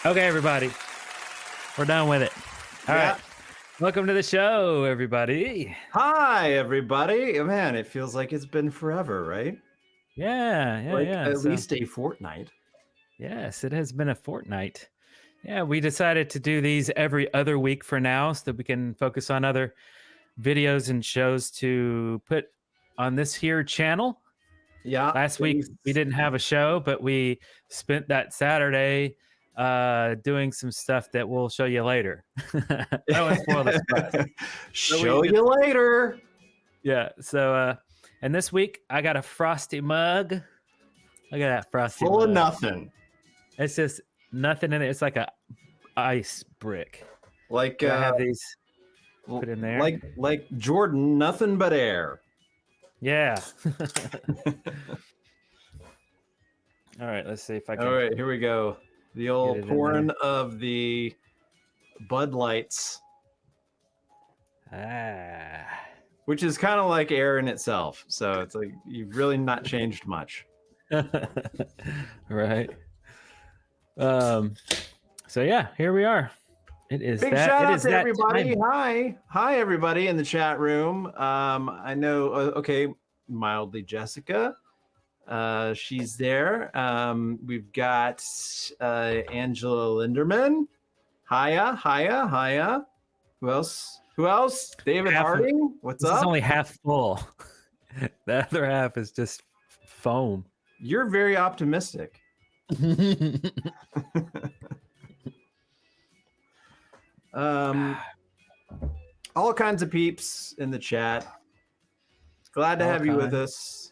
Okay, everybody, we're done with it. All right. Welcome to the show, everybody. Hi, everybody. Man, it feels like it's been forever, right? Yeah. At least a fortnight. Yes, it has been a fortnight. Yeah, we decided to do these every other week for now so that we can focus on other videos and shows to put on this here channel. Yeah. Last week we didn't have a show, but we spent that Saturday doing some stuff that we'll show you later. I don't want to spoil the surprise. Show you later. Yeah. So, and this week I got a frosty mug. Look at that frosty full mug. of nothing. It's just nothing in it. It's like a ice brick. Like I have these put in there. Like Jordan, nothing but air. Yeah. All right. Let's see if I can. All right, here we go. The old pouring of the Bud Lights. Which is kind of like air in itself. So it's like you've really not changed much. Right. So yeah, here we are. It is big shout out to everybody. Hi everybody in the chat room. I know okay, mildly Jessica. She's there. We've got Angela Linderman. Hiya. Who else? David Harding. What's up? It's only half full. The other half is just foam. You're very optimistic. All kinds of peeps in the chat. Glad to have you with us.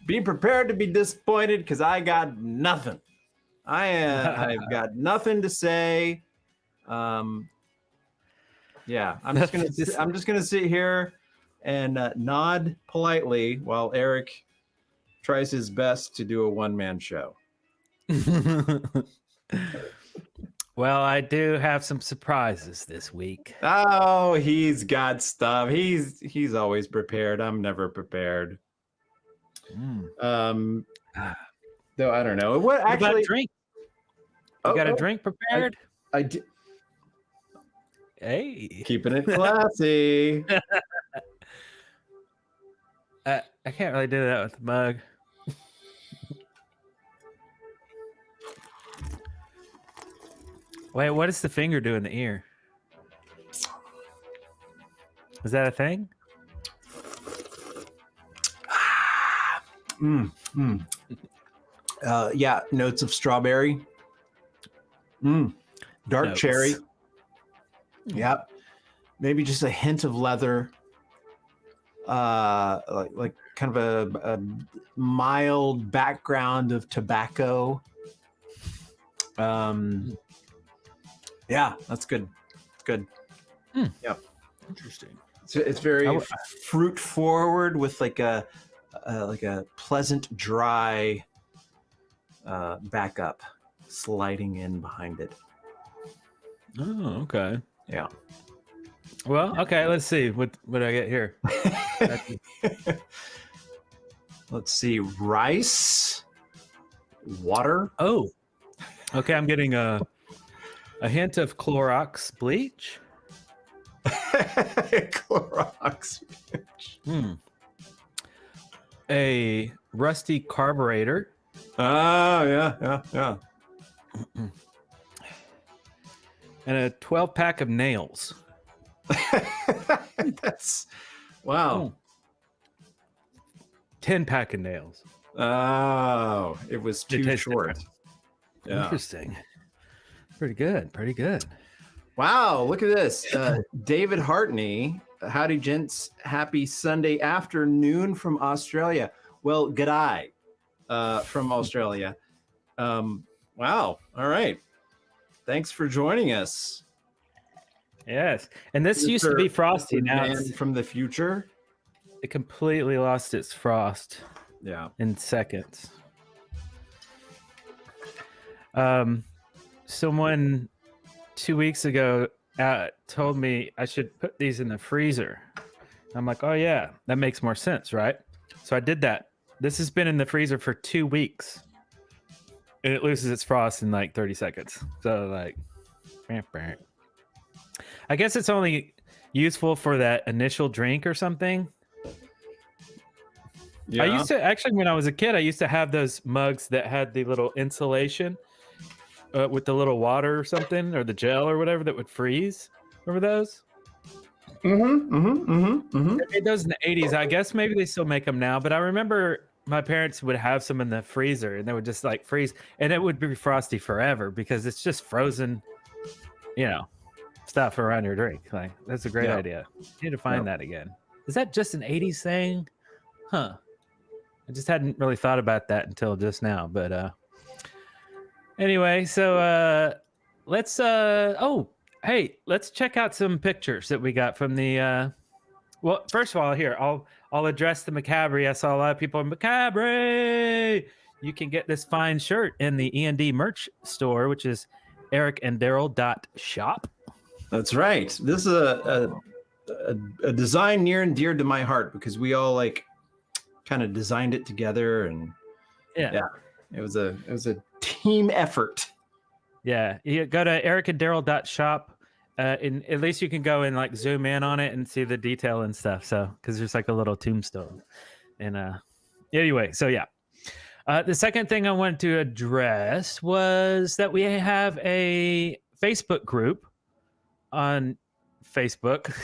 Be prepared to be disappointed because I got nothing. I've got nothing to say. Yeah, I'm just gonna sit here and nod politely while Eric tries his best to do a one-man show. Well, I do have some surprises this week. Oh, he's got stuff. He's always prepared. I'm never prepared. Though I don't know. What actually? You drink? You got a drink prepared? I did. Hey, keeping it classy. I can't really do that with the mug. Wait, what does the finger do in the ear? Is that a thing? Yeah, notes of strawberry. Dark cherry. Yep. Maybe just a hint of leather. Like kind of a mild background of tobacco. Yeah, that's good. It's good. Yeah. Interesting. It's very fruit forward with like a pleasant dry backup sliding in behind it. Oh, okay. Yeah. Well, okay. Let's see what I get here. Let's see. Rice, water. Oh, okay. I'm getting a hint of Clorox bleach. Clorox bleach. A rusty carburetor. Oh, yeah. And a 12-pack of nails. That's wow. 10-pack of nails. Oh, it was too short. Yeah. Interesting. Pretty good. Wow, look at this. David Hartney. Howdy, gents. Happy Sunday afternoon from Australia. Well, g'day from Australia. Wow. All right. Thanks for joining us. Yes. And this used to be Frosty. Now Man from the future. it completely lost its frost Yeah. in seconds. Someone 2 weeks ago told me I should put these in the freezer. I'm like, oh yeah, that makes more sense, right? So I did that. This has been in the freezer for 2 weeks, and it loses its frost in like 30 seconds. So like, I guess it's only useful for that initial drink or something. Yeah. I used to actually, when I was a kid, I used to have those mugs that had the little insulation with the little water or something, or the gel or whatever that would freeze. Remember those? They made those in the 80s. I guess maybe they still make them now, but I remember my parents would have some in the freezer and they would just like freeze, and it would be frosty forever because it's just frozen, you know, stuff around your drink. Like, that's a great idea. You need to find that again. Is that just an 80s thing? Huh. I just hadn't really thought about that until just now, but anyway, so let's let's check out some pictures that we got from the well, first of all, here I'll address the Macabre. I saw a lot of people in Macabre. You can get this fine shirt in the E&D merch store, which is ericanddarrell.shop. That's right. This is a design near and dear to my heart because we all like kind of designed it together, and yeah, it was a team effort. Yeah, you go to ericanddarrell.shop. And at least you can go and like zoom in on it and see the detail and stuff. So, because there's like a little tombstone. And anyway, so yeah. The second thing I wanted to address was that we have a Facebook group on Facebook.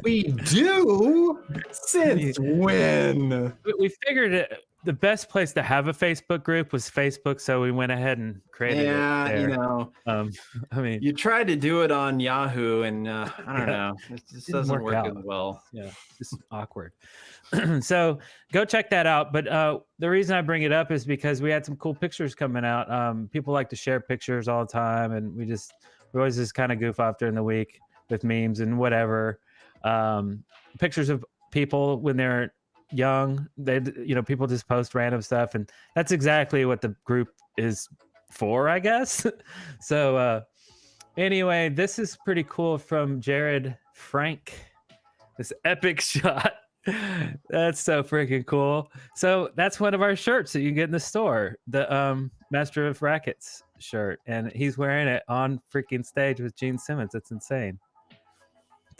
We do? Since when? We figured the best place to have a Facebook group was Facebook, so we went ahead and created it there. You know, I mean, you tried to do it on Yahoo, and I don't know, it just doesn't work as well. Yeah, it's awkward. So go check that out. But the reason I bring it up is because we had some cool pictures coming out. People like to share pictures all the time, and we always just kind of goof off during the week with memes and whatever. Pictures of people when they're young, people just post random stuff, and that's exactly what the group is for, I guess. So anyway, this is pretty cool from Jared Frank, this epic shot. That's so freaking cool. So that's one of our shirts that you get in the store, the Master of Rackets shirt, and he's wearing it on freaking stage with Gene Simmons. That's insane.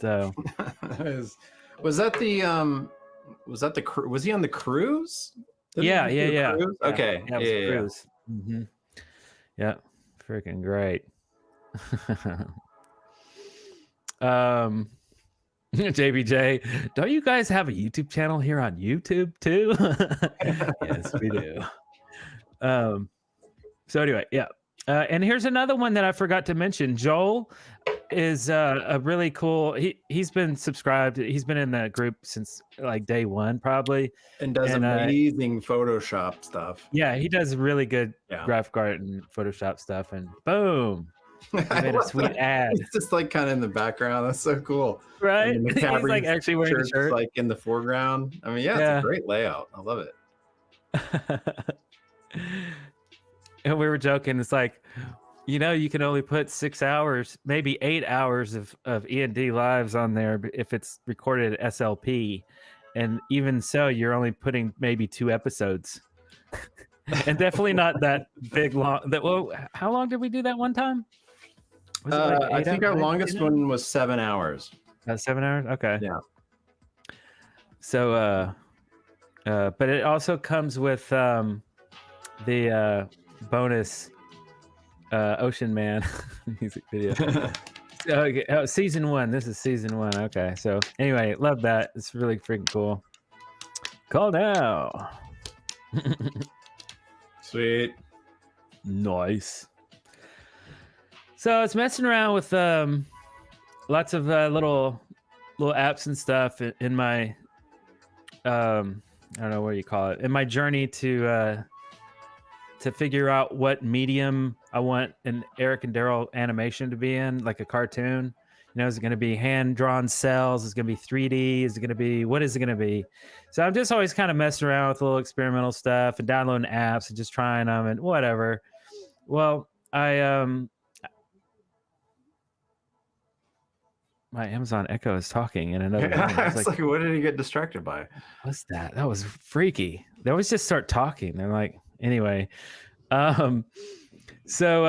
So was he on the cruise? Yeah. Cruise? Okay. Yeah. Cruise. Mm-hmm. Yeah. Freaking great. JBJ, don't you guys have a YouTube channel here on YouTube too? Yes, we do. So anyway, yeah. And here's another one that I forgot to mention. Joel is a really cool. He's been subscribed. He's been in the group since like day one, probably, and does amazing Photoshop stuff. Yeah, he does really good graphic art and Photoshop stuff. And boom, he made a sweet ad. It's just like kind of in the background. That's so cool, right? He's like actually wearing a shirt, like in the foreground. I mean, it's a great layout. I love it. And we were joking. It's like, you can only put 6 hours, maybe 8 hours of E&D lives on there if it's recorded at SLP. And even so, you're only putting maybe 2 episodes. And definitely not that big long. How long did we do that one time? Was it like I think our longest one was 7 hours. 7 hours? Okay. Yeah. So, but it also comes with the bonus Ocean Man music video. Okay. Oh, season 1. This is season 1. Okay. So anyway, love that. It's really freaking cool. Call now. Sweet. Nice. So it's messing around with lots of little apps and stuff in my I don't know what you call it, in my journey to figure out what medium I want an Eric and Darrell animation to be in, like a cartoon. Is it going to be hand drawn cells? Is it going to be 3D? Is it going to be, what is it going to be? So I'm just always kind of messing around with little experimental stuff and downloading apps and just trying them and whatever. Well, my Amazon Echo is talking in another room. I was like, what did he get distracted by? What's that? That was freaky. They always just start talking. They're like, anyway. So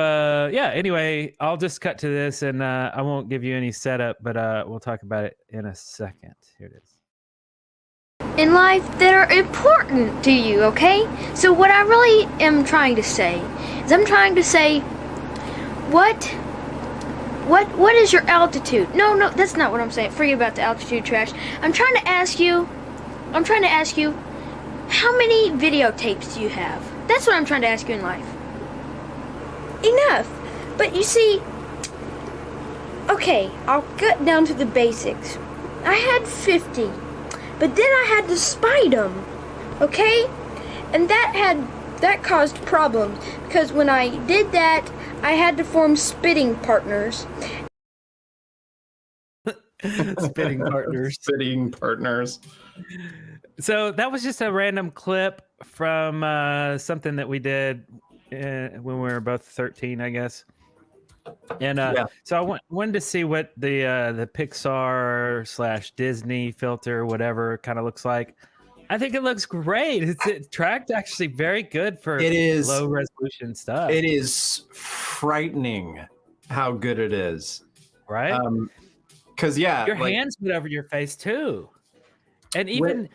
anyway, I'll just cut to this and I won't give you any setup, but we'll talk about it in a second. Here it is. In life that are important to you, okay? So what I really am trying to say is I'm trying to say what is your altitude? No, that's not what I'm saying. Forget about the altitude trash. I'm trying to ask you how many videotapes do you have? That's what I'm trying to ask you in life. Enough. But you see, okay, I'll get down to the basics. I had 50, but then I had to spite them, okay? And that caused problems because when I did that, I had to form spitting partners. Spitting partners. Spitting partners. So that was just a random clip from something that we did when we were both 13, I guess. And so I wanted to see what the Pixar / Disney filter, whatever, kind of looks like. I think it looks great. It's tracked actually very good for low resolution stuff. It is frightening how good it is. Right? Because your hands put over your face too, and even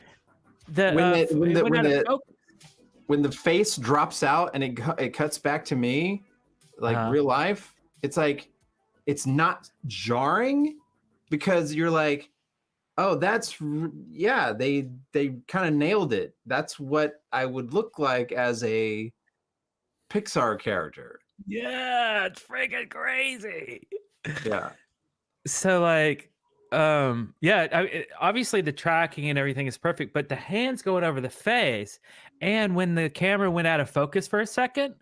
when the face drops out and it cuts back to me, like real life, it's like it's not jarring because you're like, oh, they kind of nailed it. That's what I would look like as a Pixar character. Yeah, it's freaking crazy. Yeah. So like, obviously the tracking and everything is perfect, but the hands going over the face, and when the camera went out of focus for a second,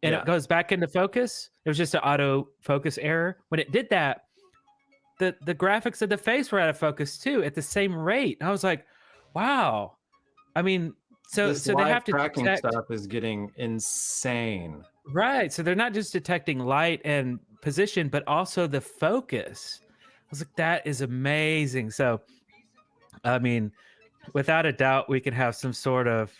and it goes back into focus, it was just an auto focus error. When it did that, the graphics of the face were out of focus too at the same rate. And I was like, wow. I mean, so they have to tracking detect stuff is getting insane. Right. So they're not just detecting light and position, but also the focus. I was like, that is amazing. So, I mean, without a doubt, we can have some sort of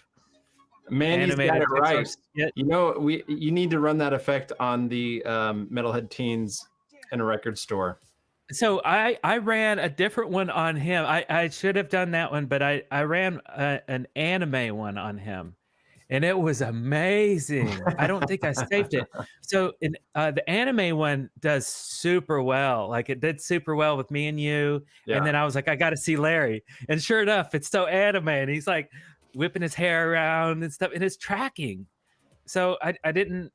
Manny's got it right. skit. You need to run that effect on the Metalhead Teens in a record store. So I ran a different one on him. I should have done that one, but I ran an anime one on him. And it was amazing. I don't think I saved it. So in the anime one does super well. Like it did super well with me and you. Yeah. And then I was like, I got to see Larry. And sure enough, it's so anime. And he's like whipping his hair around and stuff. And it's tracking. So I didn't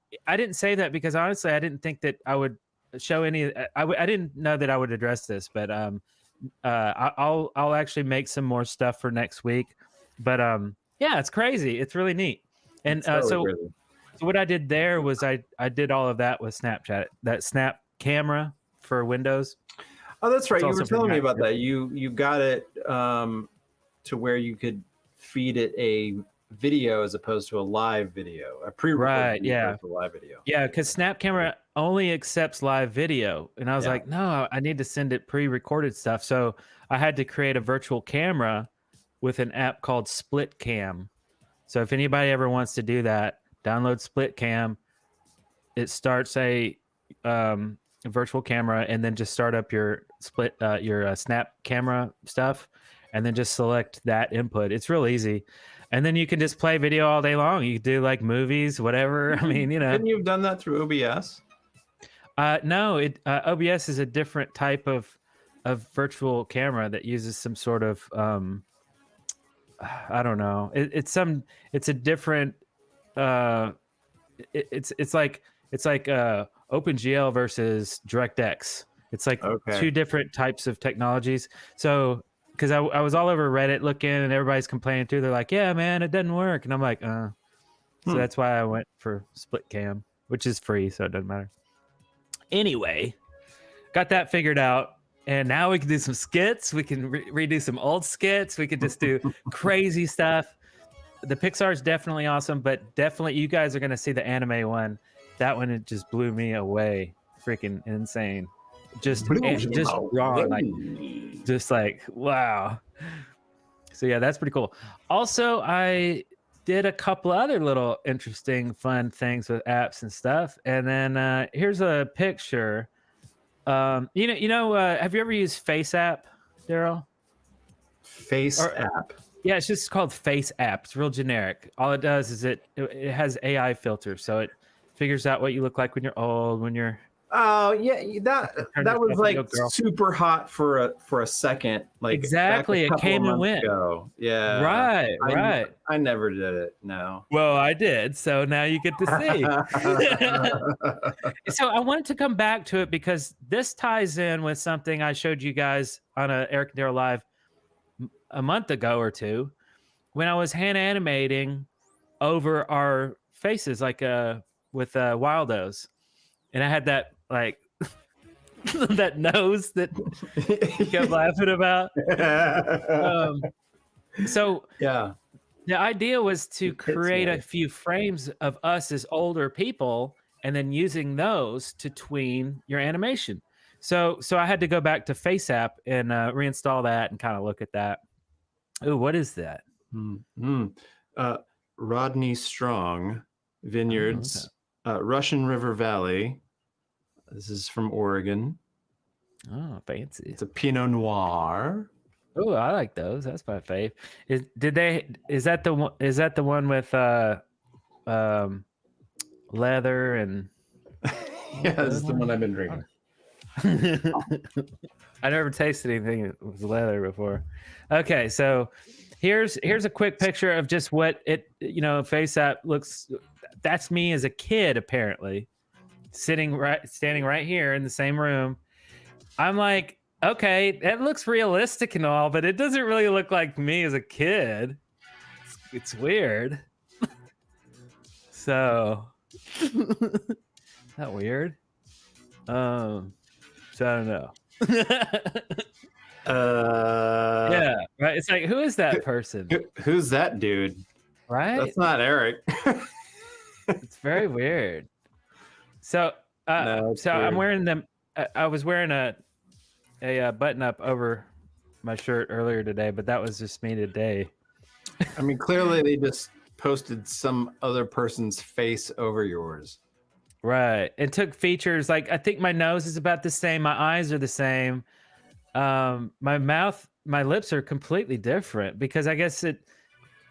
say that because honestly, I didn't think that I would show any. I didn't know that I would address this, but I'll actually make some more stuff for next week. But yeah, it's crazy. It's really neat. And so what I did there was I did all of that with Snapchat, that Snap camera for Windows. Oh, that's right. You were telling me about that. You got it to where you could feed it a video as opposed to a live video, a pre-recorded video to a live video. Yeah, because Snap camera only accepts live video. And I was like, no, I need to send it pre-recorded stuff. So I had to create a virtual camera with an app called Split Cam. So if anybody ever wants to do that, download Split Cam. It starts a virtual camera, and then just start up your Snap camera stuff, and then just select that input. It's real easy, and then you can just play video all day long. You can do like movies, whatever. I mean, Couldn't you have done that through OBS? No, OBS is a different type of virtual camera that uses some sort of I don't know. It's a different. It's like OpenGL versus DirectX. It's like two different types of technologies. So because I was all over Reddit looking, and everybody's complaining too. They're like, "Yeah, man, it doesn't work," and I'm like, So that's why I went for Split Cam, which is free, so it doesn't matter. Anyway, got that figured out. And now we can do some skits. We can redo some old skits. We could just do crazy stuff. The Pixar is definitely awesome, but definitely you guys are going to see the anime one. That one, it just blew me away. Freaking insane. Just raw, like, just like, wow. So yeah, that's pretty cool. Also, I did a couple other little interesting, fun things with apps and stuff. And then here's a picture. Have you ever used FaceApp, Darrell? FaceApp. Yeah, it's just called FaceApp. It's real generic. All it does is it has AI filters, so it figures out what you look like when you're old, when you're. Oh yeah, that was like super hot for a second. Like exactly, it came and went. Ago. Yeah, right. I never did it. No. Well, I did, so now you get to see. So I wanted to come back to it because this ties in with something I showed you guys on a Eric and Darrell Live a month ago or two, when I was hand animating over our faces, like with Wildos, and I had that like that nose that you kept laughing about. So yeah, the idea was to create a few frames of us as older people, and then using those to tween your animation. So I had to go back to FaceApp and reinstall that and kind of look at that. Oh, what is that? Rodney Strong Vineyards, Russian River Valley. This is from Oregon. Oh, fancy. It's a Pinot Noir. Oh, I like those. That's my fave. Is that the one with leather and yeah, this is the one I've been drinking. I never tasted anything with leather before. Okay, so here's a quick picture of just what it FaceApp looks. That's me as a kid, apparently, standing right here in the same room. I'm like, okay, that looks realistic and all, but it doesn't really look like me as a kid. It's weird. So, is that weird? So I don't know. Yeah, right. It's like, who is that person? Who's that dude? Right? That's not Eric. It's very weird. So, No, so weird. I'm wearing them. I was wearing a button up over my shirt earlier today, but that was just me today. I mean, clearly they just posted some other person's face over yours. Right. It took features like, I think my nose is about the same. My eyes are the same. My mouth, my lips are completely different because I guess it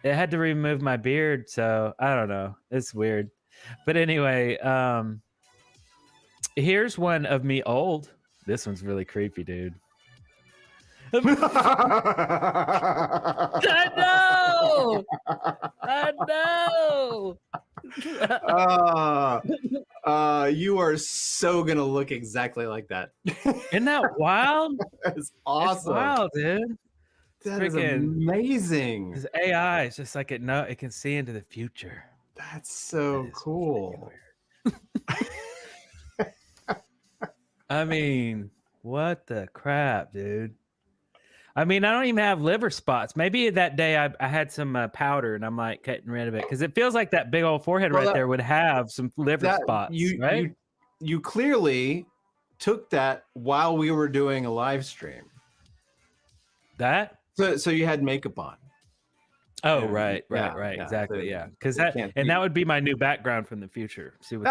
had to remove my beard. So I don't know. It's weird. But anyway, here's one of me old. This one's really creepy, dude. I know. You are so gonna look exactly like that. Isn't that wild? That's awesome. It's wild, dude. That is amazing. This AI is just like it can see into the future. That's so cool. I mean, what the crap, dude? I mean, I don't even have liver spots. Maybe that day I had some powder and I'm like getting rid of it because it feels like that big old forehead there would have some liver spots, right? You clearly took that while we were doing a live stream. That? So you had makeup on. Oh, right, exactly, yeah. Because that would be my new background from the future. See what?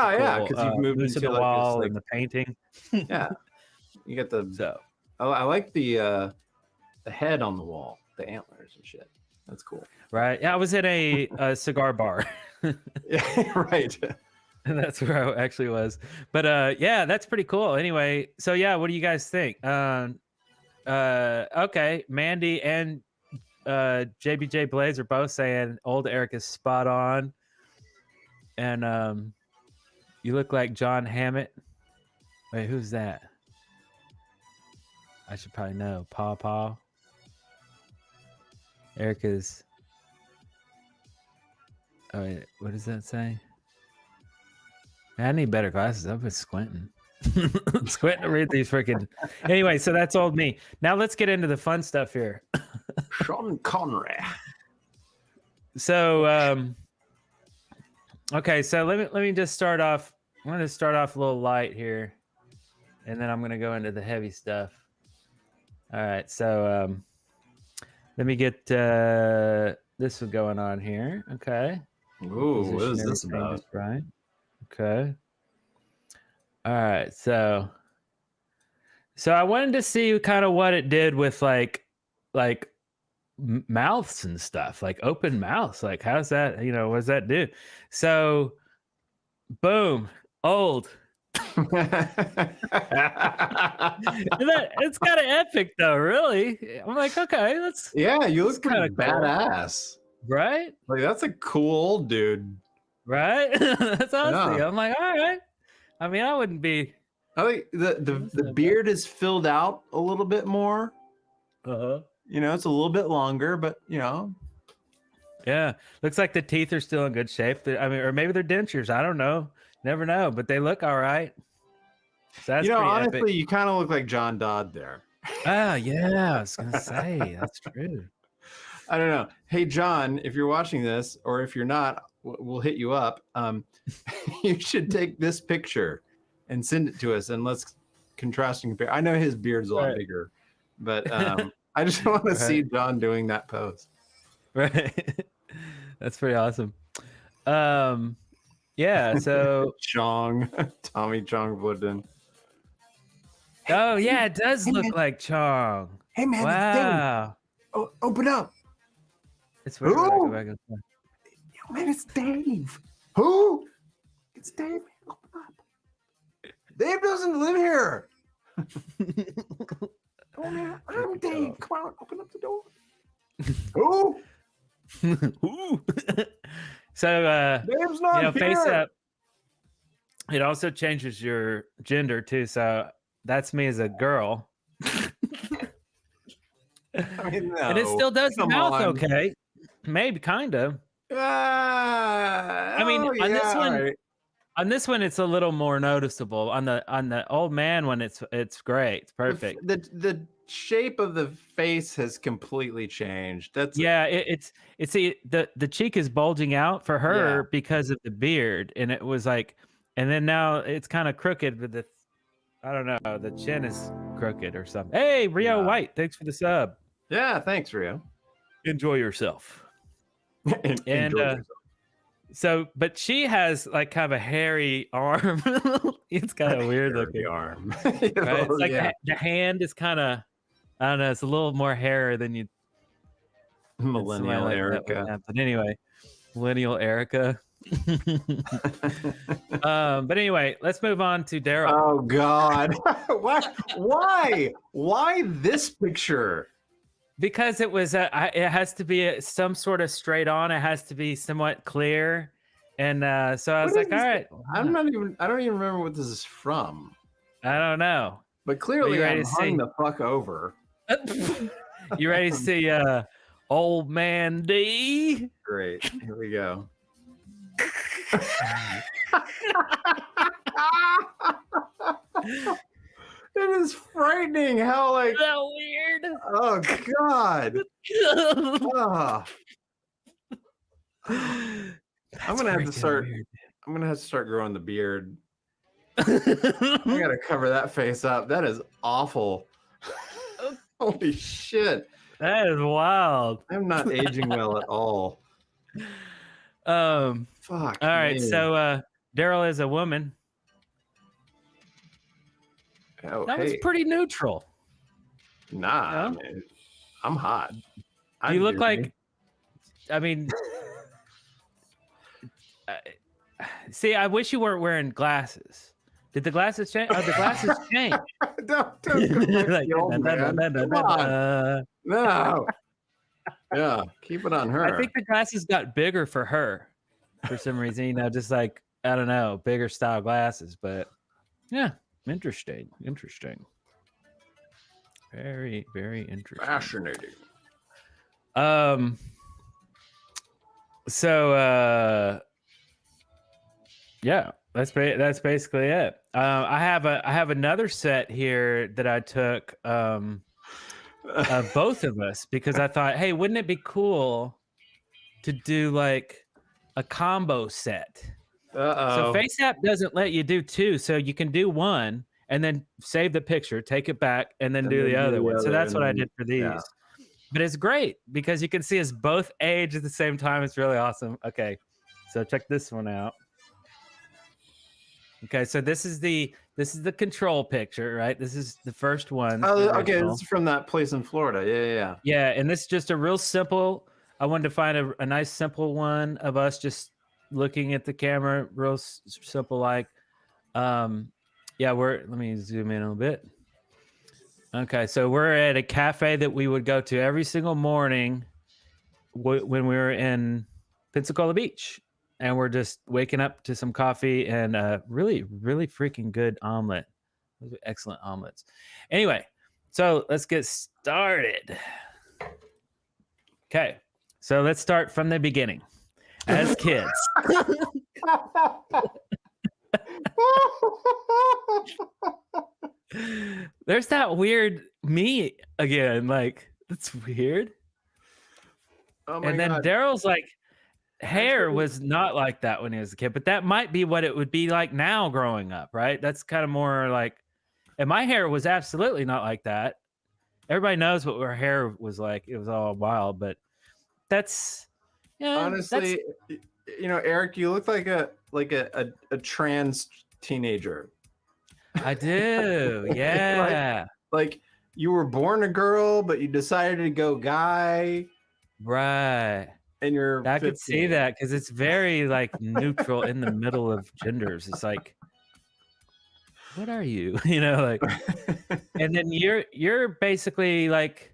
Because you've moved into the wall and the painting. Yeah, you got the. So I like the head on the wall, the antlers and shit. That's cool. Right. Yeah, I was at a cigar bar. Yeah, right. And that's where I actually was. But yeah, that's pretty cool. Anyway, so yeah, what do you guys think? Okay, Mandy and JBJ Blaze are both saying old Eric is spot on. And you look like John Hammett. Wait, who's that? I should probably know. Paw. Erica's. Oh, wait, what does that say? Man, I need better glasses. I've been squinting. Let's quit to read these freaking. Anyway, so that's old me. Now let's get into the fun stuff here. Sean Connery. So, okay, so let me just start off. I'm going to start off a little light here, and then I'm going to go into the heavy stuff. All right, so let me get this one going on here. Okay. Ooh, what is this Everything about? just right. Okay. All right, so I wanted to see kind of what it did with like mouths and stuff, like open mouths. Like, how's that? What does that do? So, boom, old. It's kind of epic, though. Really, I'm like, okay, that's Yeah, you look kind of cool. badass. Right? Like that's a cool old dude. Right? That's awesome. Yeah. I'm like, all right. I mean, I wouldn't be. I think the beard is filled out a little bit more. Uh-huh. It's a little bit longer, but Yeah, looks like the teeth are still in good shape. I mean, or maybe they're dentures. I don't know. Never know, but they look all right. So that's pretty honestly, epic. you kind of look like John Dodd there. Ah, yeah, I was gonna say that's true. I don't know. Hey, John, if you're watching this, or if you're not, we'll hit you up. You should take this picture and send it to us, and let's contrast and compare. I know his beard's a lot bigger, but I just want to see John doing that pose. Right. That's pretty awesome. Yeah, so Tommy Chong Wooden. Oh yeah, it does look like Chong. Hey man, wow. Oh, open up. It's weird. Go back and forth. Yo, man, it's Dave. Who? It's Dave. Open up. Dave doesn't live here. Oh man, I'm Dave. Come on, open up the door. Who? Ooh. So Dave's not here. FaceApp, it also changes your gender too. So that's me as a girl. I mean, no. And it still does the mouth okay. Maybe kind of. I mean, on this one, it's a little more noticeable. On the old man one, it's great. It's perfect. The shape of the face has completely changed. That's it's the cheek is bulging out for her because of the beard, and it was like, and then now it's kind of crooked with I don't know, the chin is crooked or something. Hey, Rio White, thanks for the sub. Yeah, thanks, Rio. Enjoy yourself. Enjoy yourself. So, but she has like kind of a hairy arm. It's kind of weird looking arm. Right? It's like the hand is kind of, I don't know, it's a little more hair than you. Millennial Erica. But anyway, Millennial Erica. But anyway, let's move on to Darrell. Oh God. Why this picture? Because it was it has to be some sort of straight on. It has to be somewhat clear, and so I was like, all right. I don't even remember what this is from. I don't know. But clearly, I'm hung the fuck over. You ready to see Old Man D? Great. Here we go. It is frightening how like so weird. Oh God. I'm gonna have to start growing the beard. I gotta cover that face up. That is awful. Holy shit. That is wild. I'm not aging well at all. Fuck. All right, man. so Darrell is a woman. Oh, that was pretty neutral. Nah, man. I'm hot. You look like, I mean, see, I wish you weren't wearing glasses. Did the glasses change? Oh, the glasses change. Don't go back to the old man. Come on. No. Yeah, keep it on her. I think the glasses got bigger for her for some reason, just like, I don't know, bigger style glasses, but yeah. Interesting. Very, very interesting. Fascinating. So yeah. That's basically it. I have another set here that I took both of us because I thought, hey, wouldn't it be cool to do like a combo set? So Uh-oh. FaceApp doesn't let you do two, so you can do one and then save the picture, take it back, and then do the other one. So that's what I did for these. yeah. But it's great because you can see us both age at the same time. It's really awesome. Okay, so check this one out. Okay, so this is the control picture, right? This is the first one. Oh, the okay. original. This is from that place in Florida. Yeah. Yeah, and this is just a real simple. I wanted to find a nice simple one of us just looking at the camera, real simple. Like, yeah, let me zoom in a little bit. Okay, so we're at a cafe that we would go to every single morning when we were in Pensacola Beach, and we're just waking up to some coffee and really, really freaking good omelet. Those are excellent omelets. Anyway, so let's get started. Okay, so let's start from the beginning. As kids. There's that weird me again. Like, that's weird. Oh my and then God. Darrell's like hair was not like that when he was a kid, but that might be what it would be like now growing up, right? That's kind of more like, and my hair was absolutely not like that. Everybody knows what our hair was like. It was all wild, but that's, yeah. Honestly, Eric, you look like a trans teenager. I do. Yeah. Like you were born a girl, but you decided to go guy. Right. And you're I 15. could see that because it's very like neutral in the middle of genders. It's like, what are you? Like, and then you're basically like,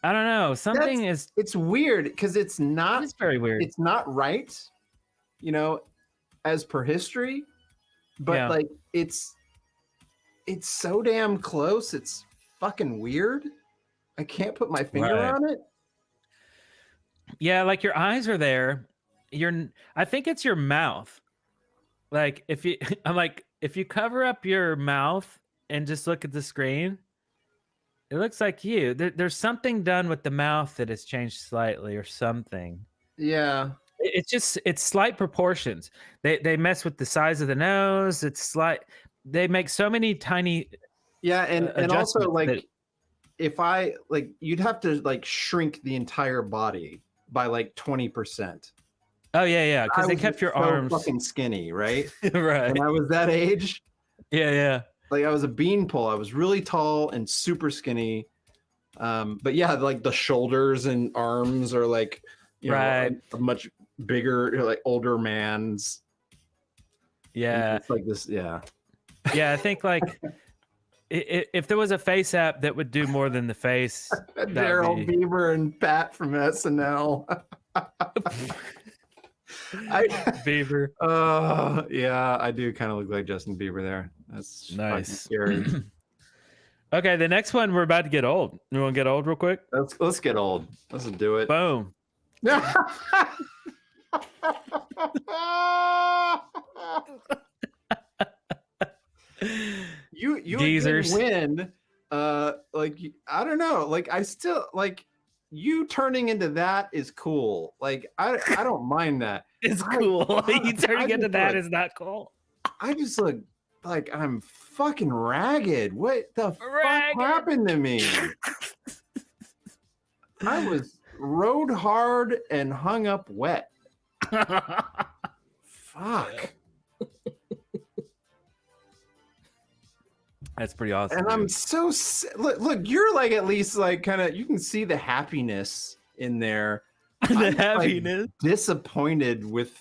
I don't know. Something it's weird because it's not. It's very weird. It's not right, as per history, but like it's so damn close. It's fucking weird. I can't put my finger on it. Yeah, like your eyes are there. I think it's your mouth. Like if you cover up your mouth and just look at the screen, it looks like you. There's something done with the mouth that has changed slightly or something. Yeah. It's slight proportions. They mess with the size of the nose. It's slight. They make so many tiny. Yeah, and also like if I you'd have to like shrink the entire body by like 20%. Oh yeah, because they kept your arms fucking skinny, right? Right. When I was that age. Yeah. Like I was a beanpole. I was really tall and super skinny. But yeah, like the shoulders and arms are like, a much bigger, like older man's. Yeah. It's like this. Yeah. Yeah. I think like if there was a FaceApp that would do more than the face. Darrell Bieber and Pat from SNL. Bieber. Yeah, I do kind of look like Justin Bieber there. That's nice. Scary. Okay, the next one, we're about to get old. You want to get old real quick? Let's get old. Let's do it. Boom. You Geezers. win. Like I don't know. Like I still like you turning into that is cool. Like I don't mind that. It's cool. You turning into that is not cool. I just look like I'm fucking ragged. What the fuck happened to me? I was rode hard and hung up wet. Fuck. That's pretty awesome. And I'm so look. You're like at least like kind of you can see the happiness in there. The happiness. Like, disappointed with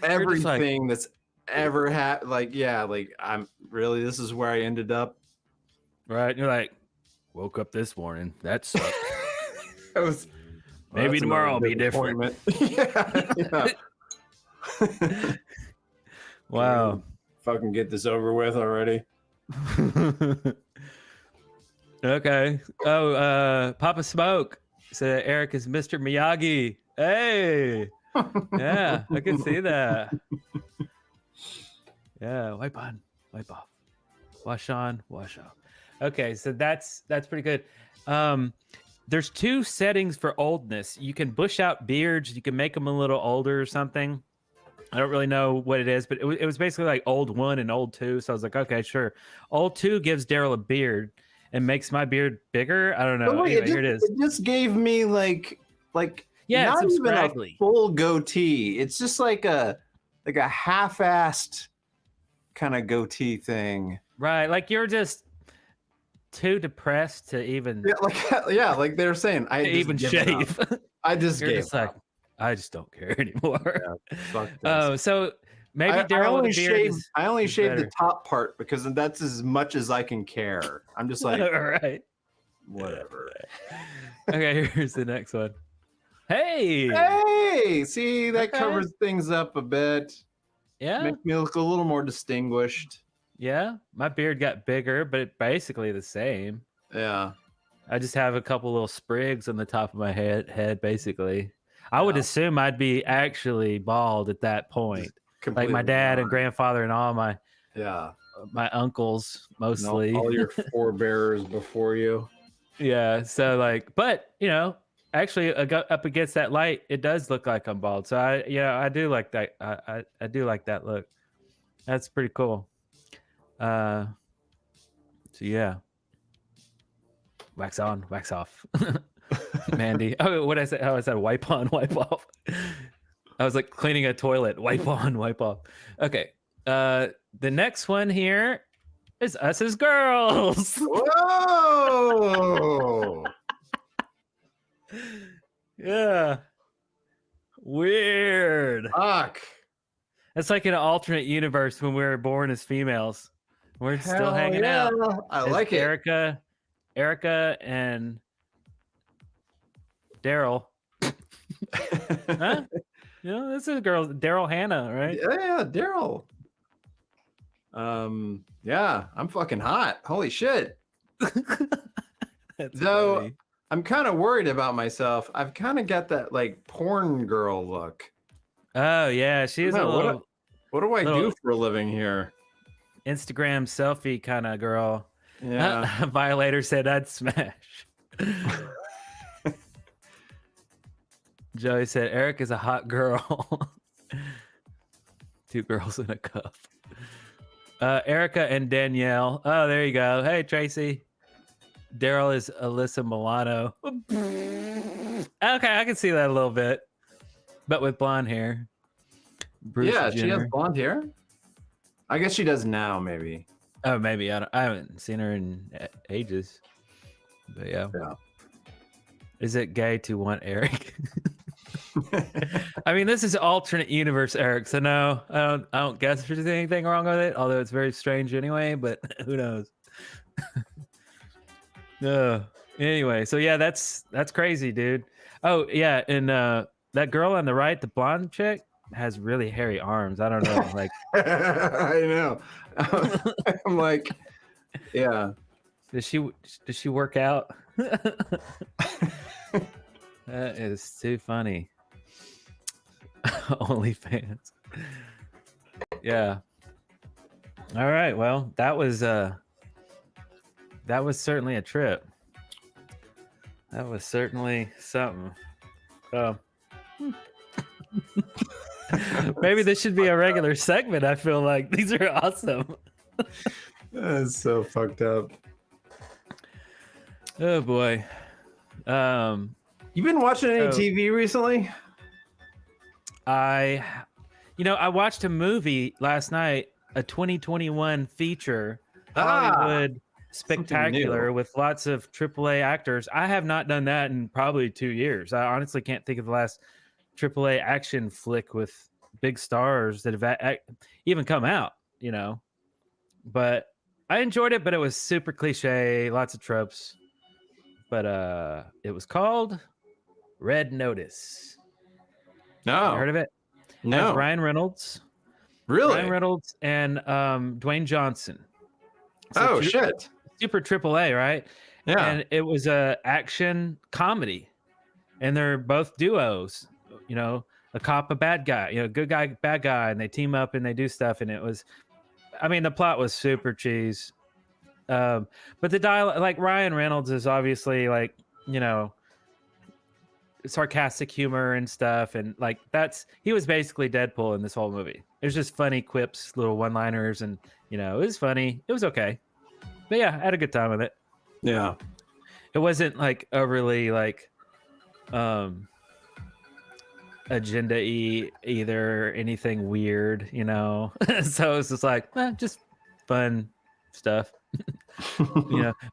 everything that's ever happened. Like I'm really. This is where I ended up. Right. You're like, woke up this morning. That sucked. It was. Maybe tomorrow will be different. Yeah. Wow. Fucking get this over with already. Okay. Oh, Papa Smoke said Eric is Mr. Miyagi. Hey. Yeah, I can see that. Yeah, wipe on, wipe off, wash on, wash off. Okay, so that's pretty good. There's 2 settings for oldness. You can bush out beards. You can make them a little older or something. I don't really know what it is, but it was basically like old 1 and old 2. So I was like, okay, sure. Old 2 gives Darrell a beard and makes my beard bigger. I don't know. But wait, Anyway, here it is. It just gave me like Yeah, not some even scraggly. a full goatee. It's just like a half-assed kind of goatee thing. Right, like you're just too depressed to even Like they were saying, I to just even given up. shave. I just You're gave just like, up. I just don't care anymore. Yeah, fuck this. Oh, so maybe I Darrell with only a beard shave. is I only shave the better. top part because that's as much as I can care. I'm just like, All right. whatever. Okay, here's the next one. Hey. Hey, see, that Okay. covers things up a bit. Yeah. Makes me look a little more distinguished. Yeah. My beard got bigger, but it's basically the same. Yeah. I just have a couple little sprigs on the top of my head basically. I would Yeah. assume I'd be actually bald at that point. Like my Completely dad and gone. grandfather and all my uncles And mostly. all your forebears before you. Yeah. So like, but you know, actually up against that light, it does look like I'm bald. So I do like that. I do like that look. That's pretty cool. So yeah. Wax on, wax off. Mandy. Oh, what I said? How I said wipe on, wipe off. I was like cleaning a toilet. Wipe on, wipe off. Okay. The next one here is us as girls. Whoa! Yeah. Weird. Fuck. It's like an alternate universe when we were born as females. We're still Hell hanging yeah. out. I as like it. Erica and Darrell. Huh? You know, this is a girl, Darrell Hannah, right? Yeah, Darrell. Yeah, I'm fucking hot. Holy shit. That's So funny. I'm kind of worried about myself. I've kind of got that like porn girl look. Oh yeah, she is a No, little what do I little- do for a living here? Instagram selfie kind of girl. Yeah. Violator said I'd smash. Joey said Eric is a hot girl. 2 girls in a cup. Erica and Danielle. Oh, there you go. Hey, Tracy. Darrell is Alyssa Milano. Okay, I can see that a little bit, but with blonde hair. Bruce Yeah, she has Jenner. blonde hair. I guess she does now, maybe. Oh, maybe I haven't seen her in ages. But yeah. Is it gay to want Eric? I mean, this is alternate universe Eric, so no, I don't guess there's anything wrong with it. Although it's very strange anyway, but who knows? No. Anyway, so yeah, that's crazy, dude. Oh yeah, and that girl on the right, the blonde chick, has really hairy arms. I don't know, like I know. I'm like, yeah. does she work out? That is too funny. OnlyFans. Yeah. All right. Well, that was certainly a trip. That was certainly something. So maybe this should be a regular segment. I feel like these are awesome. That's so fucked up. Oh boy. You been watching any TV recently? I watched a movie last night, a 2021 feature, Hollywood Spectacular, with lots of AAA actors. I have not done that in probably 2 years. I honestly can't think of the last AAA action flick with big stars that have even come out, you know. But I enjoyed it, but it was super cliche, lots of tropes. But it was called Red Notice. No. You heard of it? No. That's Ryan Reynolds. Really? Ryan Reynolds and Dwayne Johnson. So shit. Super AAA, right? Yeah. And it was a action comedy, and they're both duos. You know, a cop, a bad guy, good guy, bad guy, and they team up and they do stuff. And it was, I mean, the plot was super cheese. But the dialogue, like Ryan Reynolds is obviously like, sarcastic humor and stuff. And like, he was basically Deadpool in this whole movie. It was just funny quips, little one-liners, and, it was funny. It was okay. But yeah, I had a good time with it. Yeah. It wasn't like overly like, agenda-y either, anything weird, so it's just like just fun stuff.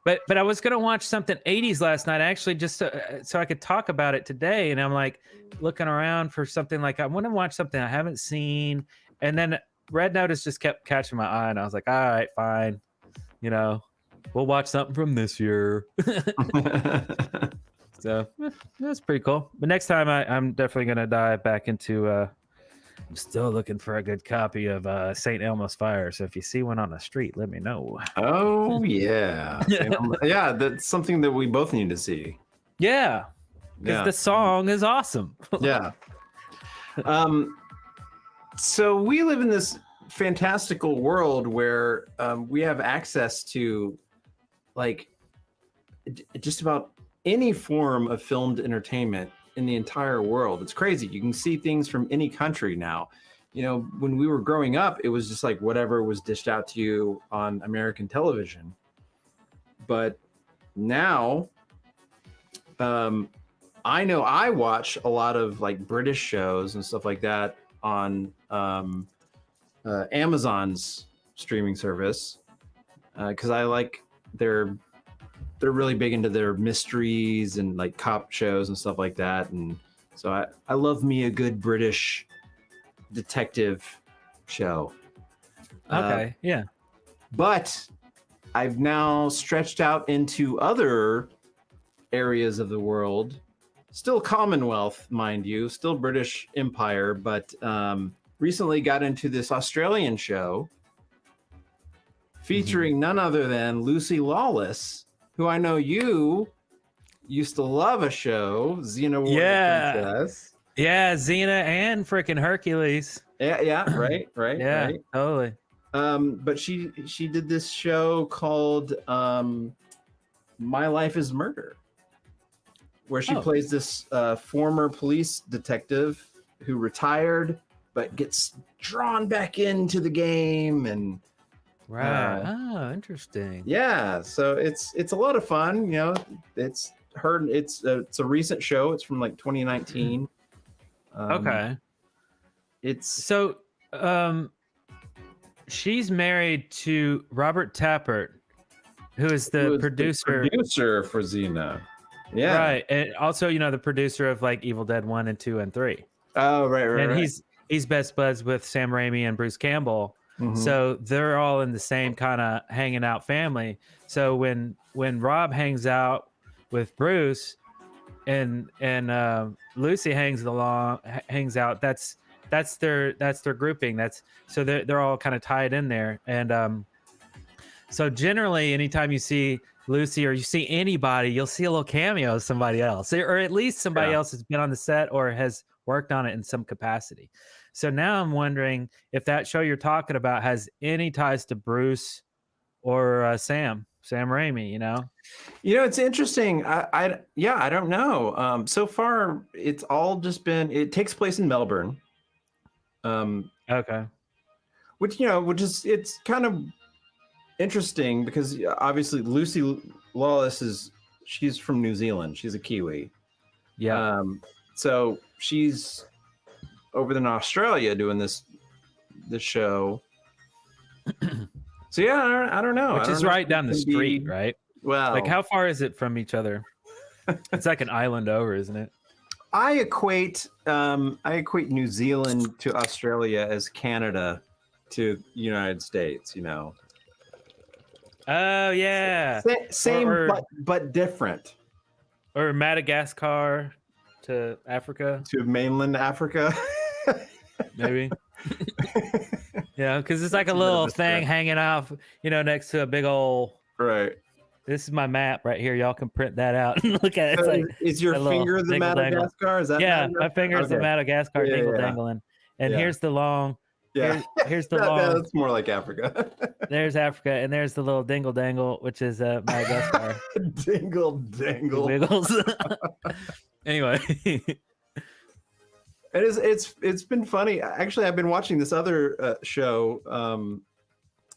But I was gonna watch something 80s last night actually, just so I could talk about it today, and I'm like looking around for something, like I want to watch something I haven't seen, and then Red Notice just kept catching my eye, and I was like, all right, fine, we'll watch something from this year. So that's pretty cool. But next time I'm definitely gonna dive back into I'm still looking for a good copy of St. Elmo's Fire. So if you see one on the street, let me know. Oh yeah. Yeah, that's something that we both need to see. Yeah. Because the song is awesome. Yeah. So we live in this fantastical world where we have access to like just about any form of filmed entertainment in the entire world. It's crazy. You can see things from any country now. When we were growing up, it was just like whatever was dished out to you on American television. But now, I know I watch a lot of like British shows and stuff like that on Amazon's streaming service, because I like they're really big into their mysteries and like cop shows and stuff like that. And so I love me a good British detective show. Okay. Yeah. But I've now stretched out into other areas of the world, still Commonwealth, mind you, still British Empire, but recently got into this Australian show featuring none other than Lucy Lawless, who I know you used to love a show, Xena Warrior Princess. Yeah, Xena and freaking Hercules. Yeah, right, Yeah, right. totally. But she did this show called My Life is Murder, where she plays this former police detective who retired but gets drawn back into the game. And right. Interesting. Yeah, so it's a lot of fun. It's a recent show. It's from like 2019. Okay. It's so she's married to Robert Tappert, who is the producer for Xena. Yeah. Right. And also, the producer of like Evil Dead 1 and 2 and 3. Oh, right. And right. he's best buds with Sam Raimi and Bruce Campbell. Mhm. So they're all in the same kind of hanging out family. So when Rob hangs out with Bruce and Lucy hangs out, that's their grouping. So they're all kind of tied in there. And so generally anytime you see Lucy or you see anybody, you'll see a little cameo of somebody else, or at least somebody else has been on the set or has worked on it in some capacity. So now I'm wondering if that show you're talking about has any ties to Bruce or Sam Raimi. It's interesting. I don't know. So far, it's all just been. It takes place in Melbourne. Okay. Which is it's kind of interesting because obviously Lucy Lawless she's from New Zealand. She's a Kiwi. Yeah. So she's over in Australia doing this show. So yeah, I don't know. Which is right down the street, right? Well, like how far is it from each other? It's like an island over, isn't it? I equate New Zealand to Australia as Canada to United States. Oh yeah. Same but different. Or Madagascar to Africa. To mainland Africa. Maybe. Yeah, because it's like a little thing hanging off, next to a big old right This is my map right here. Y'all can print that out and look at it. It's like is your a little finger the dingle dangle. Madagascar? Is that Yeah, my Madagascar? finger's the Okay. Madagascar Yeah, dingle yeah. dangling. And Yeah. here's the long. Yeah. Here's the long. That's more like Africa. There's Africa, and there's the little dingle dangle, which is Madagascar. Dingle dangle. Wiggles. Anyway. It's been funny. Actually, I've been watching this other show,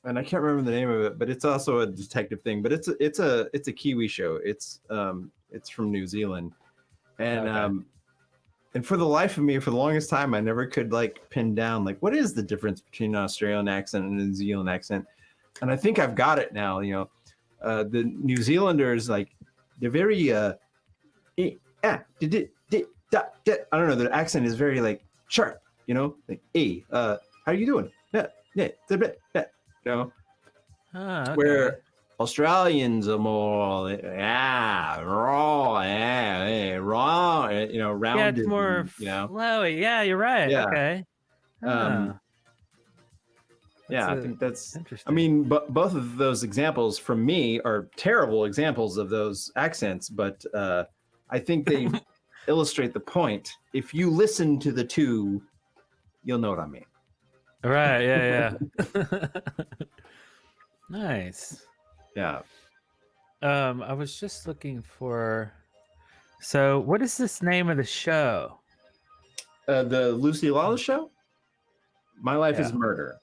and I can't remember the name of it, but it's also a detective thing. But it's a Kiwi show. It's from New Zealand, and Okay. and for the life of me, for the longest time, I never could like pin down like what is the difference between an Australian accent and a New Zealand accent. And I think I've got it now. The New Zealanders, like, they're very I don't know, the accent is very like sharp, like, hey, how you doing? Okay. Where Australians are more raw, rounded. Yeah, it's more flowy. Yeah, you're right. Yeah. Okay. Yeah, I think that's interesting. I mean, both of those examples from me are terrible examples of those accents, but I think they illustrate the point. If you listen to the two, you'll know what I mean. Right. Yeah. Nice. Yeah. I was just looking for. So, what is this name of the show? The Lucy Lawless show? My Life is Murder.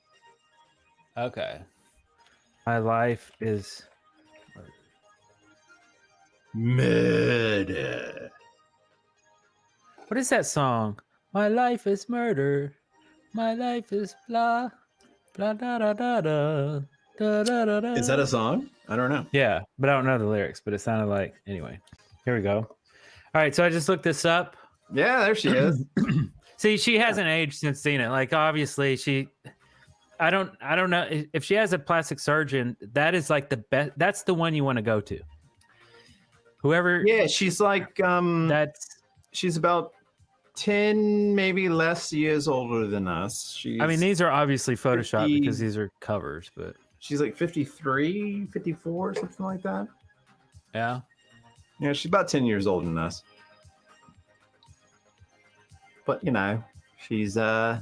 Okay. My Life is Murder. What is that song? My life is murder. My life is blah blah da da da da da da da da. Is that a song? I don't know. Yeah, but I don't know the lyrics, but it sounded like anyway. Here we go. All right, so I just looked this up. Yeah, there she is. See, she hasn't aged since Cena. Like, obviously, I don't know if she has a plastic surgeon. That is like the best. That's the one you want to go to. Whoever. Yeah, she's like she's about 10, maybe less years older than us. I mean, these are obviously Photoshopped 50 because these are covers, but she's like 53, 54, something like that. yeah. Yeah, she's about 10 years older than us. But she's My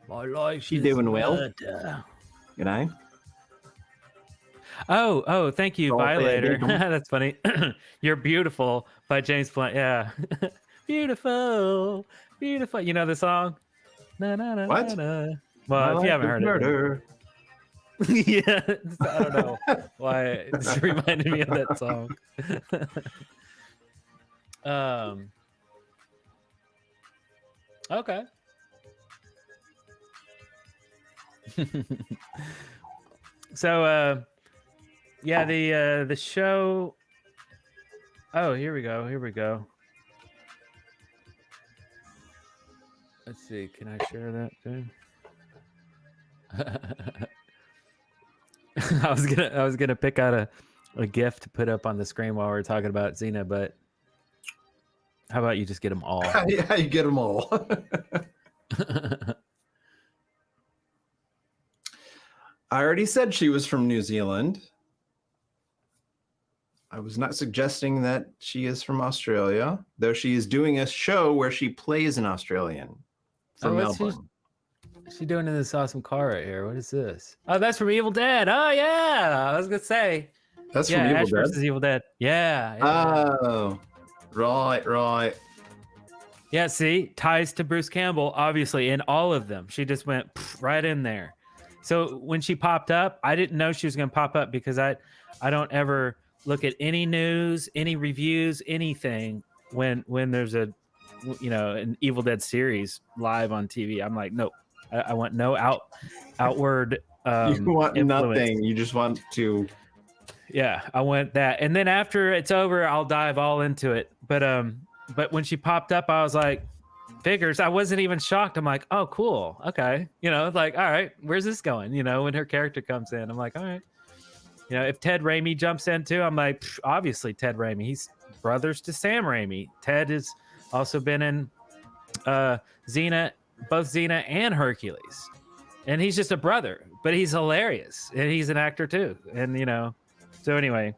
life. She's doing well. murder. Oh, thank you, All Violator. fair, That's funny. You're Beautiful by James Blunt. Yeah. Beautiful. You know the song? Na, na, na, What? na, na. Well, if you haven't heard Murder. it. Yeah. I don't know why it just reminded me of that song. Okay. So yeah, the show. Oh, here we go. Let's see, can I share that too? I was gonna pick out a GIF to put up on the screen while we're talking about Xena, but how about you just get them all? Yeah, you get them all. I already said she was from New Zealand. I was not suggesting that she is from Australia, though she is doing a show where she plays an Australian from what's Melbourne. she doing in this awesome car right here? What is this? Oh, that's from Evil Dead. Oh yeah, I was gonna say. That's Yeah, from Ash Evil Dead. versus Evil Dead. Yeah. Oh, right. Yeah, see, ties to Bruce Campbell, obviously, in all of them. She just went right in there. So when she popped up, I didn't know she was going to pop up because I don't ever look at any news, any reviews, anything when there's an Evil Dead series live on TV. I'm like, nope, I want no outward. You want influence. nothing. You just want to. Yeah, I want that. And then after it's over, I'll dive all into it. But when she popped up, I was like, figures. I wasn't even shocked. I'm like, oh, cool. Okay. Like, all right, where's this going? When her character comes in, I'm like, all right. If Ted Raimi jumps in too, I'm like, obviously Ted Raimi. He's brothers to Sam Raimi. Ted has also been in Xena, both Xena and Hercules. and he's just a brother, but he's hilarious, and he's an actor too. And so anyway,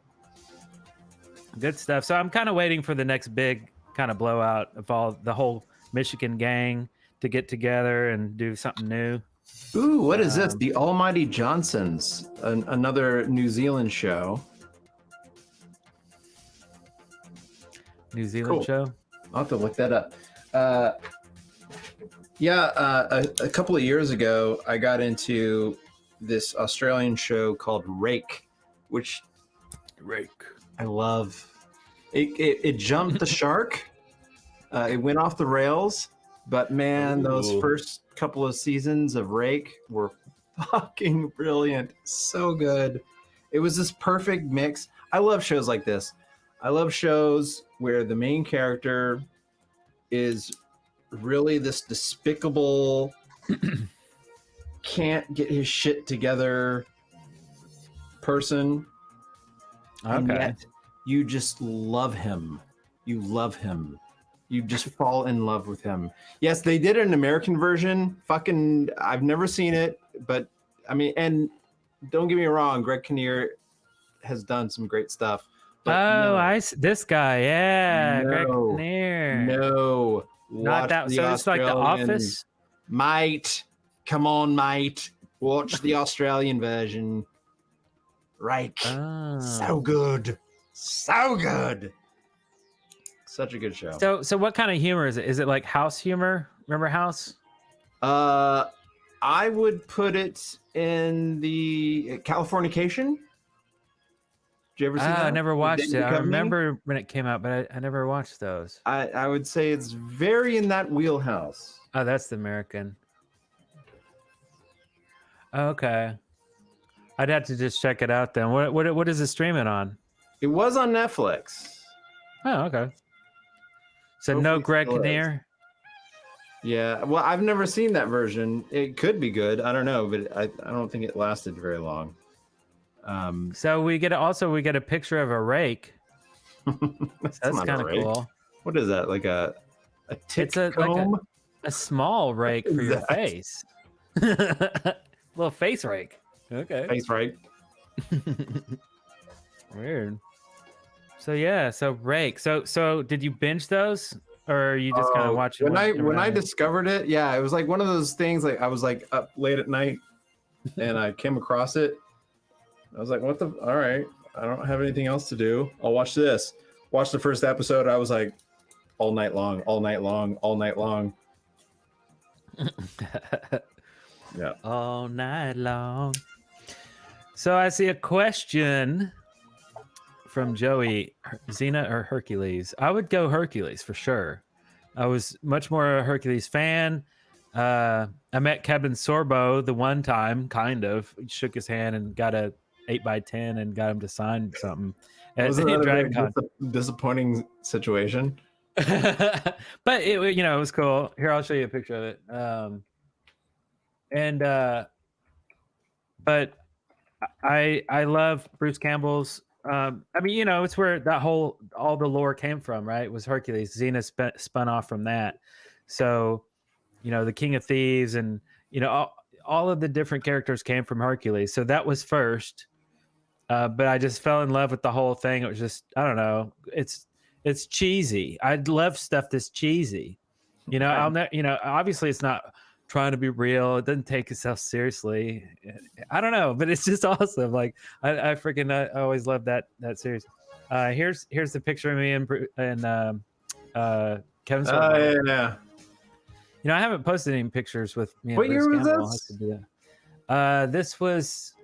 good stuff. So I'm kind of waiting for the next big kind of blowout of the whole Michigan gang to get together and do something new. Ooh, what is this? The Almighty Johnsons, another New Zealand show. New Zealand show. I'll have to look that up. A couple of years ago, I got into this Australian show called Rake, which I love. It jumped the shark. It went off the rails, but man, those first couple of seasons of Rake were fucking brilliant. So good. It was this perfect mix. I love shows like this. I love shows where the main character is really this despicable, can't get his shit together person. And yet you just love him. You love him. You just fall in love with him. Yes, they did an American version. Fucking, I've never seen it, but I mean, and don't get me wrong, Greg Kinnear has done some great stuff. But this guy, Greg Kinnear. No, not that. So it's like The Office. Mate, come on, mate. Watch the Australian version. Right. So good. So good. Such a good show. So what kind of humor is it? Is it like House humor? Remember House? I would put it in the Californication. Did you ever see that? I never watched it. I remember when it came out, but I never watched those. I would say it's very in that wheelhouse. Oh, that's the American. Okay. I'd have to just check it out then. What is it streaming on? It was on Netflix. Oh, okay. So Hopefully no Greg still is. Kinnear? Yeah, well, I've never seen that version. It could be good. I don't know, but I don't think it lasted very long. So we get a picture of a rake. That's kind of cool. What is that? Like a tick It's comb? like a small rake for your face. Little face rake. Okay. Face rake. Weird. So rake. So did you binge those, or are you just kind of watching? When I discovered it, yeah, it was like one of those things. Like I was like up late at night, and I came across it. I was like, "What the? All right, I don't have anything else to do. I'll watch this." Watched the first episode. I was like, all night long. Yeah. All night long. So I see a question from Joey. Xena or Hercules? I would go Hercules for sure. I was much more a Hercules fan. I met Kevin Sorbo the one time, kind of. He shook his hand and got a 8x10 and got him to sign something. Was it a disappointing situation? But it was cool. Here, I'll show you a picture of it. But I love Bruce Campbell's. I mean, it's where all the lore came from, right? It was Hercules. Xena spun off from that. So, the King of Thieves and all of the different characters came from Hercules. So that was first. But I just fell in love with the whole thing. It was just, I don't know. It's cheesy. I love stuff that's cheesy. Obviously it's not trying to be real. It doesn't take itself seriously. I don't know, but it's just awesome. Like I always love that series. Here's the picture of me and Kevin Sorbo. Yeah. I haven't posted any pictures with me. What year was I'll have to do that. This was,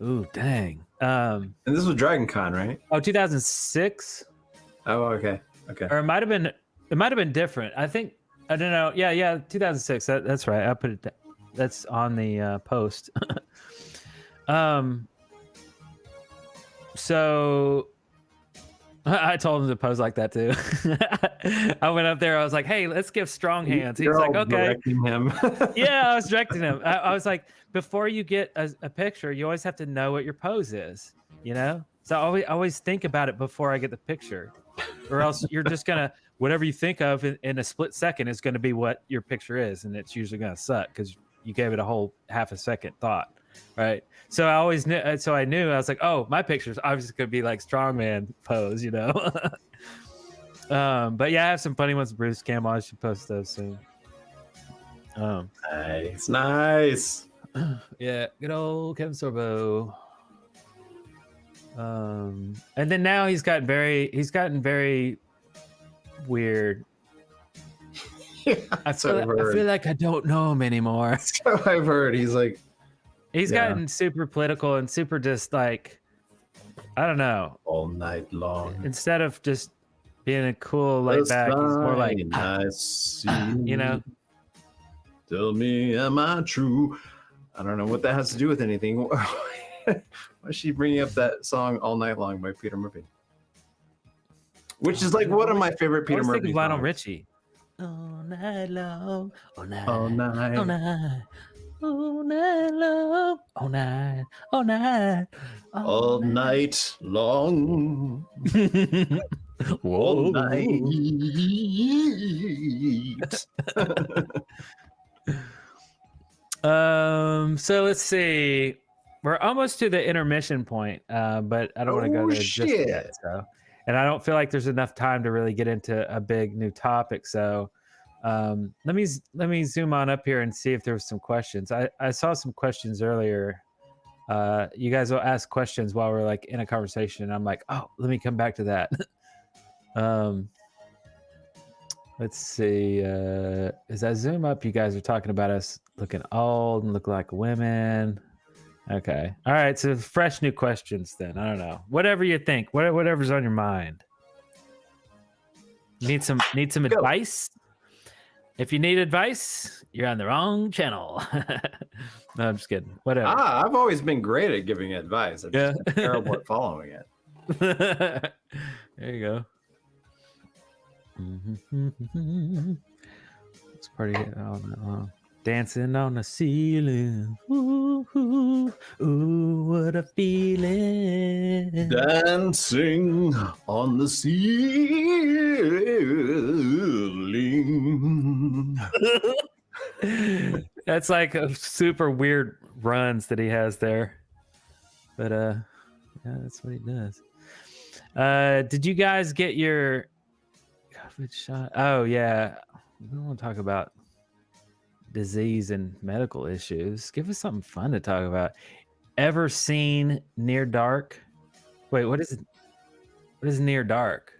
ooh, dang. And this was Dragon Con, right? Oh, 2006. Oh, okay. Or it might have been different. I don't know. Yeah, 2006. That's right. I put it. That's on the post. So I told him to pose like that too. I went up there. I was like, "Hey, let's give strong hands." He's like, "Okay." Directing him. Yeah, I was directing him. I was like, before you get a picture, you always have to know what your pose is. So I always think about it before I get the picture, or else you're just gonna whatever you think of in a split second is going to be what your picture is, and it's usually going to suck because you gave it a whole half a second thought, right? So I always knew. So I knew I was like, oh, my picture's obviously gonna be like strongman pose, you know. But yeah, I have some funny ones. Bruce Campbell, I should post those soon. Nice. Yeah, good old Kevin Sorbo. And then now he's gotten very weird. I feel like I don't know him anymore. So I've heard. He's like, he's gotten super political and super just like, I don't know. All night long. Instead of just being a cool laid back, he's more like, you know. Tell me, am I true? I don't know what that has to do with anything. Why is she bringing up that song All Night Long by Peter Murphy? Which is like one of my favorite Peter Murphy songs. Lionel Richie. All night long, all night, all night, all night, all night long, all night, all night, all night long, all night. So let's see. We're almost to the intermission point, but I don't want to go there just yet. So, and I don't feel like there's enough time to really get into a big new topic. So, let me zoom on up here and see if there was some questions. I saw some questions earlier. You guys will ask questions while we're like in a conversation, and I'm like, oh, let me come back to that. Let's see. As I zoom up, you guys are talking about us looking old and look like women. Okay. All right. So fresh new questions then. I don't know. Whatever you think. Whatever's on your mind. Need some advice? If you need advice, you're on the wrong channel. No, I'm just kidding. Whatever. I've always been great at giving advice. I'm just terrible at following it. There you go. It's pretty dancing on the ceiling. Ooh, ooh, ooh, what a feeling. Dancing on the ceiling. That's like a super weird runs that he has there. But yeah, that's what he does. Did you guys get your COVID shot? Oh yeah. We don't want to talk about disease and medical issues. Give us something fun to talk about. Ever seen Near Dark? Wait, what is it? What is Near Dark?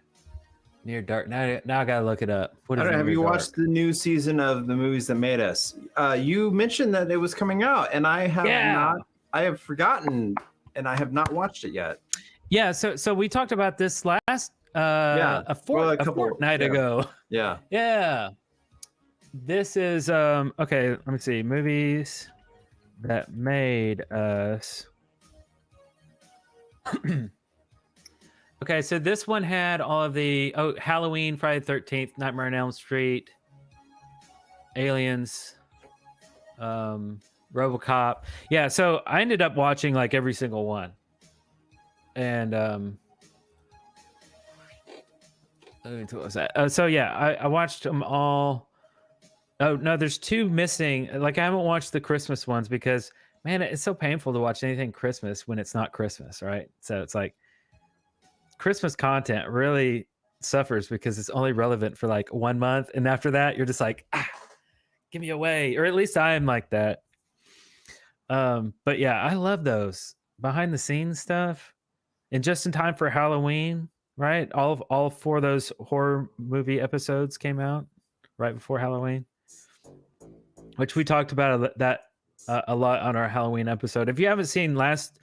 Near Dark. Now I gotta look it up. What is I don't know, have you Dark? watched the new season of The Movies That Made Us? You mentioned that it was coming out, and I have not. I have forgotten, and I have not watched it yet. Yeah. So we talked about this last a fortnight ago. Yeah. Yeah. This is okay, let me see. Movies that made us. Okay, so this one had all of the Halloween, Friday the 13th, Nightmare on Elm Street, Aliens, RoboCop. Yeah, so I ended up watching like every single one. And what was that? So yeah, I watched them all. Oh no, there's two missing. Like I haven't watched the Christmas ones because man, it's so painful to watch anything Christmas when it's not Christmas, right? So it's like Christmas content really suffers because it's only relevant for like 1 month, and after that, you're just like, give me away, or at least I am like that. But yeah, I love those behind the scenes stuff, and just in time for Halloween, right? All 4 of those horror movie episodes came out right before Halloween, which we talked about that a lot on our Halloween episode. If you haven't seen last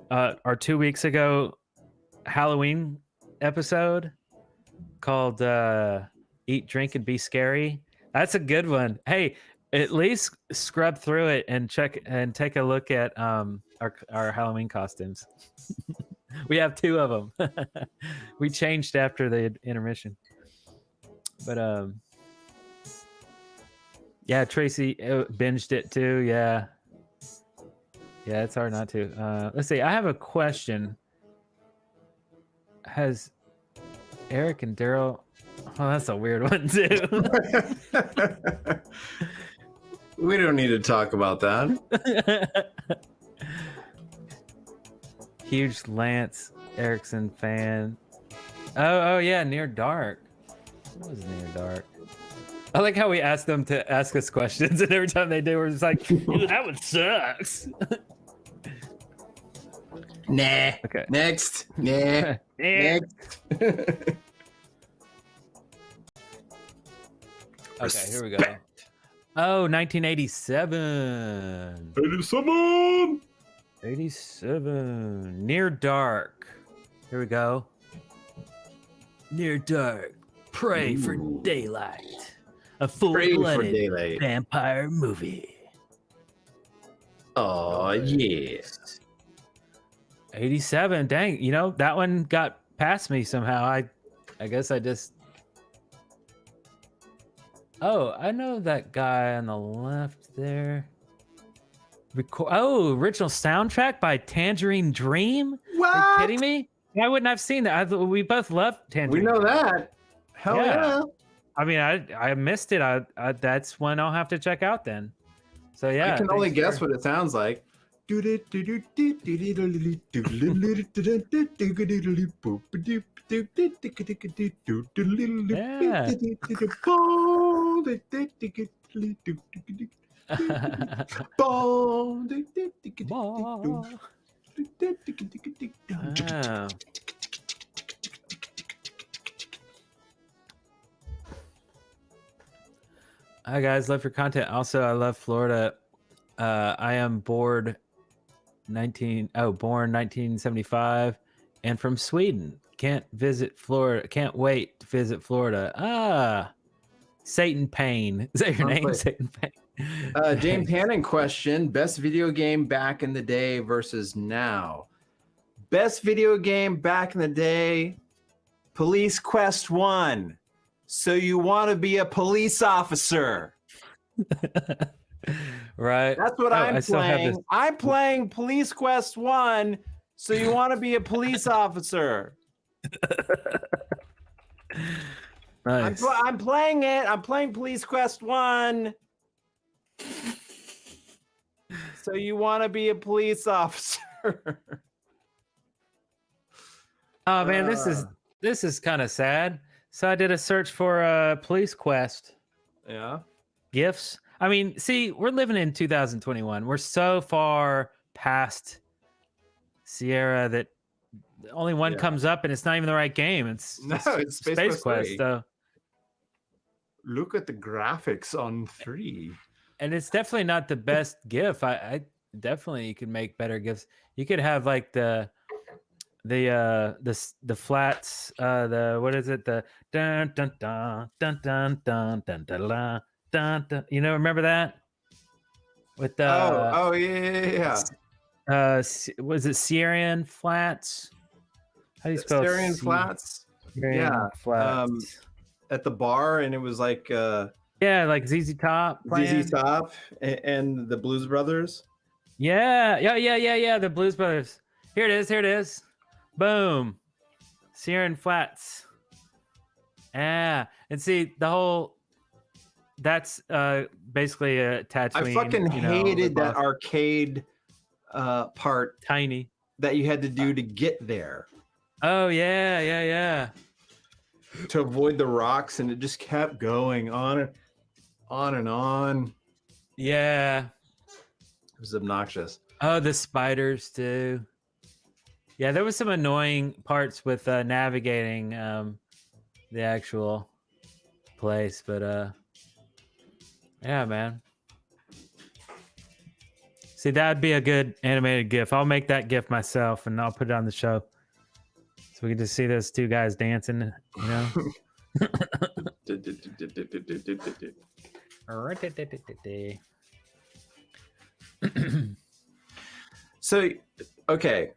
or 2 weeks ago Halloween episode called Eat, Drink, and Be Scary, that's a good one. Hey, at least scrub through it and check and take a look at our Halloween costumes. We have 2 of them. We changed after the intermission, but yeah, Tracy binged it too. Yeah, it's hard not to. Let's see. I have a question. Has Eric and Darrell? Oh, that's a weird one too. We don't need to talk about that. Huge Lance Erickson fan. Oh yeah, Near Dark. What was Near Dark? I like how we asked them to ask us questions, and every time they do, we're just like, "Dude, that one sucks." Nah. Okay. Next. Nah. Yeah. Next. Okay, here we go. Oh, 1987. 87. 87. Near Dark. Here we go. Near Dark. Pray for Ooh. Daylight. A Pray for full-blooded daylight. vampire movie. Oh yeah. 87. Dang, you know, that one got past me somehow. I guess I just... Oh, I know that guy on the left there. Original soundtrack by Tangerine Dream? What? Are you kidding me? Why wouldn't I have seen that? We both love Tangerine. We know Dream. that. Hell yeah. I mean, I missed it. I that's one I'll have to check out then. So yeah, I can only thanks guess for- what it sounds like. Oh. Hi guys, love your content. Also, I love Florida. I am born 1975 and from Sweden. Can't visit Florida. Can't wait to visit Florida. Satan Payne. Is that your name? Satan Payne. James Hannon question: best video game back in the day versus now. Best video game back in the day, Police Quest 1. So you want to be a police officer. Right. That's what I'm I still have playing. this- I'm playing Police Quest 1. So you want to be a police officer. Nice. I'm playing it. I'm playing Police Quest 1. So you want to be a police officer. Oh man, this is kind of sad. So I did a search for Police Quest Yeah. gifts. I mean, see, we're living in 2021. We're so far past Sierra that only one Yeah. comes up, and it's not even the right game. It's It's Space Quest 3. So, Look at the graphics on 3. and it's definitely not the best GIF. I definitely you could make better GIFs. You could have like the flats. The what is it? The dun dun dun dun dun dun dun dun dun dun. Dun. You know, remember that? With the yeah. was it Syrian flats? How do you spell Syrian Flats. Syrian Yeah, flats. At the bar, and it was like Yeah, like ZZ Top. playing. ZZ Top and the Blues Brothers. Yeah. The Blues Brothers. Here it is. Boom. Syrian Flats. Yeah. And see, the whole that's basically a Tatooine. I fucking hated that arcade part tiny that you had to do to get there Oh yeah. to avoid the rocks, and it just kept going on and on. Yeah. It was obnoxious. Oh, the spiders too. Yeah, there was some annoying parts with navigating the actual place, but yeah, man. See, that'd be a good animated GIF. I'll make that GIF myself, and I'll put it on the show, so we can just see those two guys dancing. You know. So, okay,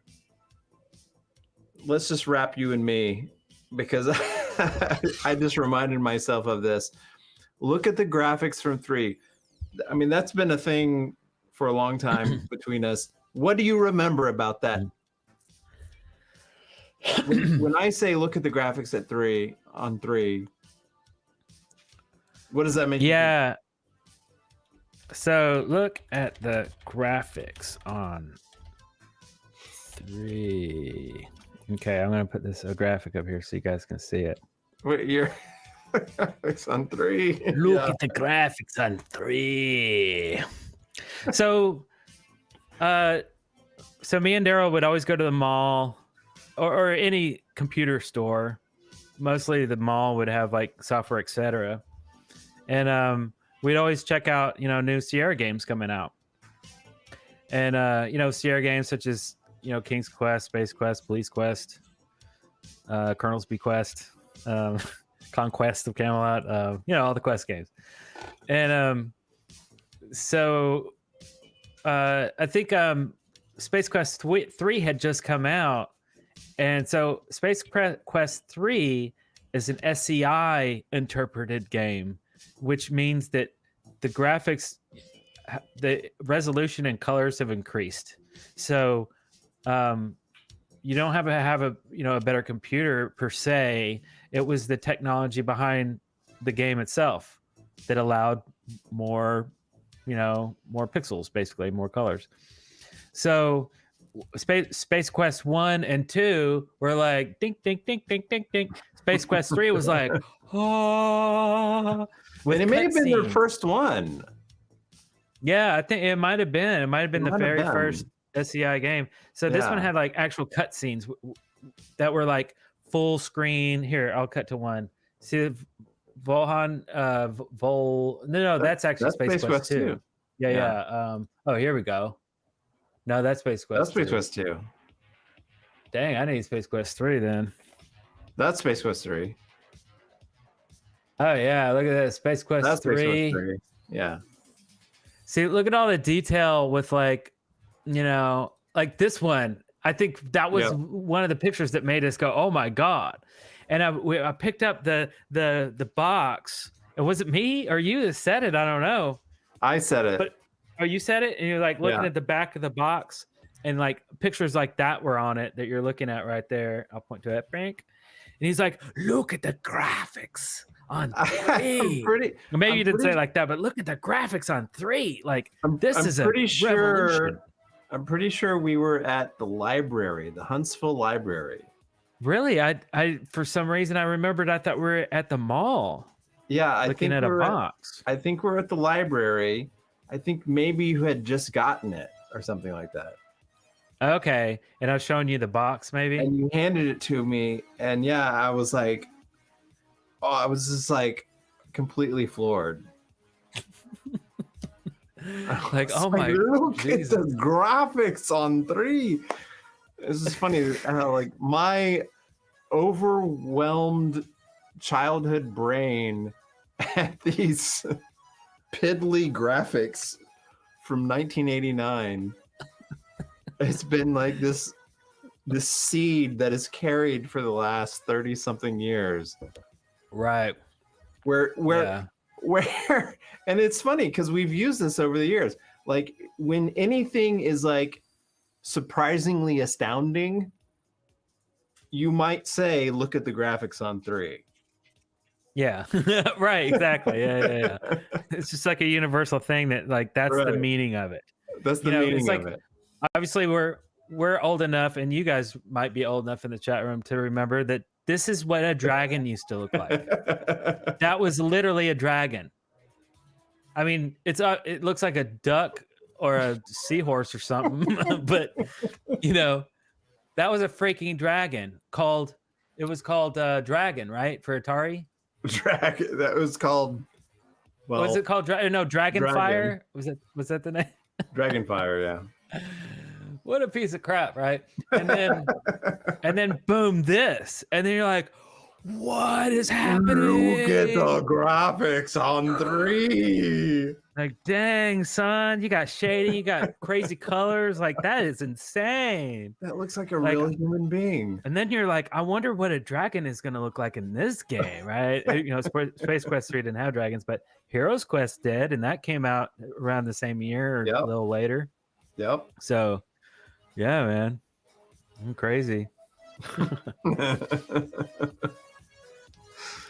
let's just wrap you and me, because I just reminded myself of this. Look at the graphics from 3. I mean, that's been a thing for a long time between us. What do you remember about that? When I say look at the graphics at 3 on 3, what does that make? Yeah. So look at the graphics on 3. Okay, I'm gonna put this graphic up here so you guys can see it. Wait, you're it's on 3. Look at the graphics on 3. So, so me and Darrell would always go to the mall or any computer store. Mostly the mall would have like software, etc. And we'd always check out, new Sierra games coming out. And Sierra games such as King's Quest, Space Quest, Police Quest, Colonel's Bequest, Conquest of Camelot, all the Quest games. And so I think Space Quest 3 had just come out. And so Space Quest 3 is an SCI interpreted game, which means that the graphics, the resolution and colors have increased. So you don't have to have a better computer per se. It was the technology behind the game itself that allowed more pixels, basically more colors. So Space Quest 1 and 2 were like ding ding ding ding ding ding. Space Quest 3 was like and it may have been their first one. Yeah, I think it might have been. It might have been the very first SCI game. So this one had like actual cutscenes that were like full screen. Here, I'll cut to one. See Volhan No, that's actually Space Quest 2. Yeah. Oh, here we go. No, that's Space Quest. That's Space Quest 2. Dang, I need Space Quest 3 then. That's Space Quest 3. Oh yeah, look at that. Space Quest 3. Space Quest 3. Yeah. See, look at all the detail with like this one. I think that was one of the pictures that made us go, "Oh my god!" And I picked up the box. And was it me or you that said it? I don't know. I said it. But you said it, and you're like looking at the back of the box, and like pictures like that were on it that you're looking at right there. I'll point to it, Frank. And he's like, "Look at the graphics on 3." Maybe you didn't say it like that, but look at the graphics on 3. Like this is a revolution. I'm pretty sure we were at the library, the Huntsville Library. Really? I for some reason I remembered. I thought we were at the mall. Yeah, looking at a box. I think we're at the library. I think maybe you had just gotten it or something like that. Okay, and I was showing you the box, maybe. And you handed it to me, and I was like, I was just like completely floored. Like, oh my! Look at the graphics on 3. This is funny. Like my overwhelmed childhood brain at these piddly graphics from 1989. It's been like this seed that is carried for the last 30 something years. Right. Where and it's funny because we've used this over the years. Like when anything is like surprisingly astounding, you might say, look at the graphics on 3. Yeah. Right, exactly. Yeah. It's just like a universal thing that like that's the meaning of it. That's the meaning of it. Obviously we're old enough, and you guys might be old enough in the chat room to remember that this is what a dragon used to look like. That was literally a dragon. I mean, it looks like a duck or a seahorse or something, but that was a freaking dragon it was called Dragon, right? For Atari? Dragon. That was called. Well, was it called Dragonfire? Was that the name? Dragonfire, yeah. What a piece of crap, right? And then boom, this, and then you're like, what is happening? Look at the graphics on 3. Like, dang, son, you got shading, you got crazy colors. Like, that is insane. That looks like a real human being. And then you're like, I wonder what a dragon is going to look like in this game, right? Space Quest 3 didn't have dragons, but Heroes Quest did, and that came out around the same year or a little later. Yep. So, yeah, man, I'm crazy.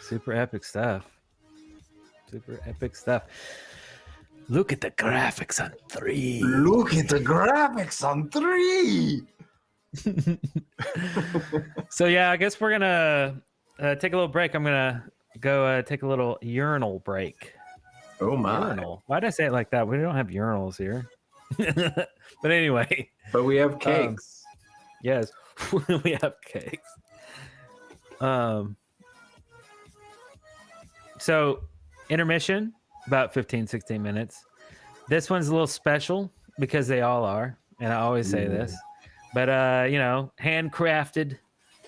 Super epic stuff. Look at the graphics on 3. Look at the graphics on 3. So yeah, I guess we're gonna take a little break. I'm gonna go take a little urinal break. Oh my! Urinal. Why did I say it like that? We don't have urinals here. But anyway. But we have cakes. Yes, we have cakes. So intermission, about 15, 16 minutes. This one's a little special because they all are, and I always say this. But handcrafted,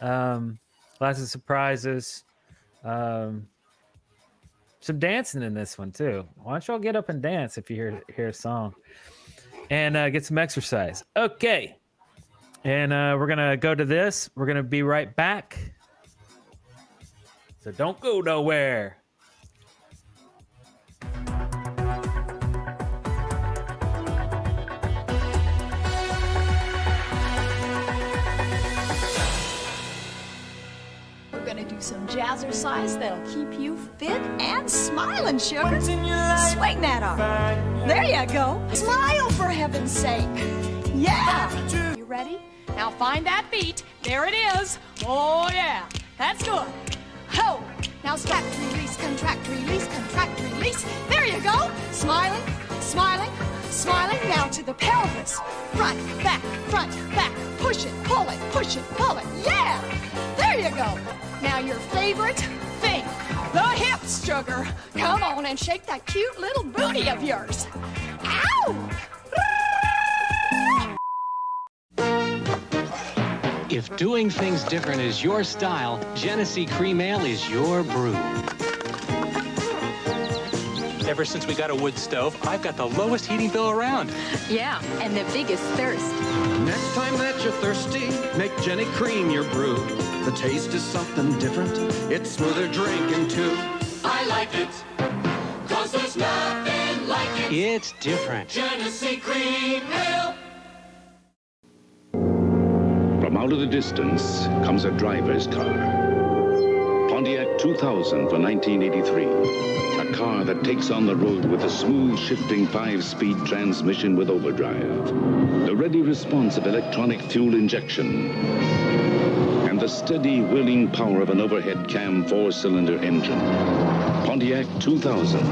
lots of surprises, some dancing in this one too. Why don't y'all get up and dance if you hear a song, and get some exercise. Okay, and we're gonna go to this. We're gonna be right back. So don't go nowhere. Some jazzercise that'll keep you fit and smiling, sugar. Swing that arm. There you go. Smile, for heaven's sake. Yeah. You ready? Now find that beat. There it is. Oh, yeah. That's good. Ho. Now contract, release, contract, release, contract, release. There you go. Smiling, smiling, smiling. Now to the pelvis. Front, back, push it, pull it, push it, pull it. Yeah. There you go. Now your favorite thing, the hips, sugar. Come on and shake that cute little booty of yours. Ow! If doing things different is your style, Genesee Cream Ale is your brew. Ever since we got a wood stove, I've got the lowest heating bill around. Yeah, and the biggest thirst. Next time that you're thirsty, make Jenny Cream your brew. The taste is something different. It's smoother drinking too. I like it, 'cause there's nothing like it. It's different. Genesee Cream Ale. From out of the distance comes a driver's car. Pontiac 2000 for 1983. A car that takes on the road with a smooth shifting 5-speed transmission with overdrive. The ready response of electronic fuel injection. And the steady whirling power of an overhead cam 4-cylinder engine. Pontiac 2000.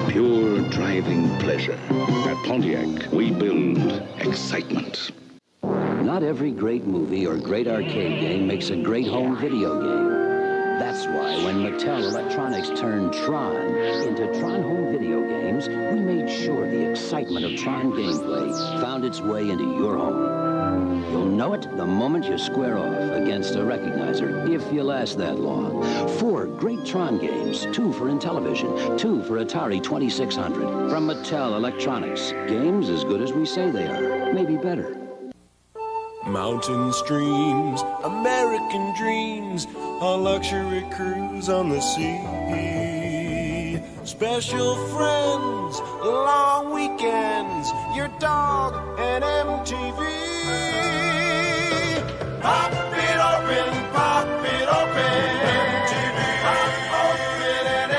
Pure driving pleasure. At Pontiac, we build excitement. Not every great movie or great arcade game makes a great home video game. That's why when Mattel Electronics turned Tron into Tron Home Video Games, we made sure the excitement of Tron gameplay found its way into your home. You'll know it the moment you square off against a recognizer, if you last that long. 4 great Tron games, 2 for Intellivision, 2 for Atari 2600. From Mattel Electronics, games as good as we say they are, maybe better. Mountain streams, American dreams, a luxury cruise on the sea. Special friends, long weekends, your dog and MTV. Pop it open, pop it open. MTV. Pop open and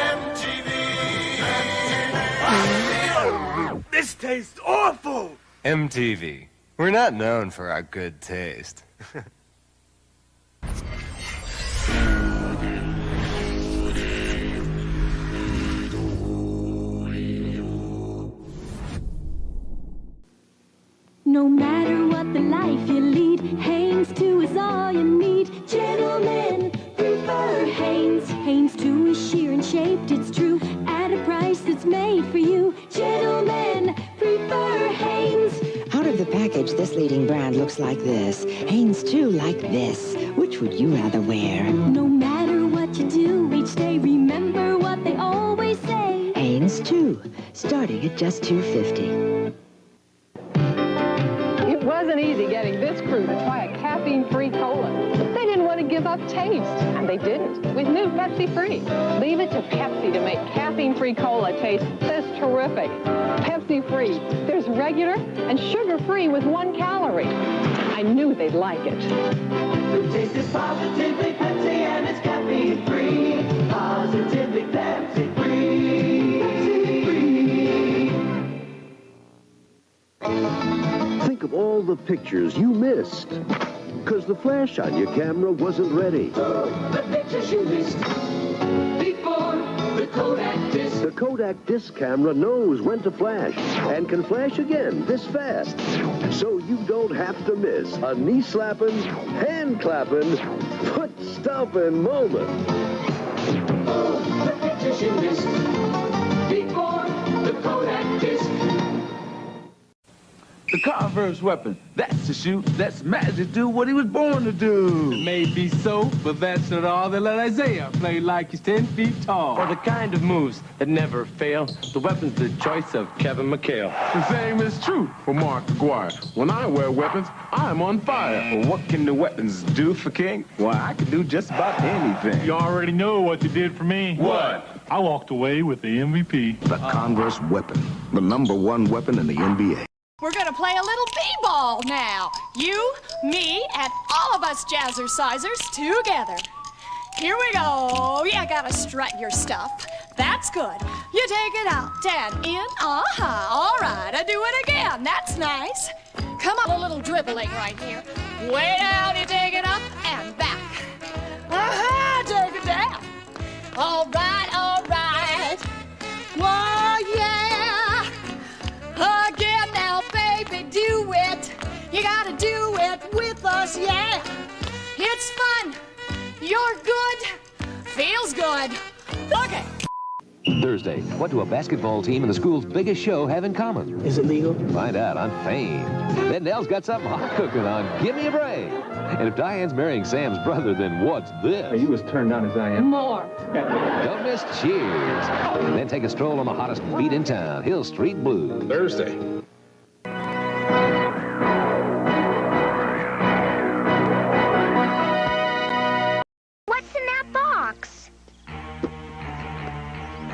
MTV. This tastes awful! MTV. We're not known for our good taste. No matter what the life you lead, Hanes 2 is all you need. Gentlemen prefer Hanes. Hanes 2 is sheer and shaped, it's true, at a price that's made for you. Gentlemen prefer Hanes. Out of the package, this leading brand looks like this. Hanes 2 like this. Which would you rather wear? No matter what you do, each day remember what they always say. Hanes 2, starting at just $2.50. It wasn't easy getting this crew to try a caffeine-free cola. They didn't want to give up taste, and they didn't with new Pepsi Free. Leave it to Pepsi to make caffeine-free cola taste this terrific. Pepsi Free. There's regular and sugar-free with 1 calorie. I knew they'd like it. The taste is positively Pepsi and it's caffeine-free. Positively Pepsi Free. Pepsi Free. the pictures you missed. Because the flash on your camera wasn't ready. The pictures you missed before the Kodak disc. The Kodak disc camera knows when to flash and can flash again this fast. So you don't have to miss a knee-slapping, hand-clapping, foot-stomping moment. Oh, the pictures you missed before the Kodak disc. The Converse weapon. That's to shoot. That's magic. Do what he was born to do. Maybe so, but that's not all. They let Isaiah play like he's 10 feet tall. For the kind of moves that never fail, the weapon's the choice of Kevin McHale. The same is true for Mark Aguirre. When I wear weapons, I'm on fire. Well, what can the weapons do for King? Well, I can do just about anything. You already know what you did for me. What? I walked away with the MVP. The Converse weapon. The #1 weapon in the NBA. We're gonna play a little b-ball now. You, me, and all of us jazzercisers together. Here we go. You gotta strut your stuff. That's good. You take it out and in. All right, I do it again. That's nice. Come on, a little dribbling right here. Way down, you take it up and back. Take it down. All right, all right. Whoa, yeah. Again now, baby, do it. You gotta do it with us, yeah. It's fun. You're good. Feels good. Okay. Thursday, what do a basketball team and the school's biggest show have in common? Is it legal? Find out on Fame. Then Nell's got something hot cooking on Give Me a Break. And if Diane's marrying Sam's brother, then what's this? Are you as turned on as I am? More. Don't miss Cheers. And then take a stroll on the hottest beat in town, Hill Street Blues. Thursday. What's in that box?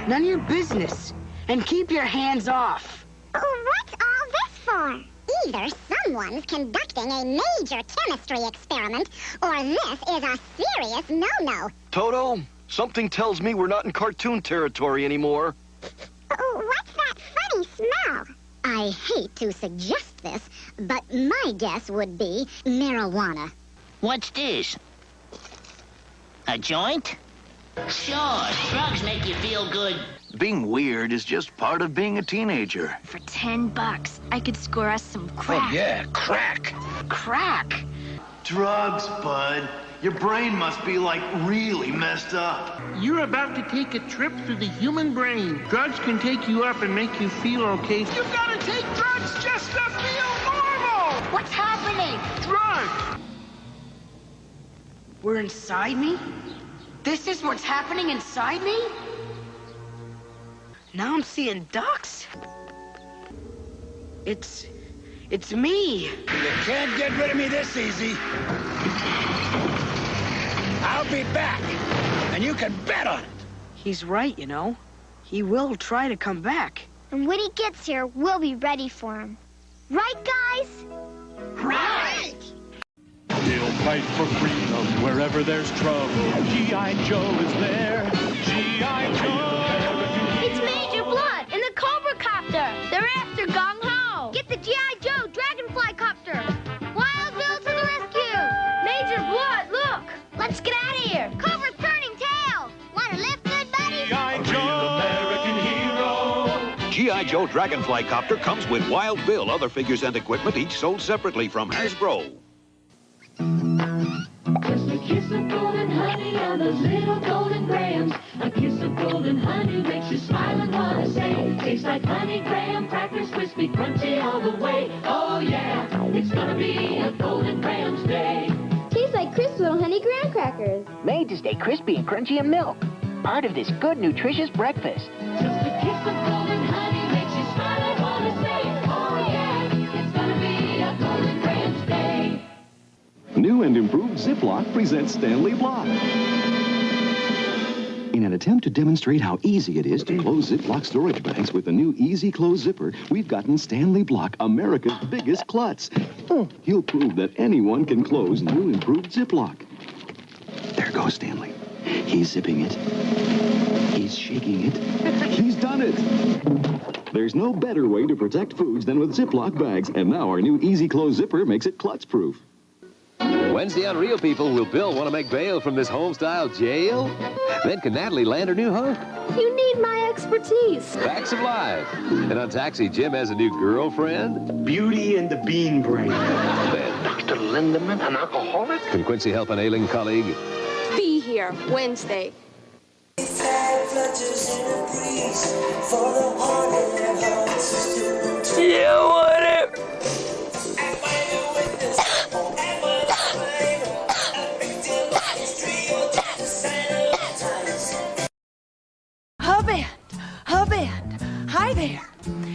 None of your business. And keep your hands off. What's all this for? Either someone's conducting a major chemistry experiment, or this is a serious no-no. Toto, something tells me we're not in cartoon territory anymore. What's that funny smell? I hate to suggest this, but my guess would be marijuana. What's this? A joint? Sure, drugs make you feel good. Being weird is just part of being a teenager. For $10, I could score us some crack. Oh, yeah, crack. Crack? Drugs, bud. Your brain must be, like, really messed up. You're about to take a trip through the human brain. Drugs can take you up and make you feel okay. You've got to take drugs just to feel normal. What's happening? Drugs. We're inside me? This is what's happening inside me? Now I'm seeing ducks. It's me. You can't get rid of me this easy. I'll be back, and you can bet on it. He's right, you know. He will try to come back. And when he gets here, we'll be ready for him. Right, guys? Right! He'll fight for freedom wherever there's trouble. G.I. Joe is there. G.I. Joe! It's Major Blood and the Cobra Copter. They're after Gong Ho. Get the G.I. Joe Dragonfly Copter. Wild Bill to the rescue. Major Blood, look. Let's get out of here. Cobra's turning tail. Want to live good, buddy? G.I. Joe! American hero. G.I. Joe Dragonfly Copter comes with Wild Bill, other figures and equipment, each sold separately from Hasbro. Just a kiss of golden honey on those little golden grahams. A kiss of golden honey makes you smile and want to say, tastes like honey graham crackers, crispy, crunchy all the way. Oh yeah, it's gonna be a golden grahams day. Tastes like crisp little honey graham crackers. Made to stay crispy and crunchy in milk. Part of this good, nutritious breakfast. Just a kiss of golden honey makes you smile and want to say, oh yeah, it's gonna be a golden grahams day. New and improved Ziploc presents Stanley Block. In an attempt to demonstrate how easy it is to close Ziploc storage bags with the new Easy Close Zipper, we've gotten Stanley Block, America's biggest klutz. He'll prove that anyone can close new improved Ziploc. There goes Stanley. He's zipping it. He's shaking it. He's done it. There's no better way to protect foods than with Ziploc bags. And now our new Easy Close zipper makes it klutz-proof. Wednesday on Real People, will Bill want to make bail from this home-style jail? Then can Natalie land her new hunk? You need my expertise. Facts of life. And on Taxi, Jim has a new girlfriend. Beauty and the Bean Brain. Then Dr. Lindemann, an alcoholic? can Quincy help an ailing colleague? Be here Wednesday. Yeah, whatever. Huband, hi there.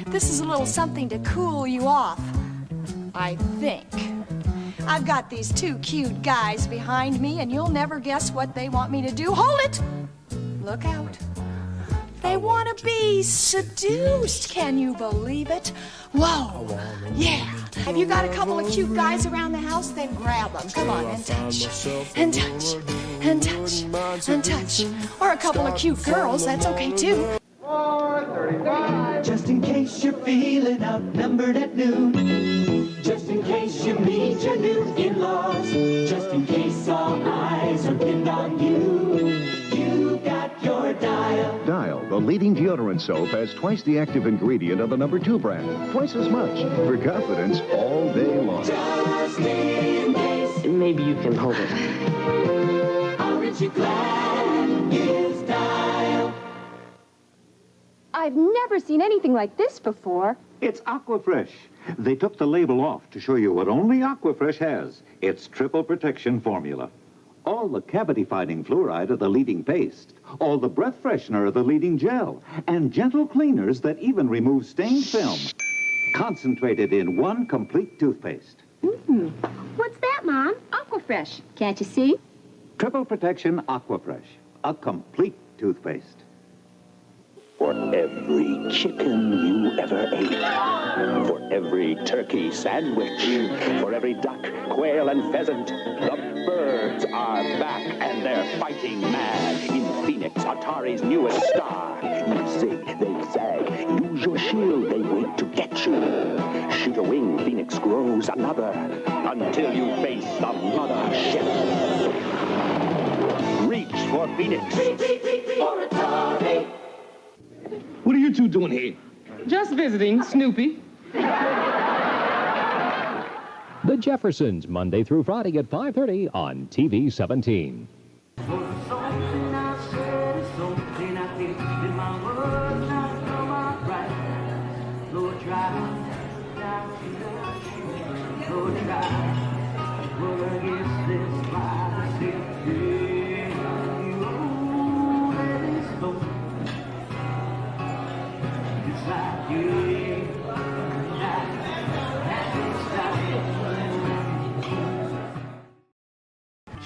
This is a little something to cool you off, I think. I've got these two cute guys behind me, and you'll never guess what they want me to do. Hold it! Look out. They want to be seduced. Can you believe it? Whoa. Yeah. Have you got a couple of cute guys around the house? Then grab them. Come on, and touch. And touch. And touch. And touch. Or a couple of cute girls. That's okay, too. 4:35. Just in case you're feeling outnumbered at noon. Just in case you meet your new in-laws. Just in case all eyes are pinned on you. You got your Dial. Dial, the leading deodorant soap, has twice the active ingredient of the #2 brand. Twice as much. For confidence all day long. Just in case. Maybe you can hold it. Aren't you glad? Use Dial. I've never seen anything like this before. It's Aquafresh. They took the label off to show you what only Aquafresh has. Its triple protection formula. All the cavity-fighting fluoride are the leading paste. All the breath freshener are the leading gel. And gentle cleaners that even remove stained film. Concentrated in one complete toothpaste. What's that, Mom? Aquafresh. Can't you see? Triple protection Aquafresh. A complete toothpaste. For every chicken you ever ate, for every turkey sandwich, for every duck, quail, and pheasant, the birds are back and they're fighting mad in Phoenix, Atari's newest star. You zig, they zag, use your shield, they wait to get you. Shoot a wing, Phoenix grows another, until you face the mothership. Reach for Phoenix. Reach for Atari. What are you two doing here? Just visiting Snoopy. The Jeffersons, Monday through Friday at 5:30 on TV 17.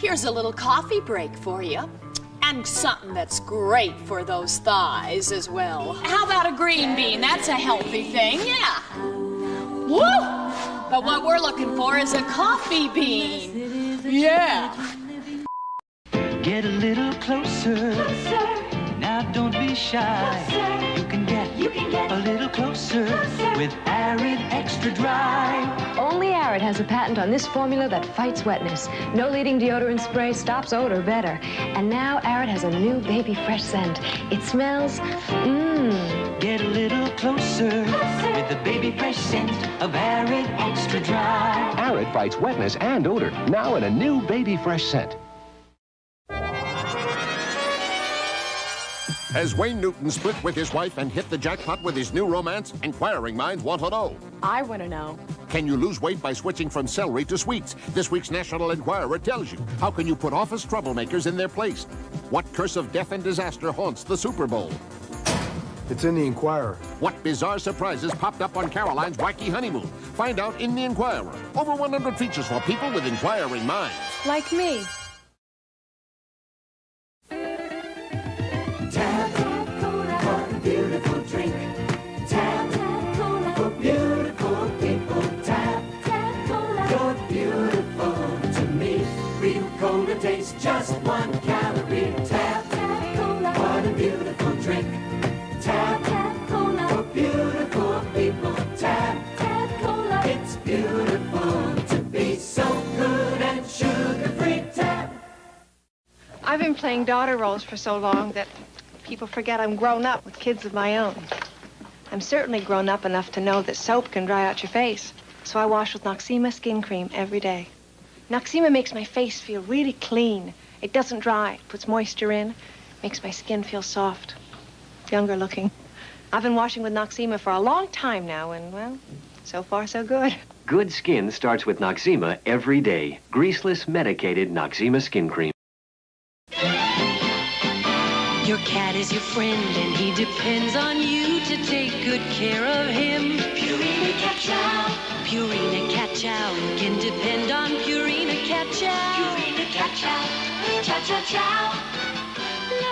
Here's a little coffee break for you. And something that's great for those thighs as well. How about a green bean? That's a healthy thing, yeah. Woo! But what we're looking for is a coffee bean. Yeah. Get a little closer. Now don't be shy. You can get a little closer with Arid Extra Dry. Only Arid has a patent on this formula that fights wetness. No leading deodorant spray stops odor better. And now Arid has a new baby fresh scent. It smells, Get a little closer with the baby fresh scent of Arid Extra Dry. Arid fights wetness and odor, now in a new baby fresh scent. Has Wayne Newton split with his wife and hit the jackpot with his new romance? Inquiring minds want to know. I want to know. Can you lose weight by switching from celery to sweets? This week's National Enquirer tells you. How can you put office troublemakers in their place? What curse of death and disaster haunts the Super Bowl? It's in the Enquirer. What bizarre surprises popped up on Caroline's wacky honeymoon? Find out in the Enquirer. Over 100 features for people with inquiring minds. Like me. Tap for a beautiful drink. Tap for beautiful people. Tap, you're beautiful to me. Real cola tastes just 1 calorie. Tap, what a beautiful drink. Tap for beautiful playing daughter roles for so long that people forget I'm grown up with kids of my own. I'm certainly grown up enough to know that soap can dry out your face. So I wash with Noxema skin cream every day. Noxema makes my face feel really clean. It doesn't dry, it puts moisture in, makes my skin feel soft, younger looking. I've been washing with Noxema for a long time now, and, well, so far so good. Good skin starts with Noxema every day. Greaseless, medicated Noxema skin cream. Your cat is your friend, and he depends on you to take good care of him. Purina Cat Chow. Purina Cat Chow. You can depend on Purina Cat Chow. Purina Cat Chow. Chow, chow, chow.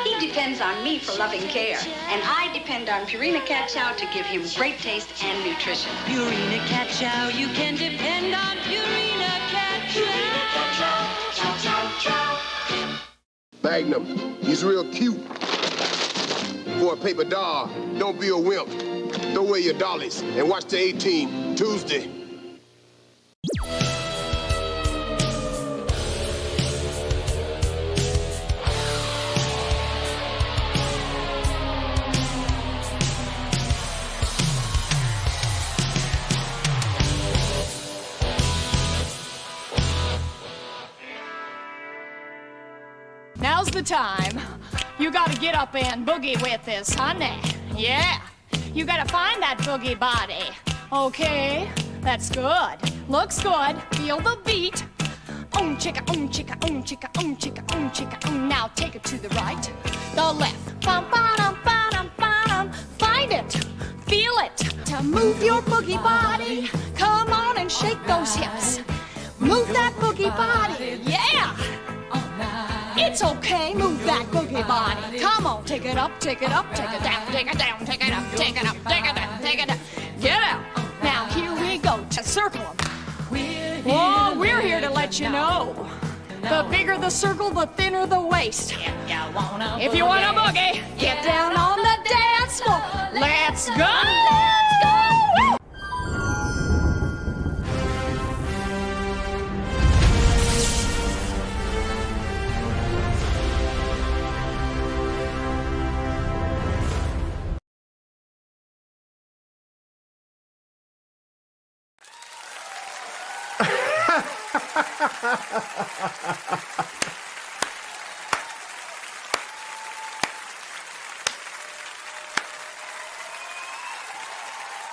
He depends on me for loving care, and I depend on Purina Cat Chow to give him great taste and nutrition. Purina Cat Chow. You can depend on Purina Cat Chow. Purina Cat Chow. Chow, chow, chow. Magnum, he's real cute. For a paper doll, don't be a wimp. Throw away your dollies and watch the A-Team Tuesday. Now's the time. You gotta get up and boogie with this, honey. Yeah. You gotta find that boogie body. Okay, that's good. Looks good. Feel the beat. Chicka, chicka, chicka, chicka, chicka. Now take it to the right, the left. Bum, ba-dum, ba-dum, ba-dum. Find it. Feel it. To move your boogie body. Come on and shake those hips. Move that boogie body. Yeah. It's okay, move that boogie body. Come on, take it up, take it up, take it down, take it down, take it up, take it up, take it down, take it down. Get out. Now here we go to circle them. Whoa, we're here to let you know. The bigger the circle, the thinner the waist. If you want a boogie, get down on the dance floor. Let's go, let's go.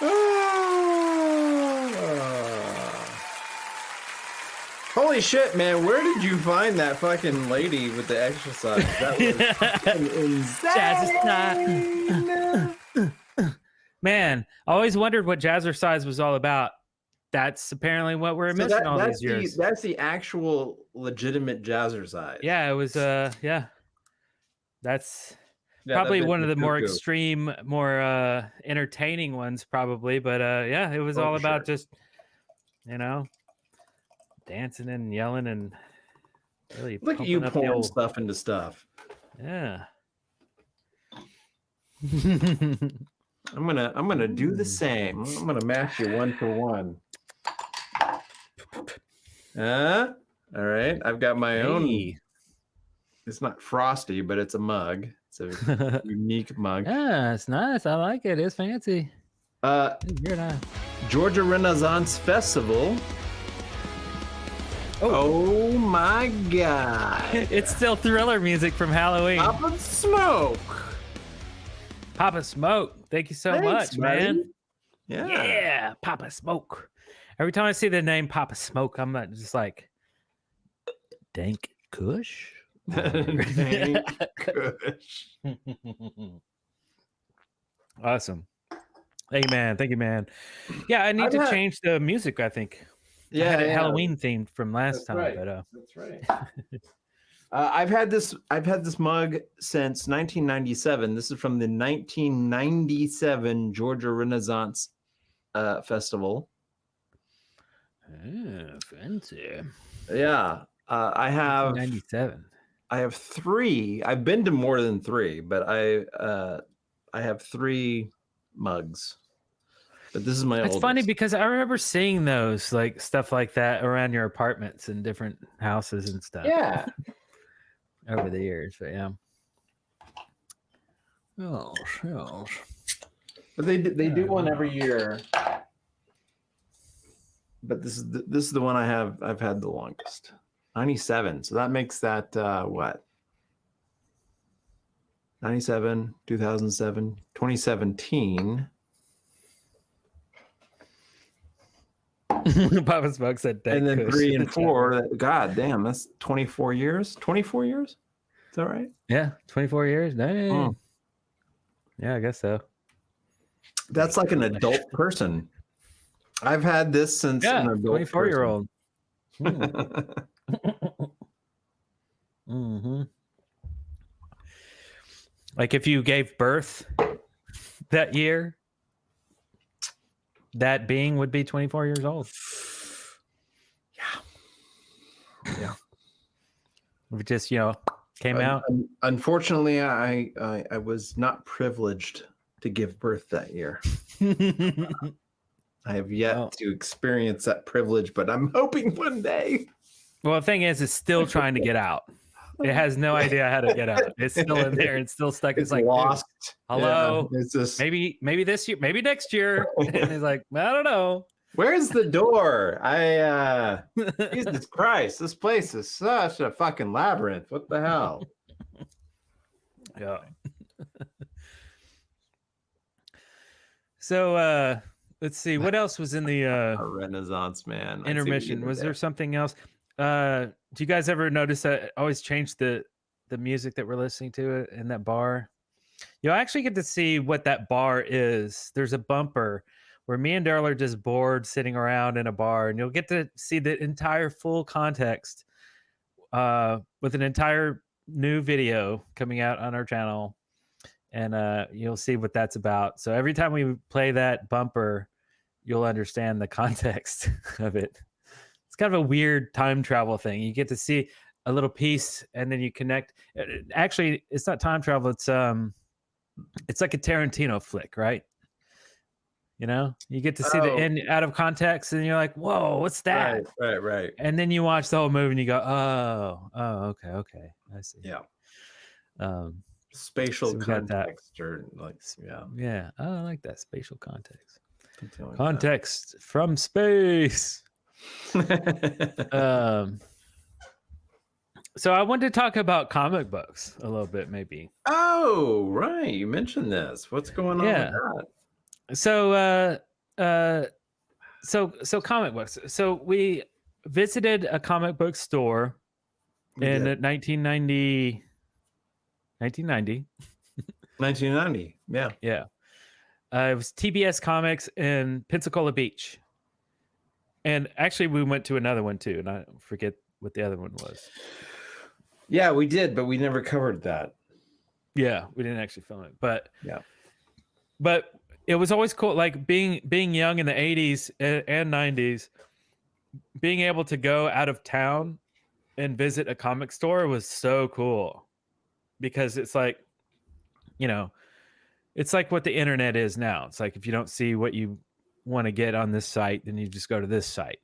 Woo! Holy shit, man, where did you find that fucking lady with the exercise? That was insane. Man, I always wondered what jazzercise was all about. That's apparently what we're missing all these years. That's the actual legitimate jazzercise. Yeah, it was yeah. That's probably one of the more extreme, more entertaining ones probably, but yeah, it was all about just, you know, dancing and yelling and really look at you pouring stuff into stuff. Yeah. I'm gonna do the same. I'm gonna match you 1 for 1. All right. I've got my own. It's not frosty, but it's a mug. It's a unique mug. Yeah, it's nice. I like it. It's fancy. Georgia Renaissance Festival. Oh my God. It's still Thriller music from Halloween. Papa Smoke. Papa Smoke. Thank you so much, man. Yeah. Yeah, Papa Smoke. Every time I see the name Papa Smoke, I'm not just like, Dank Kush? Dank Kush. Awesome. Thank you, man. Thank you, man. Yeah, I need to change the music, I think. Yeah, I had it Halloween themed from last time. Right. But, that's right. I've had this mug since 1997. This is from the 1997 Georgia Renaissance Festival. Fancy. Yeah, I have 97. I have 3. I've been to more than 3, but I have 3 mugs. But this is my oldest. It's funny because I remember seeing those, like stuff like that around your apartments and different houses and stuff. Yeah. over the years, but yeah. Oh, but they do one every year. But this is the one I've had the longest. 97. So that makes that what? 97, 2007, 2017. Papa Smoke said that. And then 3 and 4. God damn, that's 24 years. 24 years? Is that right? Yeah, 24 years. Dang. Yeah, I guess so. That's like an adult person. I've had this since an adult 24-year-old. Mm-hmm. Like if you gave birth that year, that being would be 24 years old. Yeah. If it just, came out. Unfortunately, I was not privileged to give birth that year. I have yet to experience that privilege, but I'm hoping one day. Well, the thing is, it's still trying to get out. It has no idea how to get out. It's still in there. It's still stuck. It's like lost. Hello. Yeah, it's just... maybe this year, maybe next year. And he's like, I don't know. Where's the door? Jesus Christ, this place is such a fucking labyrinth. What the hell? Yeah. So let's see. What else was in the a Renaissance man intermission? Was there something else? Do you guys ever notice that I always change the music that we're listening to in that bar? You actually get to see what that bar is. There's a bumper where me and Darrell are just bored sitting around in a bar, and you'll get to see the entire full context with an entire new video coming out on our channel, and you'll see what that's about. So every time we play that bumper, you'll understand the context of it. It's kind of a weird time travel thing. You get to see a little piece, and then you connect. Actually, it's not time travel. It's like a Tarantino flick, right? You get to see the end out of context, and you're like, "Whoa, what's that?" Right. And then you watch the whole movie, and you go, "Oh, okay, I see." Yeah. Spatial context, or like, yeah. I like that spatial context. Context from space. So I wanted to talk about comic books a little bit, maybe. Oh, right. You mentioned this. What's going on with that? So comic books. So we visited a comic book store in 1990. 1990. Yeah. Yeah. It was TBS Comics in Pensacola Beach. And actually, we went to another one too, and I forget what the other one was. Yeah, we did, but we never covered that. Yeah, we didn't actually film it, but it was always cool. Like being young in the 80s and 90s, being able to go out of town and visit a comic store was so cool, because it's like, it's like what the internet is now. It's like if you don't see what you want to get on this site, then you just go to this site.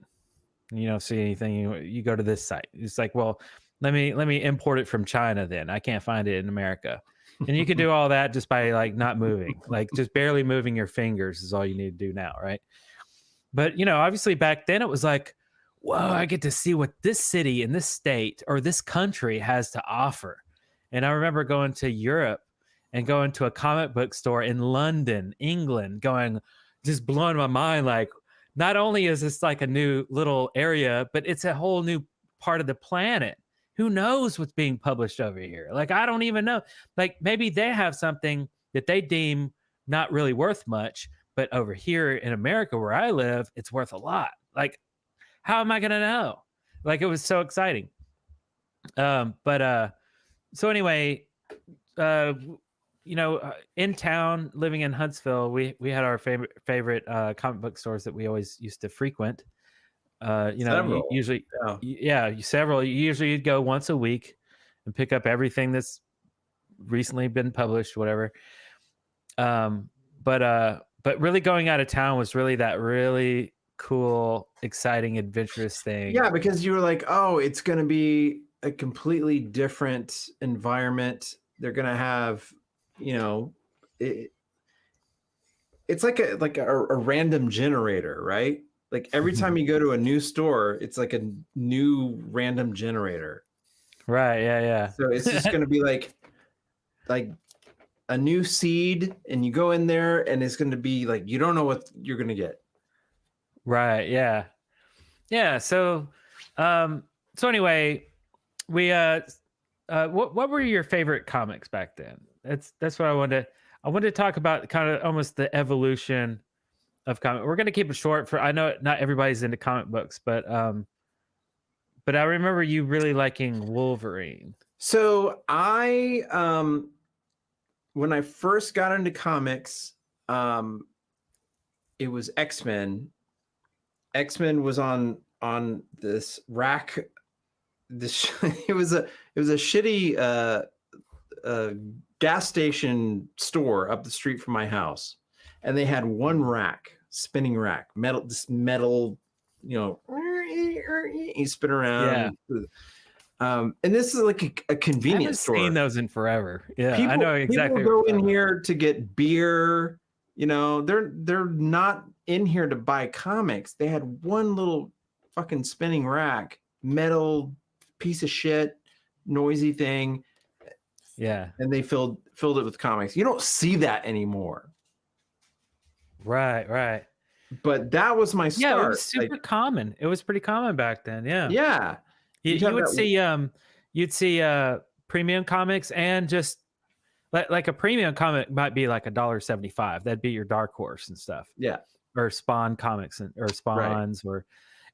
You don't see anything, you go to this site. It's like, well, let me import it from China then. I can't find it in America. And you can do all that just by like not moving, like just barely moving your fingers is all you need to do now, right? But obviously back then it was like, whoa, I get to see what this city and this state or this country has to offer. And I remember going to Europe and going to a comic book store in London, England, just blowing my mind. Like, not only is this like a new little area, but it's a whole new part of the planet. Who knows what's being published over here? Like, I don't even know. Like, maybe they have something that they deem not really worth much, but over here in America where I live, it's worth a lot. Like, how am I going to know? Like, it was so exciting. So anyway, in town, living in Huntsville, we had our favorite comic book stores that we always used to frequent. Several. Usually, several. Usually, you'd go once a week and pick up everything that's recently been published, whatever. But really going out of town was really that really cool, exciting, adventurous thing. Yeah, because you were like, oh, it's gonna be a completely different environment. They're gonna have, it's like a random generator, right? Like every time you go to a new store, it's like a new random generator. Right. Yeah. So it's just gonna be like a new seed, and you go in there, and it's gonna be like you don't know what you're gonna get. Right. Yeah. Yeah. So anyway, we what were your favorite comics back then? That's what I wanted to talk about, kind of almost the evolution of comic. We're gonna keep it short, for I know not everybody's into comic books, but I remember you really liking Wolverine. So I when I first got into comics, it was X-Men. X-Men was on this rack. It was a shitty gas station store up the street from my house, and they had one rack, spinning rack, metal, you spin around. Yeah. And this is like a convenience store. I haven't seen those in forever. Yeah, I know exactly. People go in here to get beer. They're not in here to buy comics. They had one little fucking spinning rack, metal piece of shit, noisy thing. Yeah, and they filled it with comics. You don't see that anymore. Right. But that was my start. Yeah, it was super common. It was pretty common back then. Yeah. Yeah. You would see you'd see premium comics, and just like a premium comic might be like $1.75. That'd be your Dark Horse and stuff. Yeah. Or Spawn comics or Spawns, right.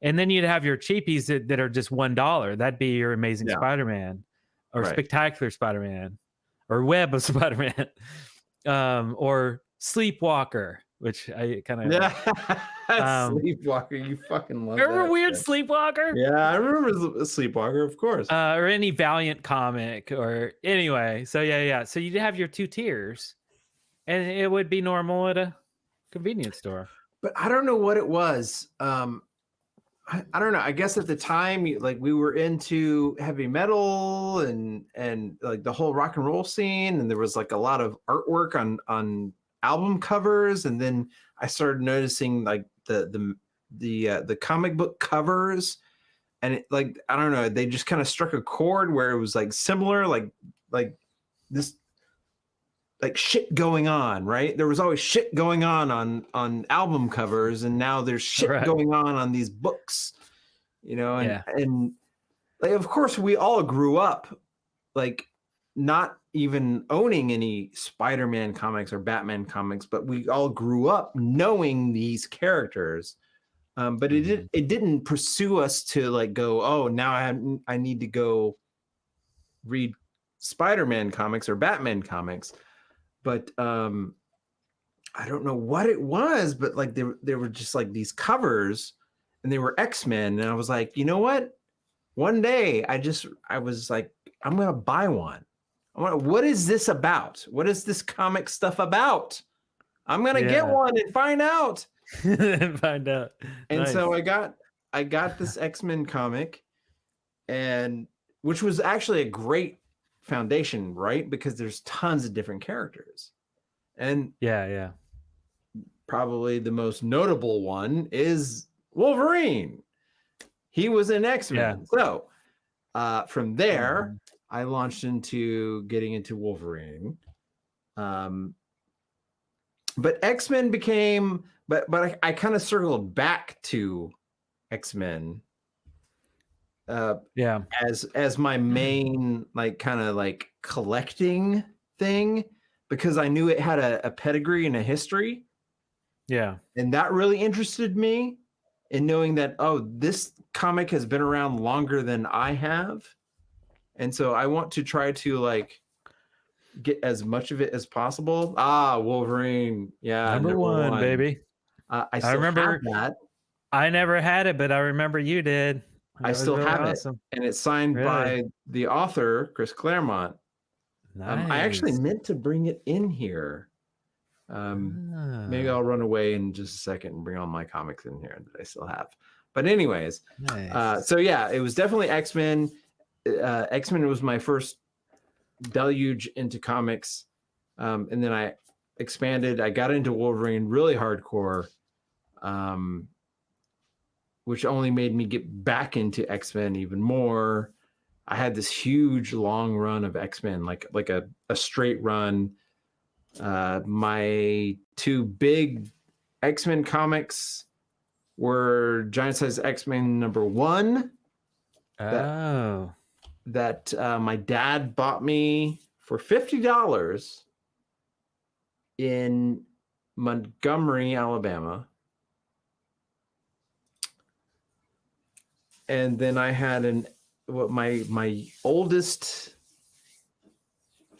And then you'd have your cheapies that are just $1. That'd be your Amazing Spider-Man, or Spectacular Spider-Man, or Web of Spider-Man, or Sleepwalker, which I kind of Sleepwalker. You fucking love remember that Weird shit. Sleepwalker? Yeah, I remember Sleepwalker, of course. Or any Valiant comic, or anyway. So yeah. So you'd have your two tiers, and it would be normal at a convenience store. But I don't know what it was. I don't know. I guess at the time, we were into heavy metal and like the whole rock and roll scene, and there was like a lot of artwork on album covers, and then I started noticing like the comic book covers, and it, like, I don't know, they just kind of struck a chord where it was like similar, like this, like shit going on, right? There was always shit going on album covers, and now there's shit going on these books, and like, of course we all grew up like not even owning any Spider-Man comics or Batman comics, but we all grew up knowing these characters. But it didn't pursue us to like go, oh, now I need to go read Spider-Man comics or Batman comics. But I don't know what it was, but like there were just like these covers, and they were X-Men, and I was like, you know what? One day I was like, I'm gonna buy one. What is this about? What is this comic stuff about? I'm gonna get one and find out. Find out. And Nice. so I got this X-Men comic, and which was actually a great foundation, right? Because there's tons of different characters. And yeah. Probably the most notable one is Wolverine. He was an X-Men. So from there, I launched into getting into Wolverine. But X-Men became, but I kind of circled back to X-Men. As my main like kind of like collecting thing, because I knew it had a pedigree and a history. Yeah. And that really interested me in knowing that, oh, this comic has been around longer than I have. And so I want to try to like get as much of it as possible. Wolverine. Yeah. Number one, baby. I remember have that. I never had it, but I remember you did. I still have it. And it's signed by the author, Chris Claremont. Nice. I actually meant to bring it in here. Maybe I'll run away in just a second and bring all my comics in here that I still have. But anyways, nice. So yeah, it was definitely X-Men. X-Men was my first deluge into comics, and then I expanded. I got into Wolverine really hardcore, which only made me get back into X-Men even more. I had this huge long run of X-Men, like a straight run. My two big X-Men comics were Giant Size X-Men #1. Oh. That my dad bought me for $50 in Montgomery, Alabama. And then I had my oldest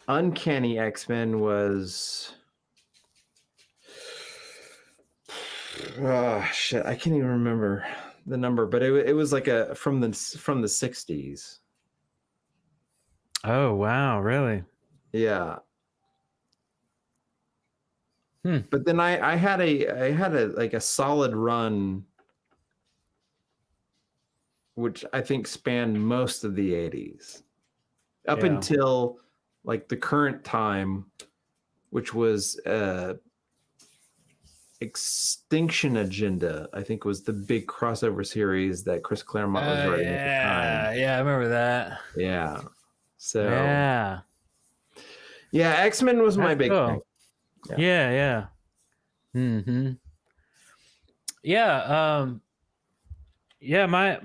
Uncanny X-Men was shit, I can't even remember the number, but it was like from the 60s. Oh wow, really? Yeah. But then I had a like a solid run, which I think spanned most of the 80s up until like the current time, which was Extinction Agenda, I think was the big crossover series that Chris Claremont was writing at the time. Yeah, I remember that. Yeah. So yeah, X-Men was my big thing. Yeah. Mm-hmm. Yeah. My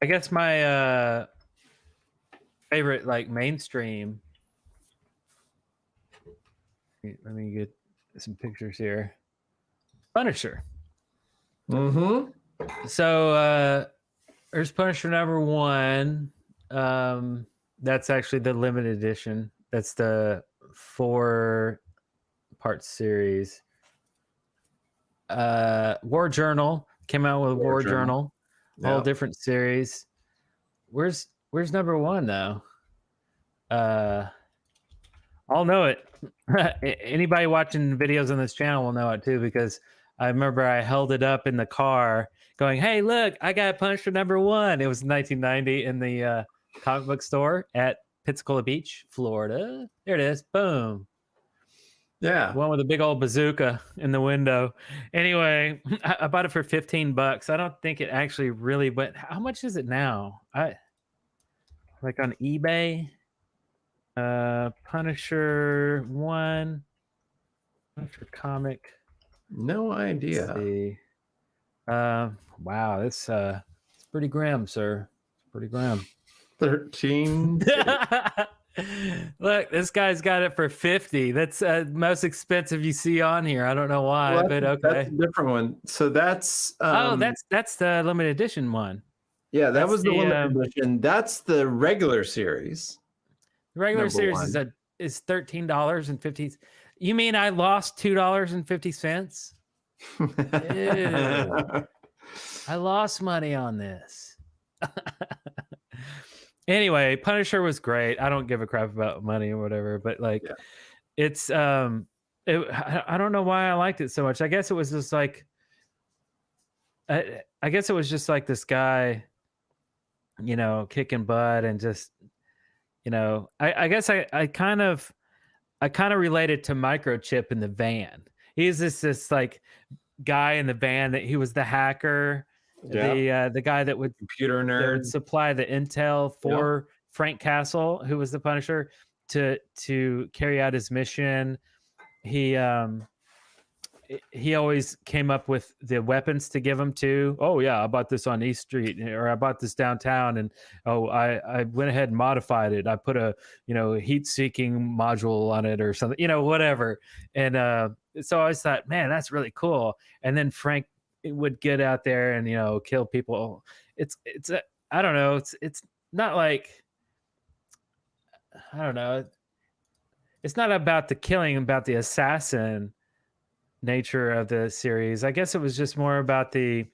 I guess my favorite like mainstream. Let me get some pictures here. Punisher. Mm-hmm. So there's Punisher #1. That's actually the limited edition. That's the 4-part series. War Journal came out with War Journal. Whole different series. Where's #1 though? I'll know it. Anybody watching videos on this channel will know it too, because I remember I held it up in the car going, hey, look, I got Punisher #1. It was 1990 in the comic book store at Pensacola Beach, Florida. There it is. Boom. Yeah. One with a big old bazooka in the window. Anyway, I bought it for $15. I don't think it actually really went. How much is it now? Like on eBay? Punisher 1. Punisher comic. No idea. Let's see. Wow, it's pretty grim, sir. It's pretty grim. 13. Look, this guy's got it for $50. That's most expensive you see on here. I don't know why, but okay. That's a different one. So that's that's the limited edition one. Yeah, that was the limited edition. That's the regular series. The regular series is $13.50. You mean I lost $2.50? I lost money on this. Anyway, Punisher was great. I don't give a crap about money or whatever, but like, it's I don't know why I liked it so much. I guess it was just like, I guess it was just like this guy, you know, kicking butt and just, you know, I guess I kind of related to Microchip in the van. He's this like guy in the van that he was the hacker. The guy that would computer nerd that would supply the intel for Frank Castle, who was the Punisher, to carry out his mission. He always came up with the weapons to give him to. Oh yeah, I bought this on East Street, or I bought this downtown, and I went ahead and modified it. I put a heat-seeking module on it or something, whatever. And so I thought, man, that's really cool. And then Frank would get out there and kill people. It's I don't know. It's not like, I don't know. It's not about the killing, about the assassin nature of the series. I guess it was just more about the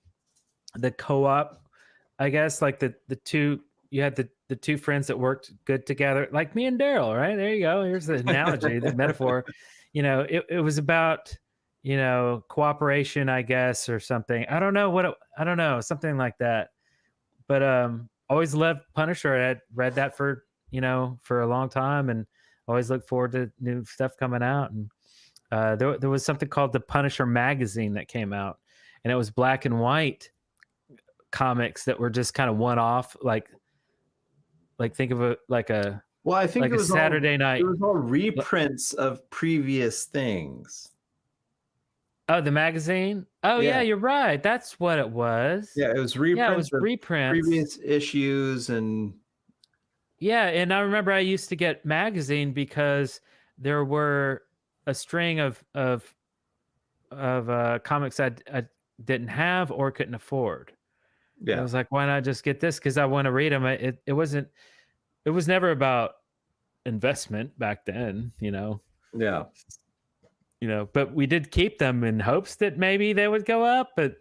co-op. I guess like the two, you had the two friends that worked good together, like me and Darrell, right? There you go. Here's the analogy, the metaphor. It was about cooperation, I guess, or something. I don't know, something like that. But always loved Punisher. I had read that for a long time, and always looked forward to new stuff coming out. And there was something called the Punisher magazine that came out, and it was black and white comics that were just kind of one off, like think of it like a I think it was Saturday night. It was all reprints of previous things. Oh, the magazine. Oh yeah, you're right. That's what it was. Yeah, it was reprints. Yeah, it was reprints. Previous issues and. Yeah, and I remember I used to get magazine because there were a string of comics I didn't have or couldn't afford. Yeah, I was like, why not just get this? Because I want to read them. It was never about investment back then, Yeah. But we did keep them in hopes that maybe they would go up. But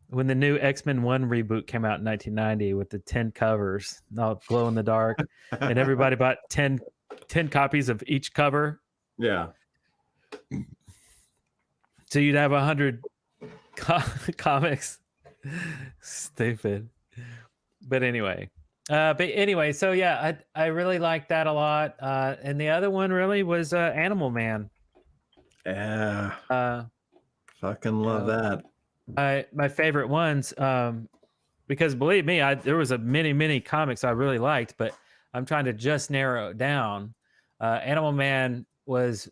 when the new X-Men 1 reboot came out in 1990 with the 10 covers, all glow in the dark, and everybody bought 10 copies of each cover. Yeah. So you'd have 100 comics. Stupid. But anyway. So yeah, I really liked that a lot. And the other one really was Animal Man. Yeah. Fucking love that. My favorite ones, because believe me, there was many comics I really liked, but I'm trying to just narrow it down. Animal Man was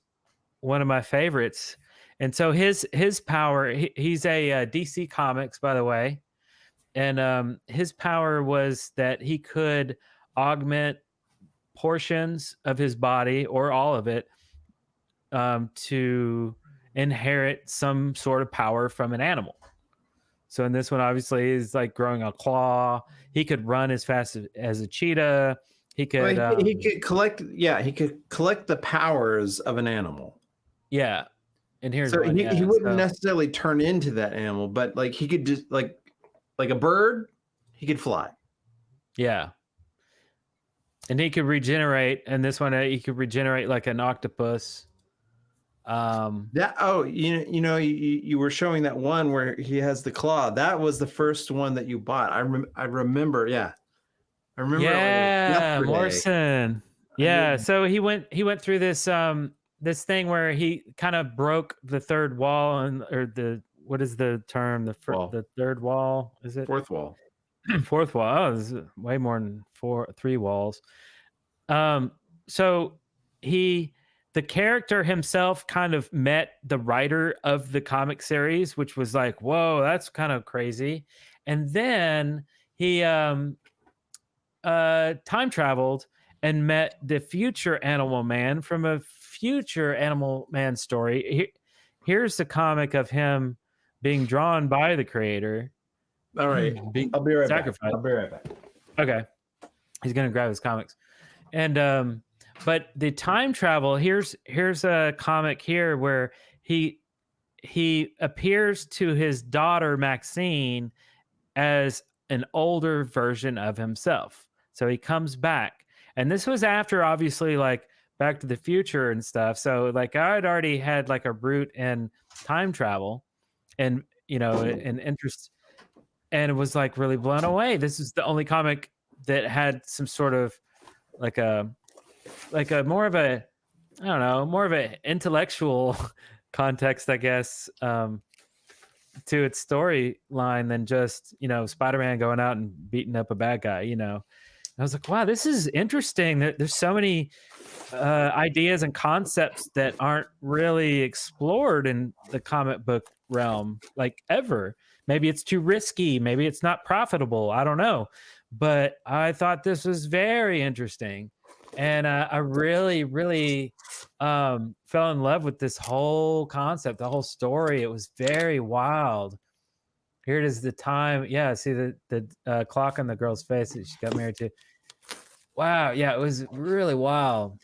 one of my favorites, and so his power. He's a DC Comics, by the way, and his power was that he could augment portions of his body or all of it to inherit some sort of power from an animal. So in this one, obviously, is like growing a claw. He could run as fast as a cheetah. He could. He could collect. Yeah, he could collect the powers of an animal. Yeah, and here's so he wouldn't necessarily turn into that animal, but like he could just like a bird, he could fly. Yeah, and he could regenerate. And this one, he could regenerate like an octopus. You were showing that one where he has the claw. That was the first one that you bought. I remember. Yeah, I remember. Yeah, Morrison. Yeah, so he went through this this thing where he kind of broke the third wall, what is the term? The third wall, is it? Fourth wall. Fourth wall. Oh, this is way more than three walls. So the character himself kind of met the writer of the comic series, which was like, whoa, that's kind of crazy. And then he time traveled and met the future Animal Man from a future Animal Man story. Here's the comic of him being drawn by the creator. All right. I'll be right back. I'll be right back. Okay. He's going to grab his comics. And, but the time travel, here's a comic here where he appears to his daughter Maxine as an older version of himself. So he comes back. And this was after, obviously, like Back to the Future and stuff. So like I had already had like a root in time travel and, an interest, and it was like really blown away. This is the only comic that had some sort of like a more of a, I don't know, more of an intellectual context, I guess, to its storyline than just, Spider-Man going out and beating up a bad guy, I was like, wow, this is interesting. There's so many ideas and concepts that aren't really explored in the comic book realm, like ever. Maybe it's too risky. Maybe it's not profitable. I don't know. But I thought this was very interesting. And I really, really fell in love with this whole concept, the whole story. It was very wild. Here it is, the time. Yeah, see the clock on the girl's face that she got married to. Wow, yeah, it was really wild.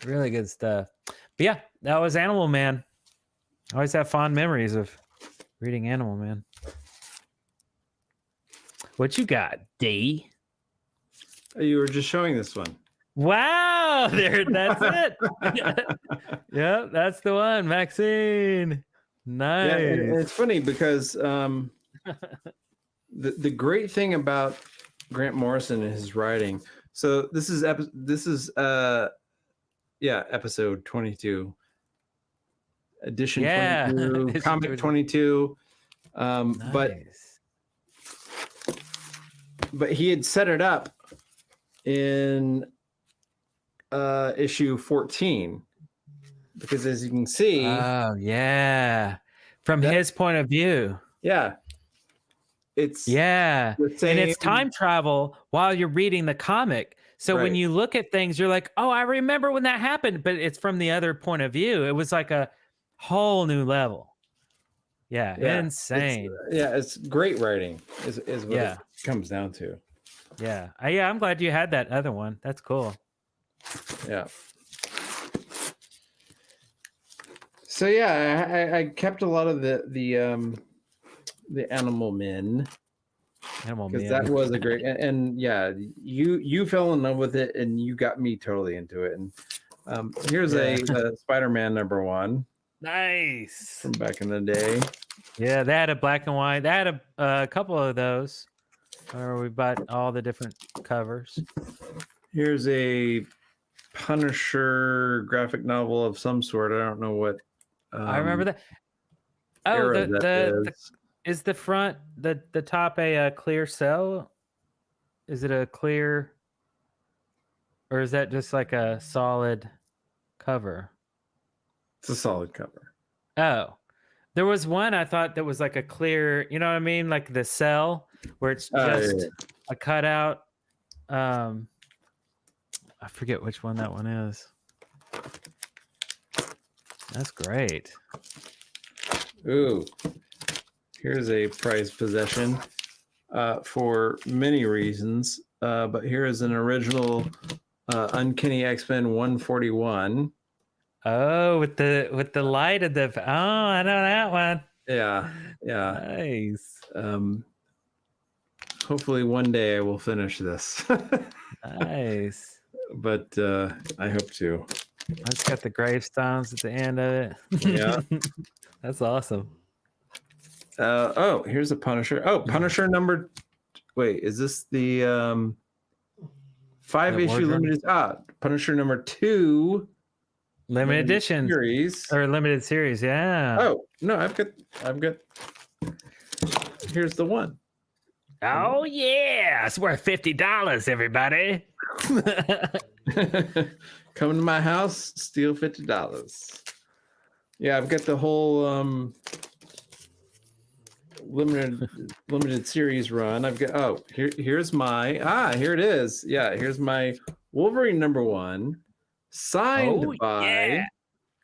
Really good stuff. But yeah, that was Animal Man. I always have fond memories of reading Animal Man. What you got, D? You were just showing this one. Wow, that's it. Yeah, that's the one, Maxine. Nice. Yeah, and it's funny because the great thing about Grant Morrison and his writing. So this is episode 22, edition 22, comic 22. Nice. But he had set it up in issue 14 because, as you can see, from his point of view, it's and it's time travel while you're reading the comic. So when you look at things, you're like, oh, I remember when that happened, but it's from the other point of view. It was like a whole new level. Insane. It's great writing is what it comes down to. I'm glad you had that other one. That's cool. So I kept a lot of the Animal Men. Because that was a great and you fell in love with it and you got me totally into it. And here's a Spider-Man #1. Nice. From back in the day. Yeah, they had a black and white. They had a couple of those. Or we bought all the different covers. Here's a Punisher graphic novel of some sort. I don't know what. I remember that. Oh, is the front the top a clear cell? Is it a clear, or is that just like a solid cover? It's a solid cover. Oh, there was one I thought that was like a clear. You know what I mean? Like the cell where it's just a cutout. I forget which one that one is. That's great. Ooh, here's a prized possession for many reasons. But here is an original Uncanny X-Men 141. Oh, with the light of the I know that one. Yeah. Nice. Hopefully one day I will finish this. Nice. But I hope to. It's got the gravestones at the end of it. Yeah. That's awesome. Here's a Punisher. Oh, Punisher number. Wait, is this the 5-issue limited? Punisher #2. Limited edition series or limited series, yeah. Oh no, I've got. Here's the one. Oh yeah, it's worth $50, everybody. Come to my house, steal $50. Yeah, I've got the whole limited series run. I've got here's my here it is. Yeah, here's my Wolverine #1. Signed by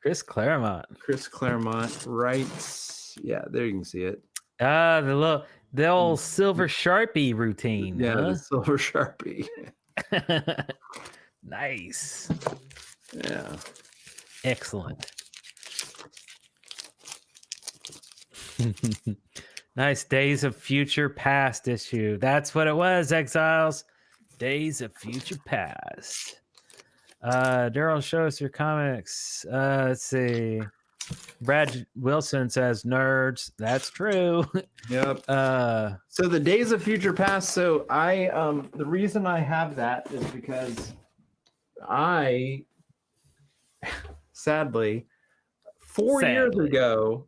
Chris Claremont. Chris Claremont writes. Yeah, there you can see it. The old silver Sharpie routine. Yeah, the silver Sharpie. Nice. Yeah. Excellent. Nice. Days of Future Past issue. That's what it was, Exiles. Days of Future Past. Darrell, show us your comics. Let's see. Brad Wilson says nerds. That's true. Yep. So the Days of Future Past. So I the reason I have that is because I sadly 4 years ago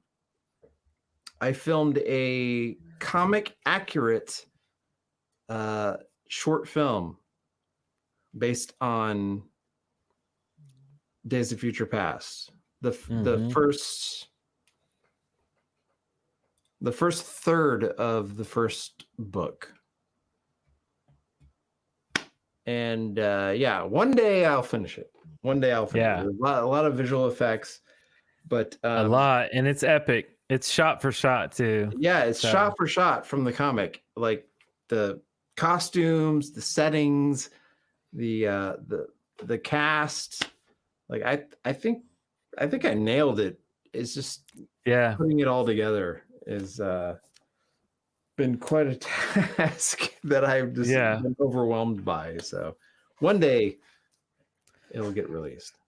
I filmed a comic accurate short film based on Days of Future Past. The first third of the first book. And one day I'll finish it. One day I'll finish it. A lot of visual effects, but a lot, and it's epic. It's shot for shot too. Yeah, it's shot for shot from the comic. Like the costumes, the settings, the cast. Like I think I nailed it. It's just putting it all together is been quite a task that I've just been overwhelmed by. So one day it'll get released.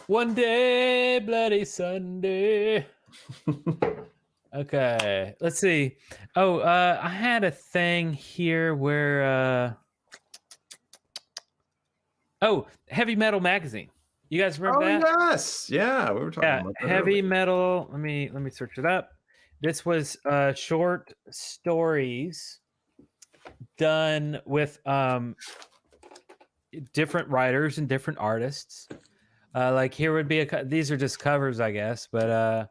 One day, bloody Sunday. Okay, let's see. Oh, I had a thing here where Heavy Metal Magazine. You guys remember that? Yes. Yeah, we were talking about that Heavy earlier. Metal. Let me search it up. This was short stories done with different writers and different artists. Like here would be these are just covers, I guess, but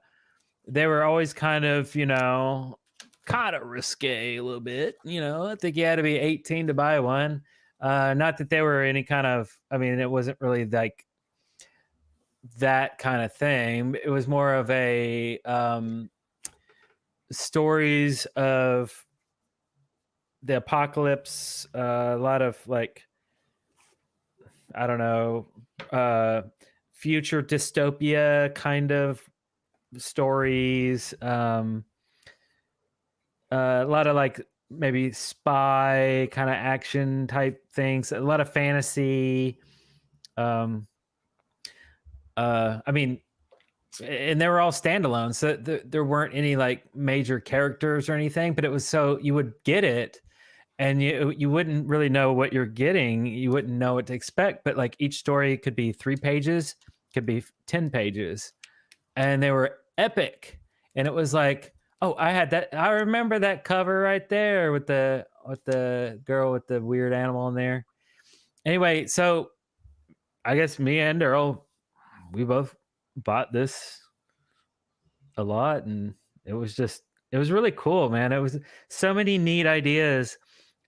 they were always kind of, kind of risque a little bit. I think you had to be 18 to buy one. Not that they were any kind of, it wasn't really like that kind of thing. It was more of a stories of the apocalypse, a lot of like, I don't know, future dystopia kind of stories, a lot of like maybe spy kind of action type things, a lot of fantasy. And they were all standalone, so there weren't any like major characters or anything, but it was so you would get it and you wouldn't really know what you're getting. You wouldn't know what to expect, but like each story could be 3 pages, could be 10 pages, and they were epic. And it was like, oh, I remember that cover right there with the girl with the weird animal in there. Anyway, so I guess me and Darrell, we both bought this a lot, and it was really cool, man. It was so many neat ideas,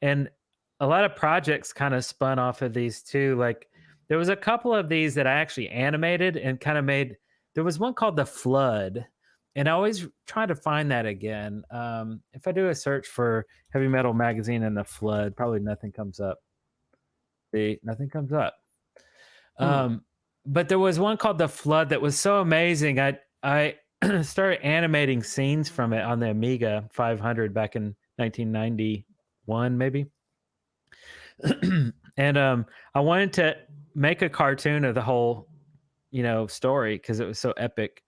and a lot of projects kind of spun off of these too. Like there was a couple of these that I actually animated and kind of made. There was one called The Flood, and I always try to find that again. If I do a search for Heavy Metal Magazine and The Flood, probably nothing comes up. Nothing comes up. But there was one called The Flood that was so amazing. I started animating scenes from it on the Amiga 500 back in 1991, maybe. And I wanted to make a cartoon of the whole, story because it was so epic.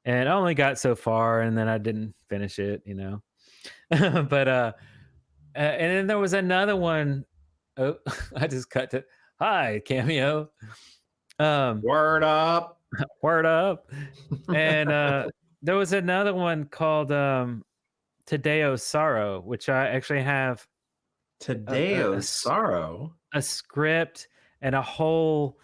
And I only got so far, and then I didn't finish it, But and then there was another one. Oh, I just cut to hi Cameo. Word up. Word up. And there was another one called Tadeo's Sorrow, which I actually have Tadeo's Sorrow, a script and a whole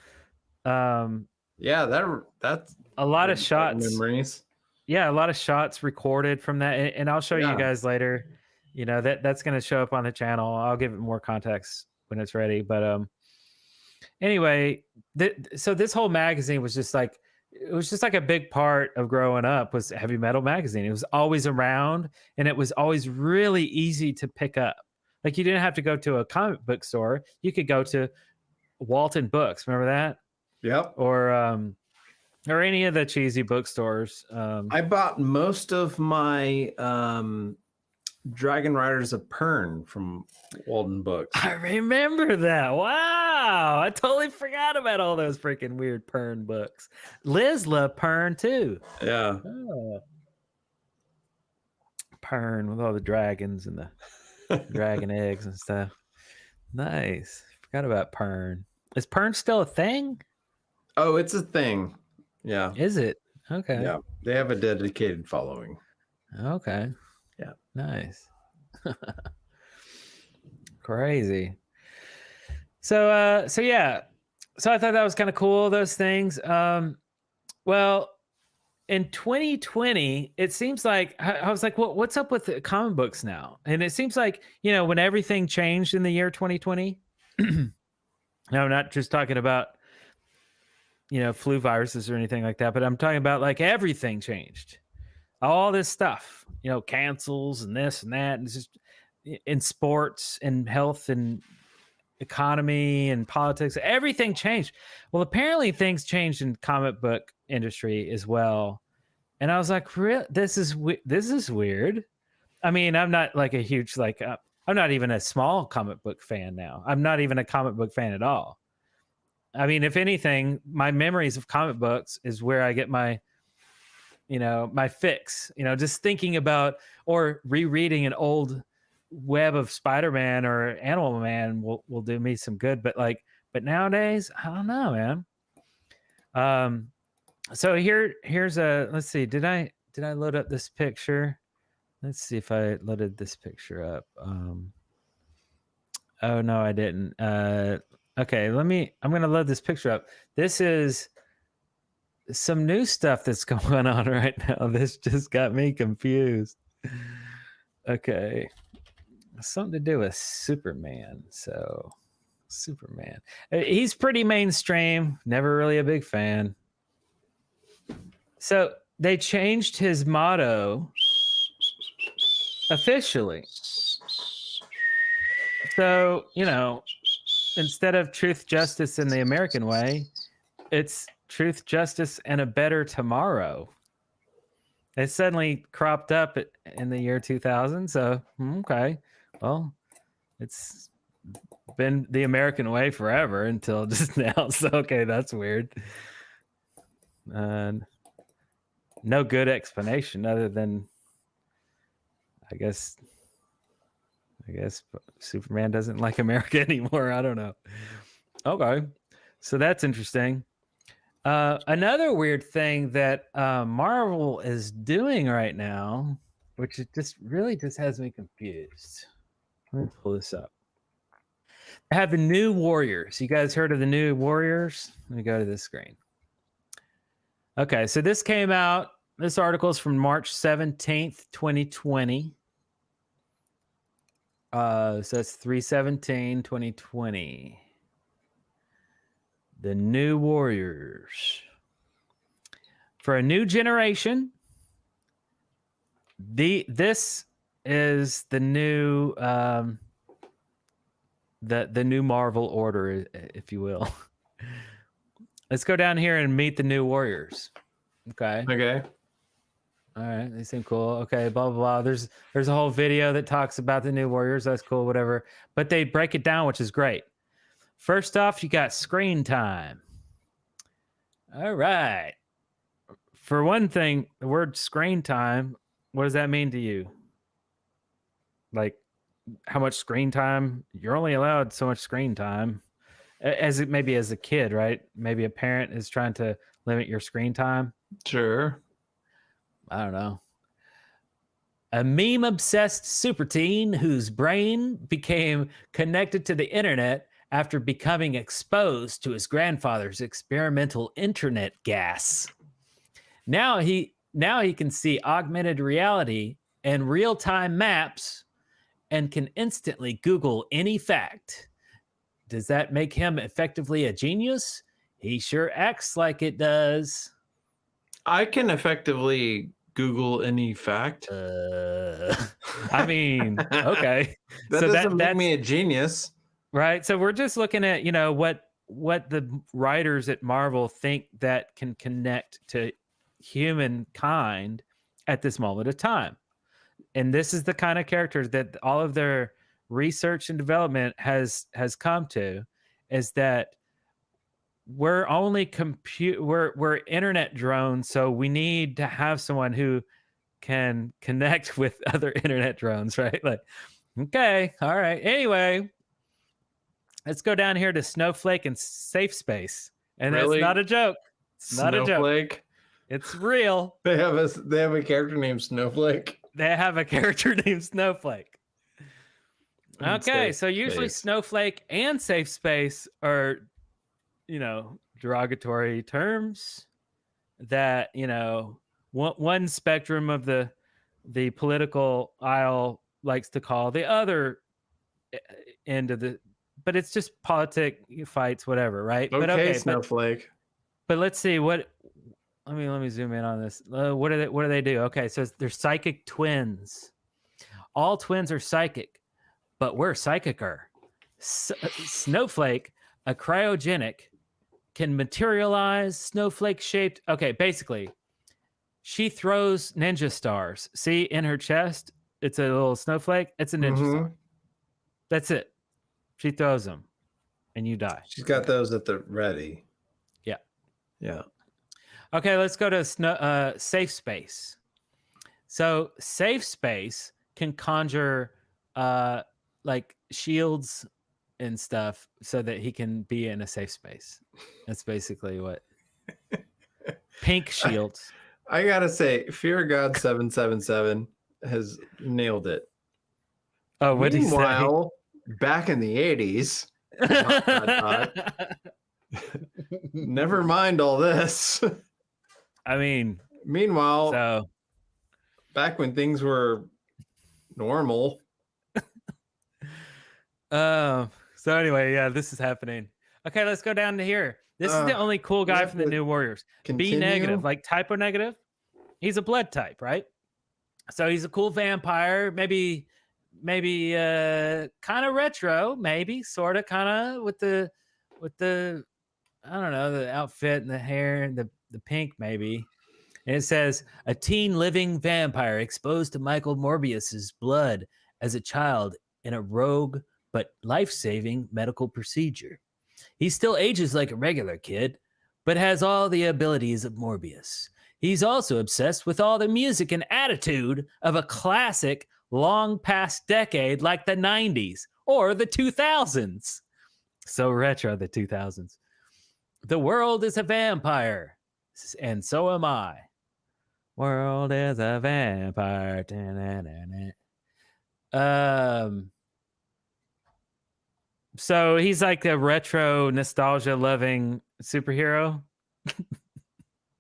that's a lot of shots. Memories. Yeah, a lot of shots recorded from that, and I'll show you guys later. That's going to show up on the channel. I'll give it more context when it's ready. But anyway, so this whole magazine was just like a big part of growing up was Heavy Metal Magazine. It was always around, and it was always really easy to pick up. Like you didn't have to go to a comic book store. You could go to Walton Books. Remember that? Yep. Or any of the cheesy bookstores. I bought most of my Dragon Riders of Pern from Walden Books. I remember that. Wow. I totally forgot about all those freaking weird Pern books. Liz loved Pern too. Yeah. Oh. Pern with all the dragons and the dragon eggs and stuff. Nice. Forgot about Pern. Is Pern still a thing? Oh, it's a thing. Yeah. Is it? Okay. Yeah. They have a dedicated following. Okay. Yeah. Nice. Crazy. So yeah. So I thought that was kind of cool, those things. Well, in 2020, it seems like I was like, what's up with the comic books now? And it seems like, when everything changed in the year 2020. Now, I'm not just talking about flu viruses or anything like that, but I'm talking about like everything changed. All this stuff, cancels and this and that, and it's just in sports and health and economy and politics, everything changed. Well, apparently things changed in comic book industry as well. And I was like, really? This is weird. I mean, I'm not like a huge, I'm not even a small comic book fan now. I'm not even a comic book fan at all. I mean, if anything, my memories of comic books is where I get my my fix. Just thinking about or rereading an old web of Spider-Man or Animal Man will do me some good. But nowadays, I don't know, man. So here's let's see. Did I load up this picture? Let's see if I loaded this picture up. Oh no, I didn't. Okay, I'm gonna load this picture up. This is some new stuff that's going on right now. This just got me confused. Okay. Something to do with Superman. So Superman. He's pretty mainstream. Never really a big fan. So they changed his motto officially. So, instead of truth, justice, and the American way, it's truth, justice, and a better tomorrow. It suddenly cropped up in the year 2000. So, okay. Well, it's been the American way forever until just now. So, okay, that's weird. No good explanation other than, I guess Superman doesn't like America anymore. I don't know. Okay. So that's interesting. Another weird thing that Marvel is doing right now, which it just has me confused. Let me pull this up. I have the New Warriors. You guys heard of the New Warriors? Let me go to this screen. Okay, so this came out. This article is from March 17th, 2020. So it's 3/17/2020. The New Warriors. For a new generation, this is the new the new Marvel order, if you will. Let's go down here and meet the New Warriors. Okay. All right, they seem cool. Okay, blah blah blah. There's a whole video that talks about the New Warriors. That's cool, whatever. But they break it down, which is great. First off, you got screen time. All right. For one thing, the word screen time, what does that mean to you? Like, how much screen time? You're only allowed so much screen time. Maybe as a kid, right? Maybe a parent is trying to limit your screen time. Sure. I don't know. A meme-obsessed super teen whose brain became connected to the internet after becoming exposed to his grandfather's experimental internet gas. Now he can see augmented reality and real-time maps and can instantly Google any fact. Does that make him effectively a genius? He sure acts like it does. I can effectively Google any fact. I mean, okay. That doesn't make me a genius. Right. So we're just looking at, what the writers at Marvel think that can connect to humankind at this moment of time. And this is the kind of characters that all of their research and development has come to, is that we're only we're internet drones, so we need to have someone who can connect with other internet drones, right? Like, okay, all right. Anyway, let's go down here to Snowflake and Safe Space. And Really? That's not a joke. It's not a joke. Snowflake? It's real. They have a character named Snowflake. They have a character named Snowflake. Okay, so usually Snowflake and Safe Space are, derogatory terms that, one spectrum of the political aisle likes to call the other end of the, but it's just politic fights, whatever, right? Okay, Snowflake. But let's see let me zoom in on this. What do they do? Okay, so they're psychic twins. All twins are psychic, but we're psychicer. Snowflake, a cryogenic, can materialize snowflake-shaped. Okay, basically, she throws ninja stars. See, in her chest, it's a little snowflake. It's a ninja star. That's it. She throws them, and you die. She's got those at the ready. Yeah. Yeah. Okay, let's go to Safe Space. So Safe Space can conjure like shields and stuff so that he can be in a safe space. That's basically what. Pink shields. I gotta say, Fear of God 777 has nailed it. Oh, what did he say? Meanwhile, back in the 80s, never mind all this. I mean, meanwhile, so back when things were normal. So anyway, yeah, this is happening. Okay, let's go down to here. This is the only cool guy from the New Warriors. Continue? B negative, like typo negative. He's a blood type, right? So he's a cool vampire, maybe kind of retro, maybe sort of kind of with the I don't know, the outfit and the hair and the pink maybe. And it says a teen living vampire exposed to Michael Morbius's blood as a child in a rogue but life-saving medical procedure. He still ages like a regular kid, but has all the abilities of Morbius. He's also obsessed with all the music and attitude of a classic long past decade like the 90s or the 2000s. So retro, the 2000s. The world is a vampire, and so am I. World is a vampire. So he's like a retro nostalgia loving superhero.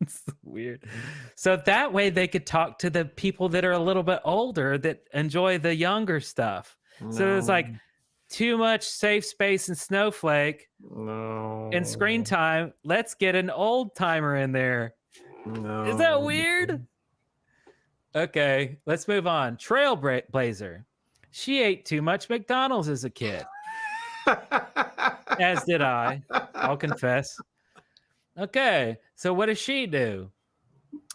It's weird. So that way they could talk to the people that are a little bit older that enjoy the younger stuff. No. So it's like too much safe space and snowflake and screen time. Let's get an old timer in there. No. Is that weird? Okay, let's move on. Trailblazer. She ate too much McDonald's as a kid. As did I. I'll confess. Okay, so what does she do?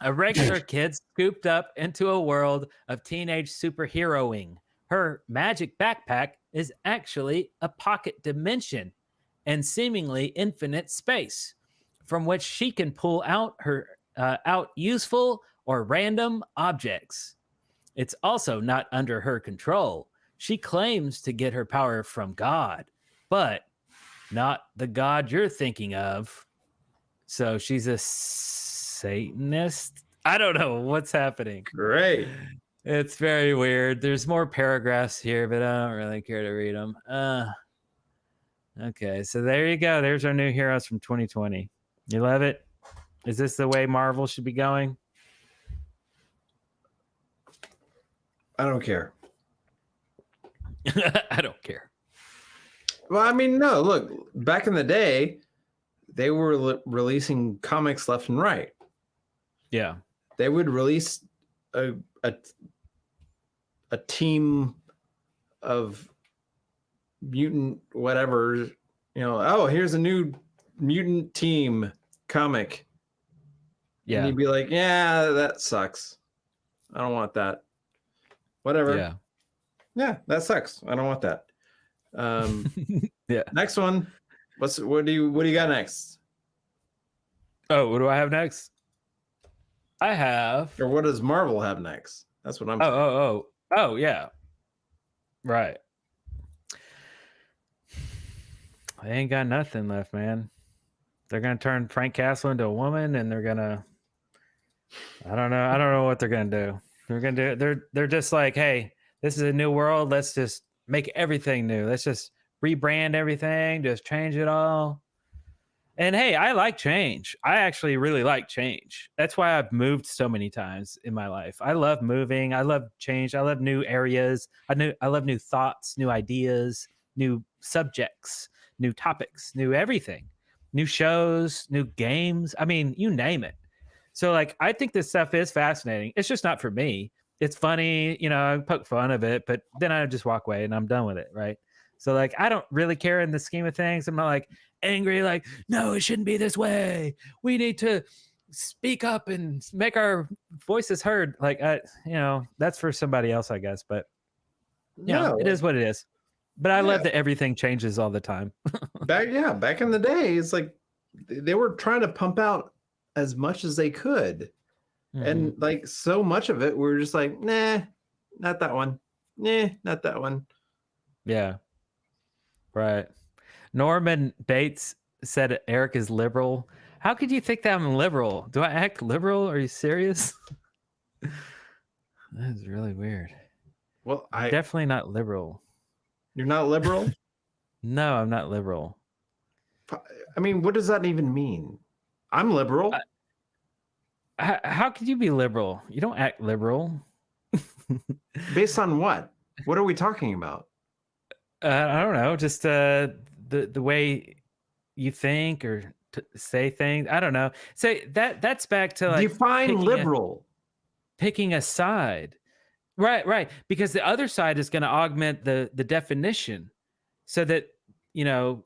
A regular kid scooped up into a world of teenage superheroing. Her magic backpack is actually a pocket dimension and seemingly infinite space from which she can pull out her useful or random objects. It's also not under her control. She claims to get her power from God, but not the God you're thinking of. So she's a Satanist. I don't know what's happening. Great. It's very weird. There's more paragraphs here, but I don't really care to read them. Okay, so there you go. There's our new heroes from 2020. You love it? Is this the way Marvel should be going? I don't care. I don't care. Well, I mean, no, look, back in the day, they were releasing comics left and right. Yeah. They would release a team of mutant whatever, you know, oh, here's a new mutant team comic. Yeah. And you'd be like, yeah, that sucks. I don't want that. Whatever. Yeah. Yeah, that sucks. I don't want that. Yeah. Next one. What do you got next? Oh, what do I have next? I have. Or what does Marvel have next? That's what I'm saying. Oh, yeah. Right. They ain't got nothing left, man. They're gonna turn Frank Castle into a woman, and they're gonna. I don't know what they're gonna do. They're just like, hey, this is a new world. Let's just make everything new. Let's just rebrand everything. Just change it all. And hey, I like change. I actually really like change. That's why I've moved so many times in my life. I love moving. I love change. I love new areas. I love new thoughts, new ideas, new subjects, new topics, new everything, new shows, new games. I mean, you name it. So like, I think this stuff is fascinating. It's just not for me. It's funny, you know, I poke fun of it, but then I just walk away and I'm done with it. Right. So like, I don't really care in the scheme of things. I'm not like angry, like, no, it shouldn't be this way. We need to speak up and make our voices heard. Like, that's for somebody else, I guess. But yeah, it is what it is. But I love that everything changes all the time. Back in the day, it's like they were trying to pump out as much as they could. And like so much of it, we're just like, nah, not that one. Nah, not that one. Yeah. Right. Norman Bates said Eric is liberal. How could you think that I'm liberal? Do I act liberal? Are you serious? That is really weird. Well, I'm definitely not liberal. You're not liberal? No, I'm not liberal. I mean, what does that even mean? I'm liberal. How could you be liberal? You don't act liberal. Based on what? What are we talking about? I don't know. Just the way you think or say things. I don't know. So that's back to like define liberal. Picking a side. Right. Because the other side is going to augment the definition so that, you know,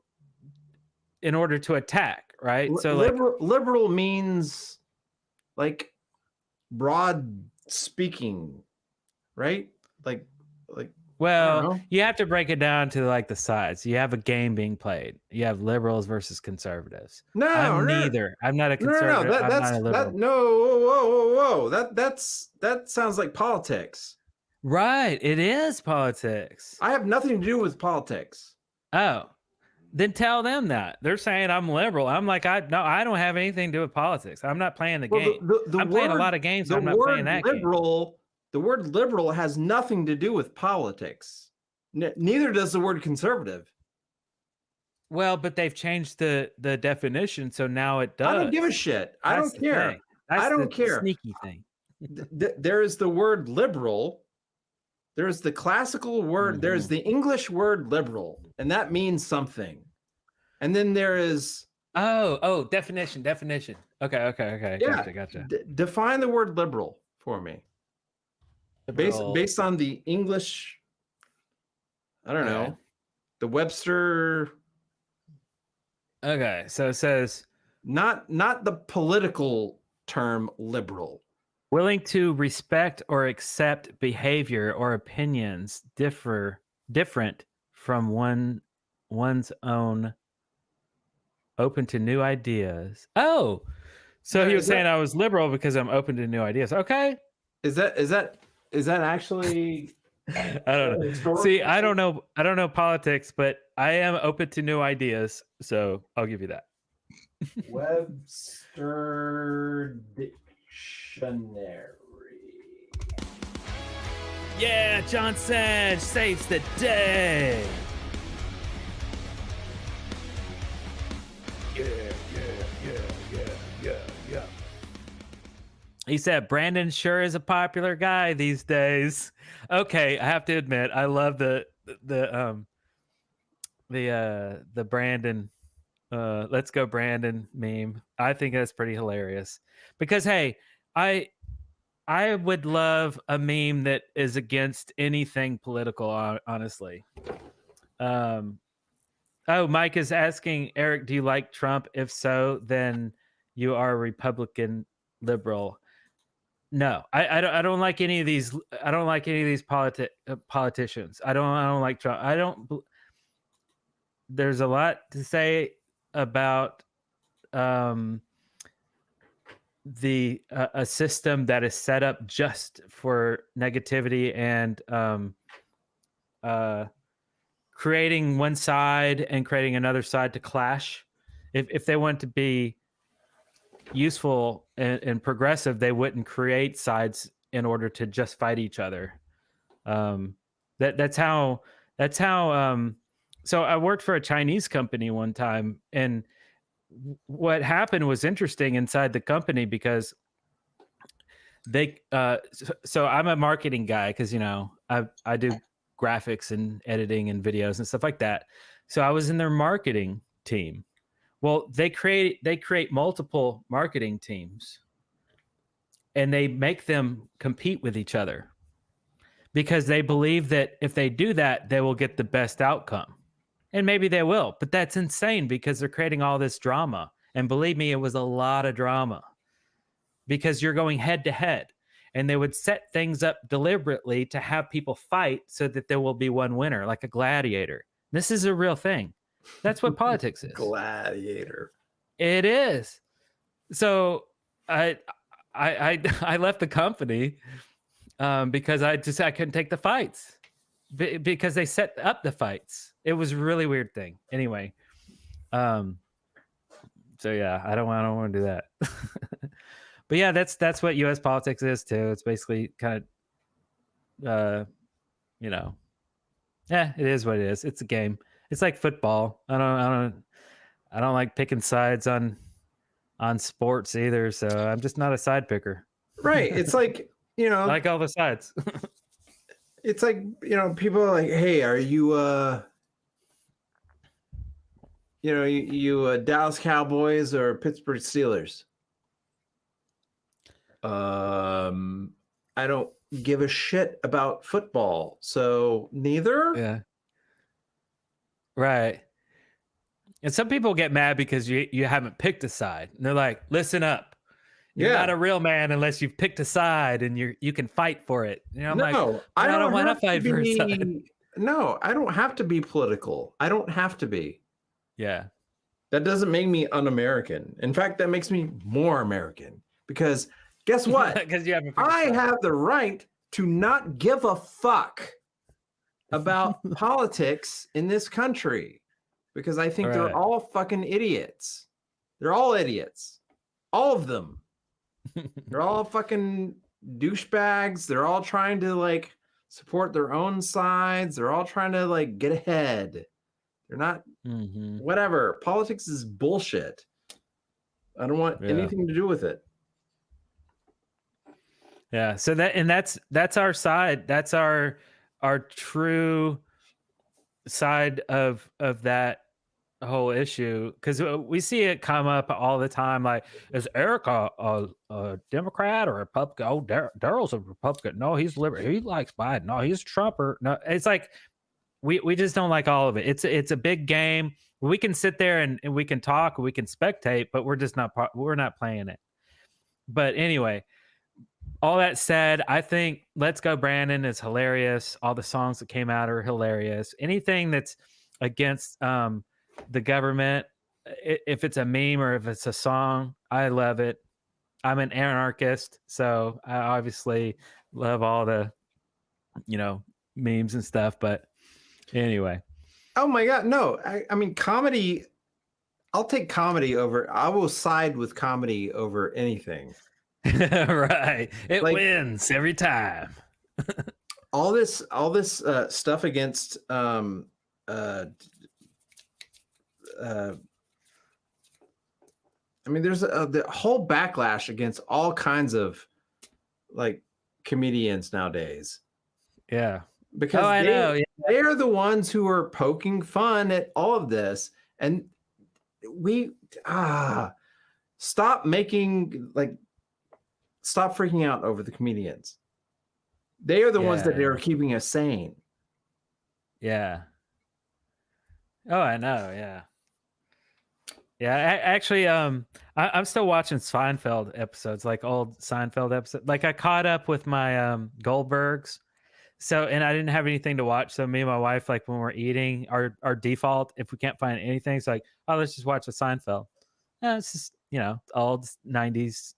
in order to attack, right? So liberal means like broad speaking, right? Like well, you have to break it down to like the sides. You have a game being played. You have liberals versus conservatives. I'm neither. I'm not a conservative. I'm not a liberal. Whoa. That sounds like politics. Right. It is politics. I have nothing to do with politics. Oh, then tell them that. They're saying I'm liberal. I'm like, I don't have anything to do with politics. I'm not playing the game. I'm playing a lot of games. I'm not playing that game. The word liberal has nothing to do with politics. Neither does the word conservative. Well, but they've changed the definition, so now it does. I don't give a shit. I don't care. I don't care. Sneaky thing. There is the word liberal. There's the classical word. There's the English word liberal, and that means something. And then there is definition. Okay. Yeah, Gotcha. Define the word liberal for me. Based on the English, I don't know, the Webster. Okay, so it says not the political term liberal. Willing to respect or accept behavior or opinions different from one's own, open to new ideas. Oh, so he was saying I was liberal because I'm open to new ideas. Okay. Is that actually? I don't know. See, I don't know politics, but I am open to new ideas, so I'll give you that. Webster Dictionary. Yeah, John Sage saves the day. Yeah. He said Brandon sure is a popular guy these days. Okay, I have to admit, I love the Brandon let's go Brandon meme. I think that's pretty hilarious. Because hey, I would love a meme that is against anything political, honestly. Mike is asking, Eric, do you like Trump? If so, then you are a Republican liberal. No, I don't like any of these. I don't like any of these politicians. I don't like Trump. There's a lot to say about a system that is set up just for negativity and creating one side and creating another side to clash. If they want to be useful and progressive, they wouldn't create sides in order to just fight each other. That's how so I worked for a Chinese company one time, and what happened was interesting inside the company because they so I'm a marketing guy because I do graphics and editing and videos and stuff like that. So I was in their marketing team. Well, they create multiple marketing teams, and they make them compete with each other because they believe that if they do that, they will get the best outcome. And maybe they will, but that's insane because they're creating all this drama. And believe me, it was a lot of drama because you're going head to head, and they would set things up deliberately to have people fight so that there will be one winner, like a gladiator. This is a real thing. That's what politics is. Gladiator. It is. So I left the company because I couldn't take the fights because they set up the fights. It was a really weird thing. Anyway, so yeah, I don't want to do that. But yeah, that's what U.S. politics is too. It's basically kind of, yeah, it is what it is. It's a game. It's like football. I don't like picking sides on sports either. So I'm just not a side picker. Right. It's like, I like all the sides. It's like, people are like, hey, are you you Dallas Cowboys or Pittsburgh Steelers? I don't give a shit about football, so neither. Yeah. Right. And some people get mad because you haven't picked a side. And they're like, listen up. You're not a real man unless you've picked a side and you can fight for it. I'm like, I don't want to fight for a side. No, I don't have to be political. I don't have to be. Yeah. That doesn't make me un-American. In fact, that makes me more American because guess what? Because I have the right to not give a fuck about politics in this country because I think they're all fucking idiots. They're all idiots. All of them. They're all fucking douchebags. They're all trying to support their own sides. They're all trying to get ahead. They're not whatever. Politics is bullshit. I don't want anything to do with it. Yeah. So that's our side. That's our true side of that whole issue, because we see it come up all the time. Like, is Eric a Democrat or a Republican? Oh, Darrell's a Republican. No, he's liberal. He likes Biden. No, he's Trumper. No, it's like we just don't like all of it. It's a big game. We can sit there and we can talk, we can spectate, but we're not playing it. But anyway, all that said, I think Let's Go Brandon is hilarious. All the songs that came out are hilarious. Anything that's against the government, if it's a meme or if it's a song, I love it. I'm an anarchist, so I obviously love all the memes and stuff. But anyway. Oh my God, no. I mean, comedy, I'll take comedy over, I will side with comedy over anything. Right. It wins every time. all this stuff against I mean, there's the whole backlash against all kinds of comedians nowadays. Yeah. Because they're the ones who are poking fun at all of this. And we stop freaking out over the comedians. They are the ones that are keeping us sane. Yeah. Oh, I know. Yeah. Yeah. Actually, I'm still watching Seinfeld episodes, old Seinfeld episodes. I caught up with my Goldbergs. So, and I didn't have anything to watch. So me and my wife, when we're eating, our default, if we can't find anything, it's let's just watch a Seinfeld. It's just, old 90s,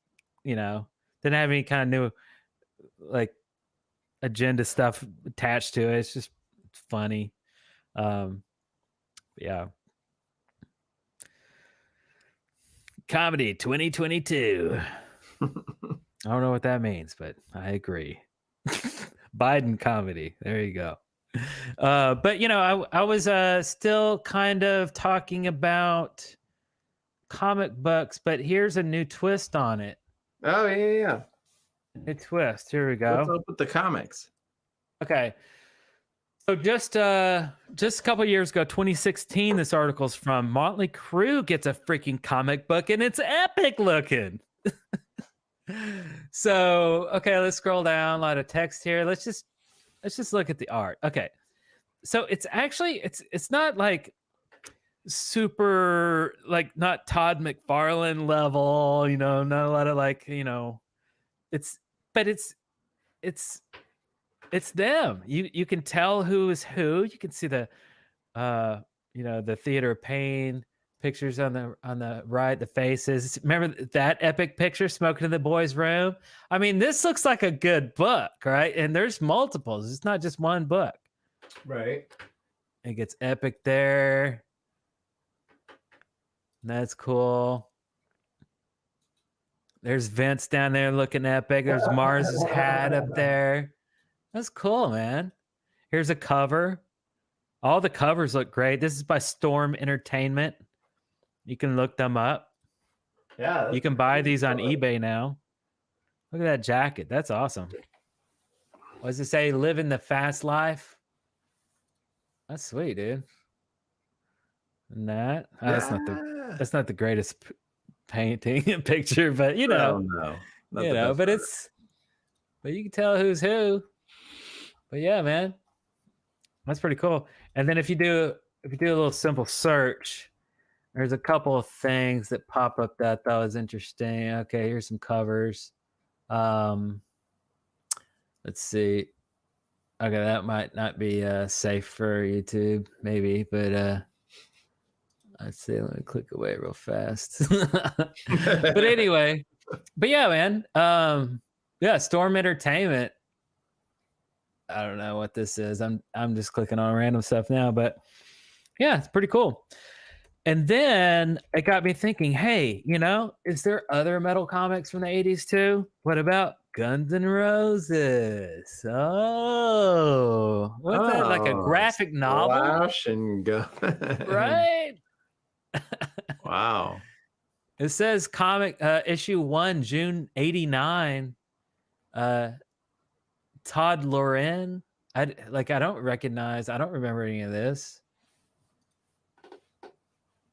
didn't have any kind of new, agenda stuff attached to it. It's just funny. Yeah. Comedy 2022. I don't know what that means, but I agree. Biden comedy. There you go. But I was still kind of talking about comic books, but here's a new twist on it. Oh yeah. A twist. Here we go. What's up with the comics? Okay. So just a couple of years ago, 2016, this article's from Motley Crue gets a freaking comic book and it's epic looking. So, okay, let's scroll down. A lot of text here. Let's just look at the art. Okay. So it's actually it's not super not Todd McFarlane level, not a lot of it's them. You can tell who is who. You can see the the Theater of Pain Pictures on the right, the faces. Remember that epic picture, smoking in the boys' room? I mean, this looks like a good book, right? And there's multiples. It's not just one book. Right. It gets epic there. That's cool. There's Vince down there looking epic. There's Mars's hat up there. That's cool, man. Here's a cover. All the covers look great. This is by Storm Entertainment. You can look them up. Yeah. You can buy these on eBay now. Look at that jacket. That's awesome. What does it say? Living the fast life. That's sweet, dude. And that. Oh, that's not the greatest painting and picture, but you know. No. But you can tell who's who. But yeah, man. That's pretty cool. And then if you do a little simple search, there's a couple of things that pop up that I thought was interesting. Okay, here's some covers. Let's see. Okay, that might not be safe for YouTube, maybe, but let's see. Let me click away real fast. But anyway, but yeah, man. Yeah, Storm Entertainment. I don't know what this is. I'm just clicking on random stuff now, but yeah, it's pretty cool. And then it got me thinking, hey, is there other metal comics from the 80s too? What about Guns N' Roses? Oh, what's that? Like a graphic novel? Flash and gun. Right? Wow. It says comic issue 1, June 89. Todd Loren. I don't remember any of this.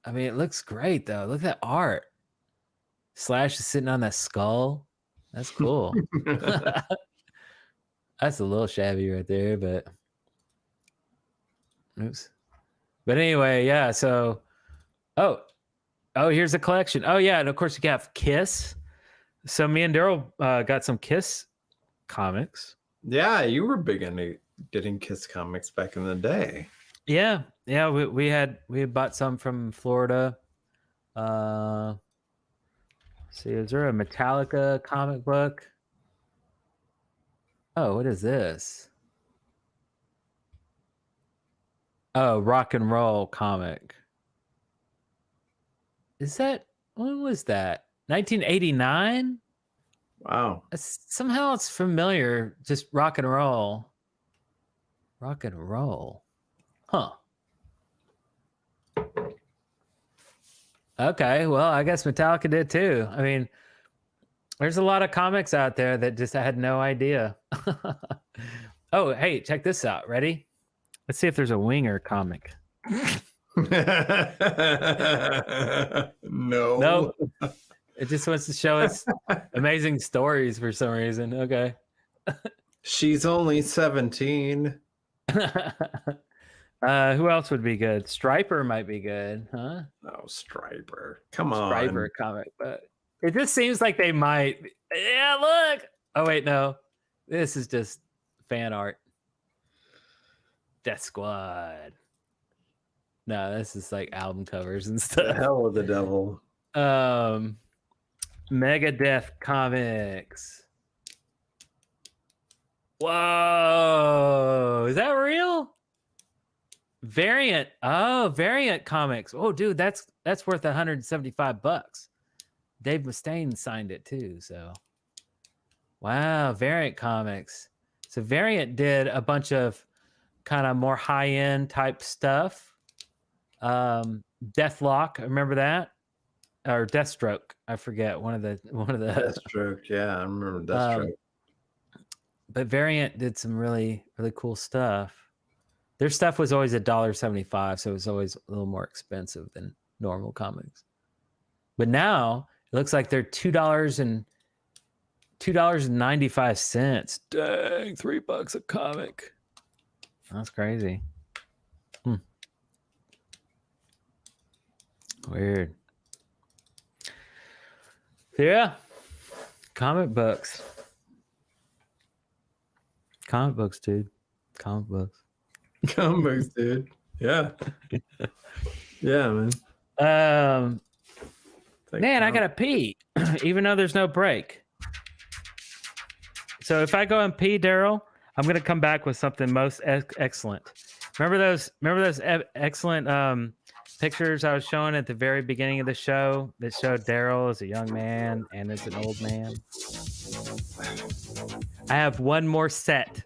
I mean, it looks great though. Look at that art. Slash is sitting on that skull. That's cool. That's a little shabby right there, but oops. But anyway, yeah. So, oh, here's a collection. Oh yeah, and of course you got Kiss. So me and Darrell got some Kiss comics. Yeah, you were big into getting Kiss comics back in the day. Yeah, we had bought some from Florida. See, is there a Metallica comic book? Oh, what is this? Oh, rock and roll comic. When was that? 1989? Wow. Somehow it's familiar. Just rock and roll. Rock and roll. Huh. Okay, well, I guess Metallica did too. I mean, there's a lot of comics out there that just I had no idea. Oh, hey, check this out. Ready? Let's see if there's a Winger comic. No. Nope. It just wants to show us amazing stories for some reason. Okay. She's only 17. Who else would be good? Striper might be good, huh? Oh, Striper. Come on. Striper comic, but it just seems like they might. Yeah, look. Oh, wait, no. This is just fan art. Death Squad. No, this is like album covers and stuff. The hell with the devil. Megadeth comics. Whoa. Is that real? Variant. Oh, Variant comics. Oh, dude, that's worth $175. Dave Mustaine signed it too, so. Wow, Variant comics. So Variant did a bunch of kind of more high-end type stuff. Deathlock, remember that? Or Deathstroke, I forget. One of the Deathstroke, yeah, I remember Deathstroke. But Variant did some really, really cool stuff. Their stuff was always $1.75, so it was always a little more expensive than normal comics. But now it looks like they're $2.95. Dang, $3 a comic. That's crazy. Weird. Yeah. Comic books. Comic books, dude. Comic books. Comic books, dude. Yeah. Yeah, man. Man, I gotta pee, even though there's no break. So if I go and pee, Darrell, I'm gonna come back with something most excellent. Remember those excellent pictures I was showing at the very beginning of the show that showed Darrell as a young man and as an old man? I have one more set.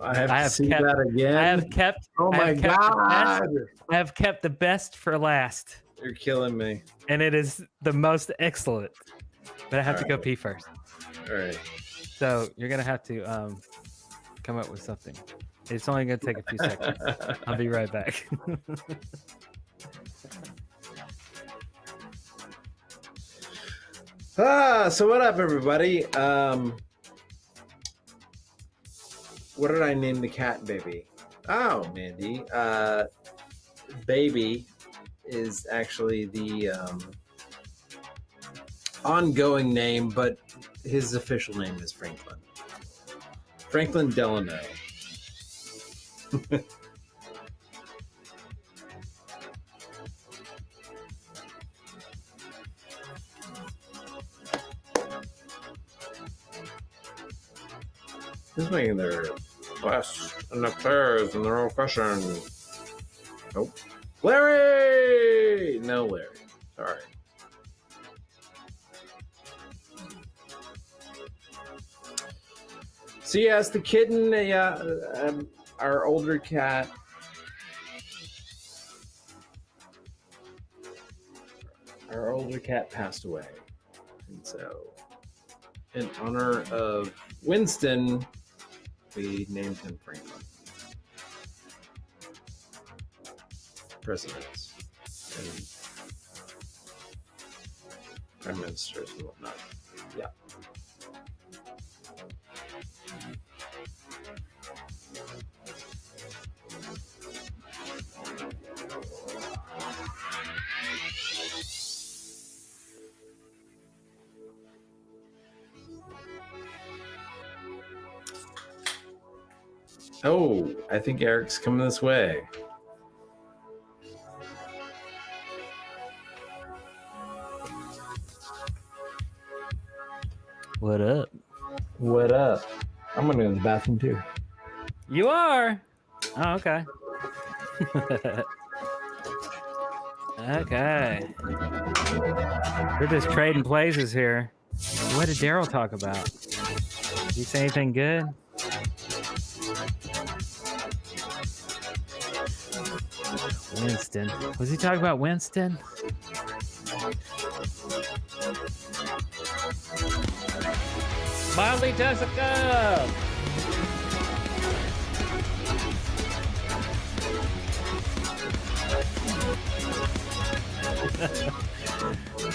I have to see that again. I have kept. Oh my God! I have kept the best for last. You're killing me. And it is the most excellent. But I have to go pee first. All right. So you're gonna have to come up with something. It's only gonna take a few seconds. I'll be right back. So what up, everybody? What did I name the cat, Baby? Oh, Mandy. Baby is actually the ongoing name, but his official name is Franklin. Franklin Delano. Who's making their best in the pairs in their own question? Nope. Larry! No, Larry. Sorry. So yes, the kitten, our older cat. Our older cat passed away. And so, in honor of Winston, we named him Franklin. Presidents and prime ministers and whatnot. Yeah. Oh, I think Eric's coming this way. What up? What up? I'm gonna go to the bathroom too. You are? Oh, okay. Okay. We're just trading places here. What did Darrell talk about? Did he say anything good? Winston. Was he talking about Winston? Smiley Jessica!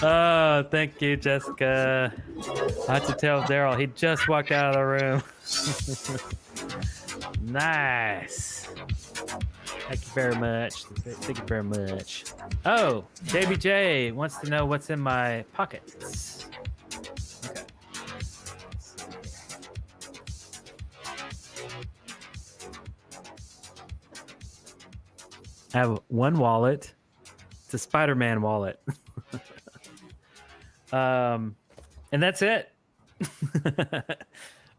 Oh, thank you, Jessica. I have to tell Darrell, he just walked out of the room. Nice. Thank you very much. Thank you very much. Oh, JBJ wants to know what's in my pockets. Okay. I have one wallet. It's a Spider-Man wallet. And that's it.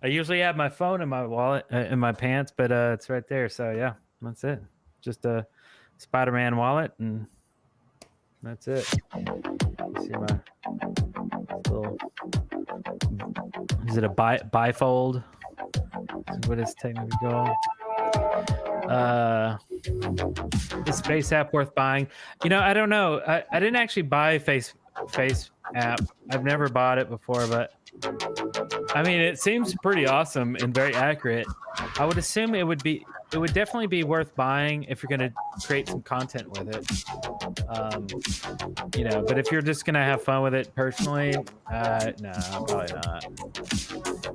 I usually have my phone in my wallet, in my pants, but it's right there. So yeah, that's it. Just a Spider-Man wallet, and that's it. See my little. Is it a bifold? Is what it's technically called. Is FaceApp worth buying? You know, I don't know. I didn't actually buy FaceApp. I've never bought it before, but I mean, it seems pretty awesome and very accurate. I would assume it would definitely be worth buying if you're going to create some content with it. You know, but if you're just going to have fun with it personally, no, probably not.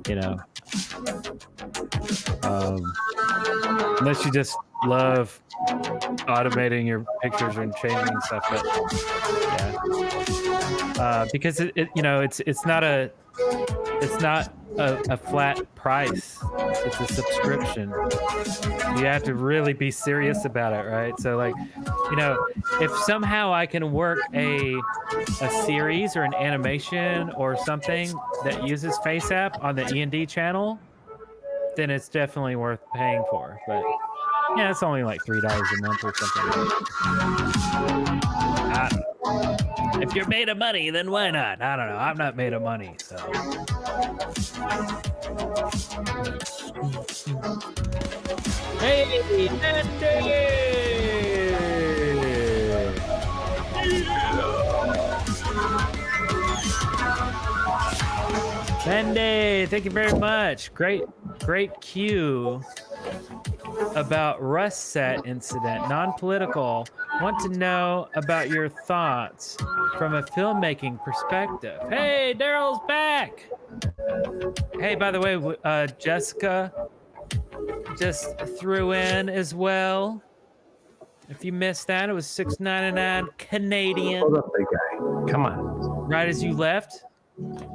You know, unless you just love automating your pictures and changing stuff, but yeah, because it you know, it's not a it's not a flat price. It's a subscription. You have to really be serious about it, right? So like, if somehow I can work a series or an animation or something that uses FaceApp on the E&D channel, then it's definitely worth paying for. But yeah, it's only like $3 a month or something. I don't know. If you're made of money, then why not? I don't know. I'm not made of money, so. Hey, Bendy, thank you very much. Great cue about Rust Set incident, non-political. Want to know about your thoughts from a filmmaking perspective. Hey, Darrell's back. Hey, by the way, Jessica just threw in as well. If you missed that, it was $6.99 Canadian. Hold up, big guy. Come on. Right as you left.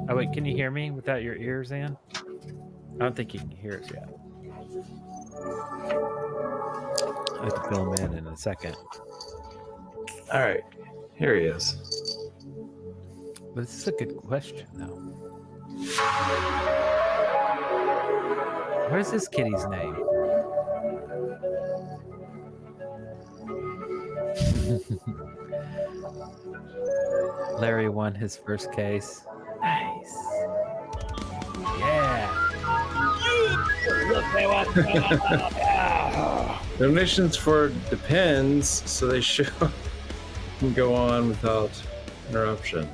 Oh wait, can you hear me without your ears in? I don't think you can hear us yet. I have to film in a second. All right, here he is. But this is a good question, though. Where's this kitty's name? Larry won his first case. Nice. Yeah. Donations for depends, so they show can go on without interruption.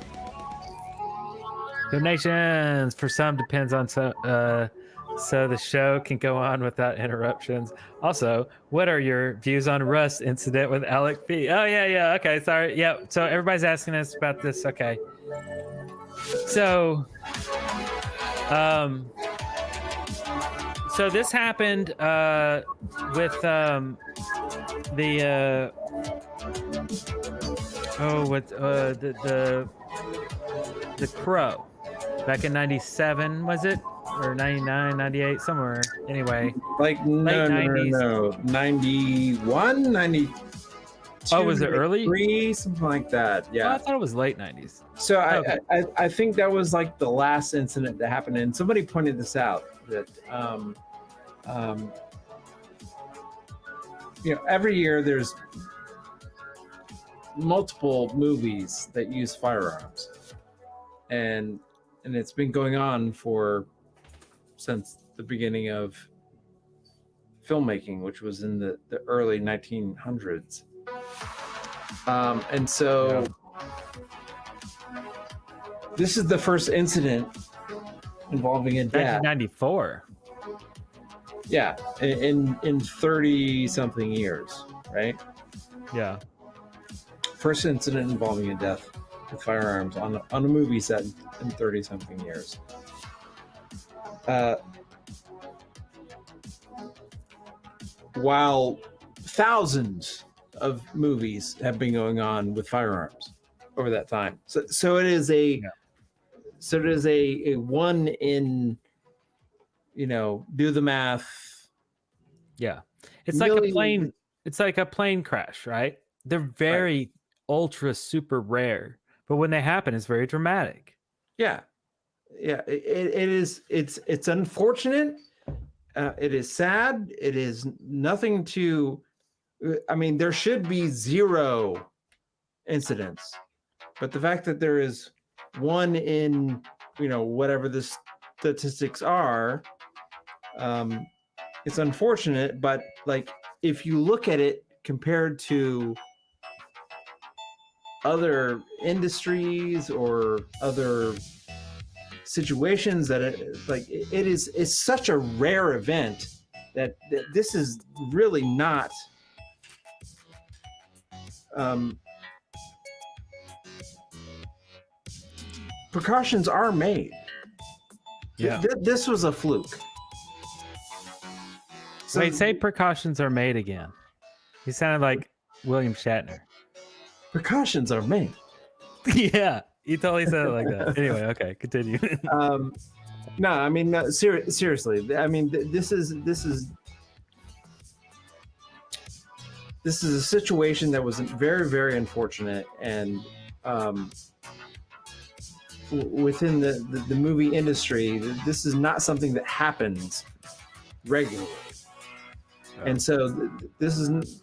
Donations for some depends on so the show can go on without interruptions. Also, what are your views on Rust incident with Alec B? Oh yeah, okay, sorry. Yeah, so everybody's asking us about this. Okay. So this happened with the Crow back in 97, was it? Or 99, 98, somewhere. Anyway. Like, no, 91, 92. Oh, was it early? Something like that. Yeah. Oh, I thought it was late 90s. So I think that was like the last incident that happened. And somebody pointed this out that, every year there's multiple movies that use firearms. And it's been going on since the beginning of filmmaking, which was in the early 1900s. And so this is the first incident involving a death. 1994. Yeah, in 30 something years, right? Yeah. First incident involving a death with firearms on a movie set in 30 something years. While thousands of movies have been going on with firearms over that time, so it is a one in, do the math. Yeah, it's like a plane. It's like a plane crash, right? They're very ultra super rare, but when they happen, it's very dramatic. Yeah. It is. It's unfortunate. It is sad. It is nothing to. I mean, there should be zero incidents, but the fact that there is one in, whatever the statistics are, it's unfortunate. But like, if you look at it compared to other industries or other situations, that it's such a rare event that this is really not precautions are made. Yeah. This was a fluke. So, wait, say precautions are made again. He sounded like William Shatner. Precautions are made. Yeah, he totally said it like that. Anyway, okay, continue. No, I mean, no, seriously. I mean, this is a situation that was very, very unfortunate, and within the movie industry, this is not something that happens regularly. And so this is,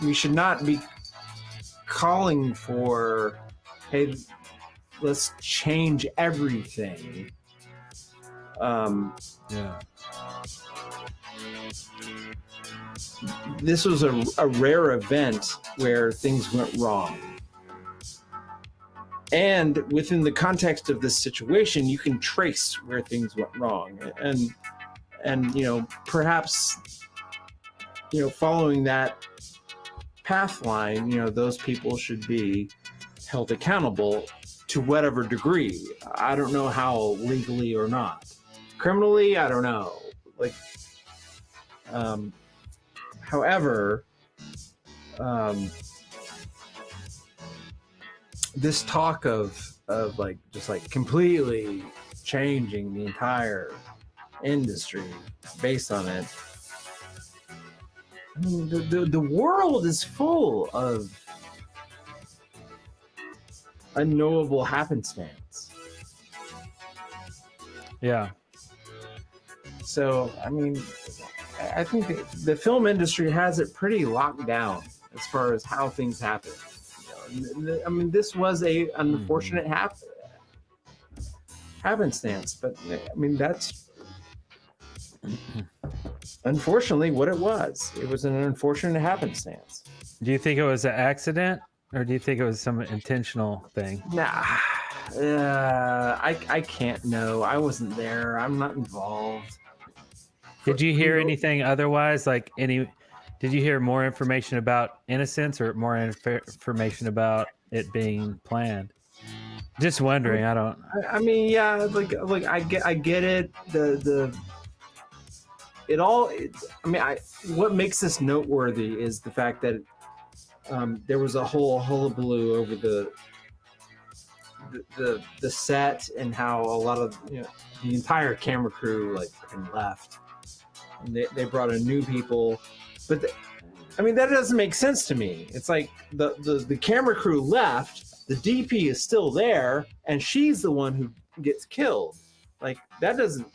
we should not be calling for, hey, let's change everything. This was a rare event where things went wrong. And within the context of this situation, you can trace where things went wrong. And perhaps, following that path line, those people should be held accountable to whatever degree. I don't know how legally or not. Criminally, I don't know. However, this talk of just completely changing the entire industry based on it. I mean, the world is full of unknowable happenstance. Yeah. So, I mean, I think the film industry has it pretty locked down as far as how things happen. I mean, this was an unfortunate happenstance, but I mean, that's unfortunately what it was. It was an unfortunate happenstance. Do you think it was an accident, or do you think it was some intentional thing? Nah, I can't know. I wasn't there. I'm not involved. Did you hear anything otherwise? Did you hear more information about innocence or more information about it being planned? Just wondering. I mean, yeah, I get it. What makes this noteworthy is the fact that there was a whole hullabaloo over the set, and how a lot of the entire camera crew left, and they brought in new people. But that doesn't make sense to me. It's like the camera crew left, the DP is still there, and she's the one who gets killed. That doesn't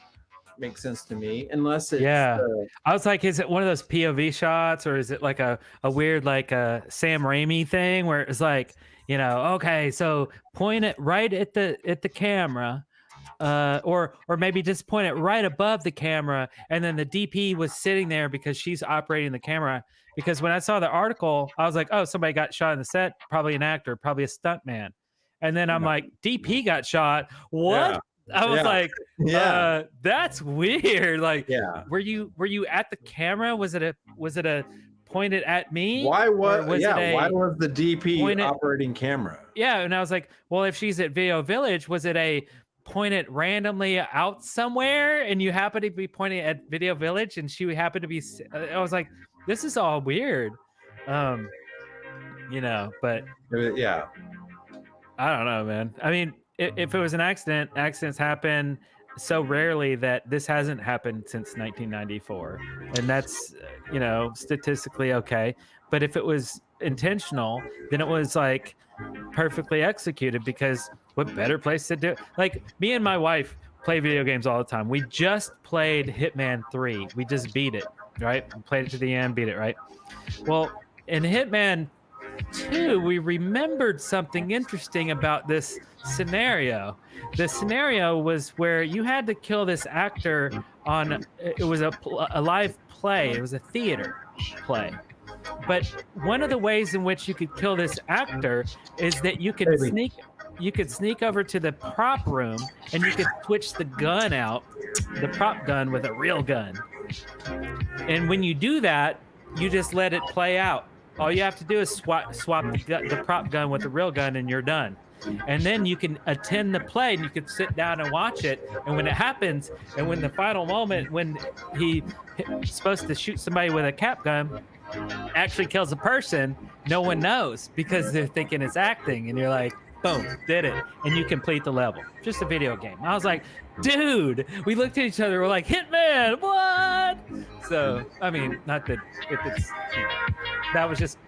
make sense to me unless it's... Yeah. I was like, is it one of those POV shots, or is it like a weird Sam Raimi thing where it's okay, so point it right at the camera. Or maybe just point it right above the camera, and then the DP was sitting there because she's operating the camera. Because when I saw the article, I was like, oh, somebody got shot in the set, probably an actor, probably a stuntman. And then I'm like, DP got shot. What? Yeah. I was like, that's weird. Were you at the camera? Was it a pointed at me? Why was the DP operating camera? Yeah, and I was like, well, if she's at Video Village, was it a point it randomly out somewhere, and you happen to be pointing at Video Village, and she happened to be... I was like, this is all weird. But yeah, I don't know, man. I mean, if it was an accident, accidents happen so rarely that this hasn't happened since 1994, and that's statistically okay. But if it was intentional, then it was perfectly executed, because what better place to do it? Me and my wife play video games all the time. We just played Hitman 3. We just beat it, right? We played it to the end, beat it, right? Well, in Hitman 2, we remembered something interesting about this scenario. The scenario was where you had to kill this actor it was a live play. It was a theater play. But one of the ways in which you could kill this actor is that you could sneak over to the prop room, and you could switch the gun out, the prop gun, with a real gun. And when you do that, you just let it play out. All you have to do is swap the prop gun with the real gun, and you're done. And then you can attend the play, and you can sit down and watch it. And when it happens, and when the final moment, when he's supposed to shoot somebody with a cap gun, actually kills a person, no one knows, because they're thinking it's acting. And you're like, Boom, did it. And you complete the level. Just a video game. I was like, dude, we looked at each other. We're like, Hitman, what? So, I mean, not that if it's, you know, that was just,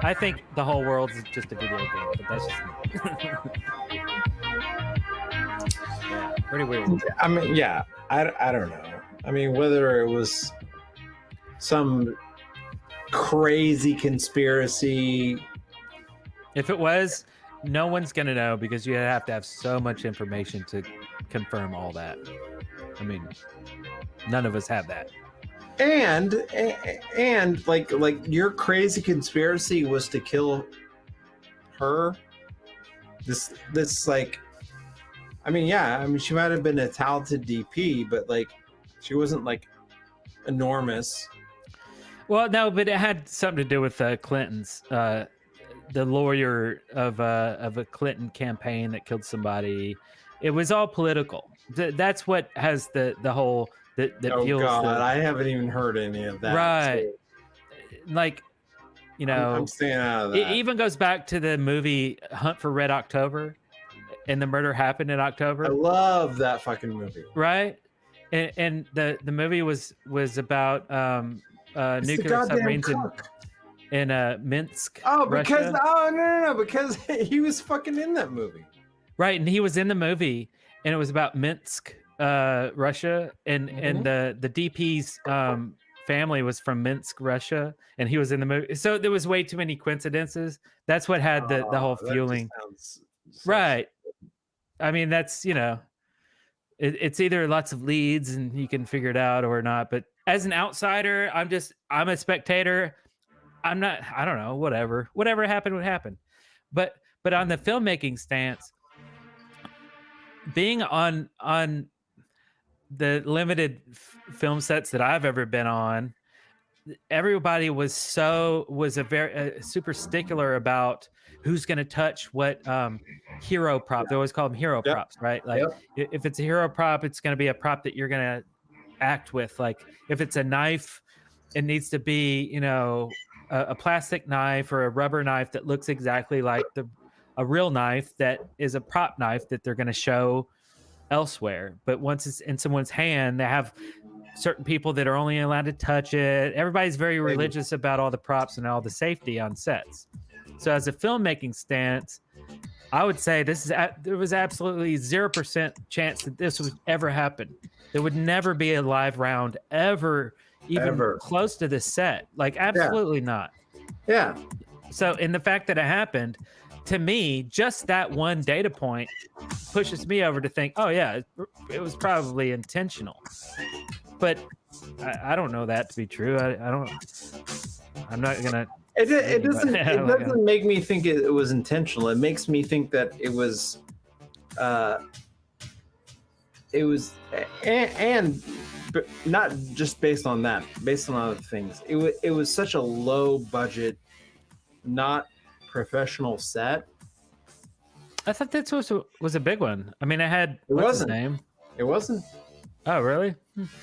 I think the whole world is just a video game, but that's just me. Yeah, pretty weird. I mean, yeah, I don't know. I mean, whether it was some crazy conspiracy. If it was, no one's going to know because you have to have so much information to confirm all that. I mean, none of us have that. And like your crazy conspiracy was to kill her. This like, I mean, yeah, I mean, she might have been a talented DP, but like, she wasn't like enormous. Well, no, but it had something to do with Clinton's, the lawyer of a Clinton campaign that killed somebody. It was all political. That's what has the whole that oh fuels God, the, I haven't even heard any of that. right. So Like, you know, I'm staying out of that. It even goes back to the movie Hunt for Red October, and the murder happened in October. I love that fucking movie. Right, and the movie was about nuclear submarines in Minsk. Oh, because Russia. because he was fucking in that movie. Right, and he was in the movie, and it was about Minsk, Russia, and the DP's family was from Minsk, Russia, and he was in the movie. So there was way too many coincidences. That's what had the whole fueling. Right. I mean, that's, you know, it's either lots of leads and you can figure it out or not. But as an outsider, I'm a spectator. I don't know, whatever happened would happen. But on the filmmaking stance, being on the limited film sets that I've ever been on, everybody was very super stickler about who's going to touch what hero prop. They always call them hero props, right? Like if it's a hero prop, it's going to be a prop that you're going to act with. Like if it's a knife, it needs to be, you know, a plastic knife or a rubber knife that looks exactly like a real knife that is a prop knife that they're going to show elsewhere. But once it's in someone's hand, they have certain people that are only allowed to touch it. Everybody's very religious about all the props and all the safety on sets. So as a filmmaking stance, I would say there was absolutely 0% chance that this would ever happen. There would never be a live round ever close to the set. Like absolutely not. Yeah. So in the fact that it happened, to me, just that one data point pushes me over to think, oh yeah, it was probably intentional. But I don't know that to be true. I'm not gonna. It doesn't make me think it was intentional. It makes me think that it was, and but not just based on that, based on other things. It was such a low budget, not professional set. I thought this was a big one. I mean, It what's wasn't. his name? It wasn't. Oh, really?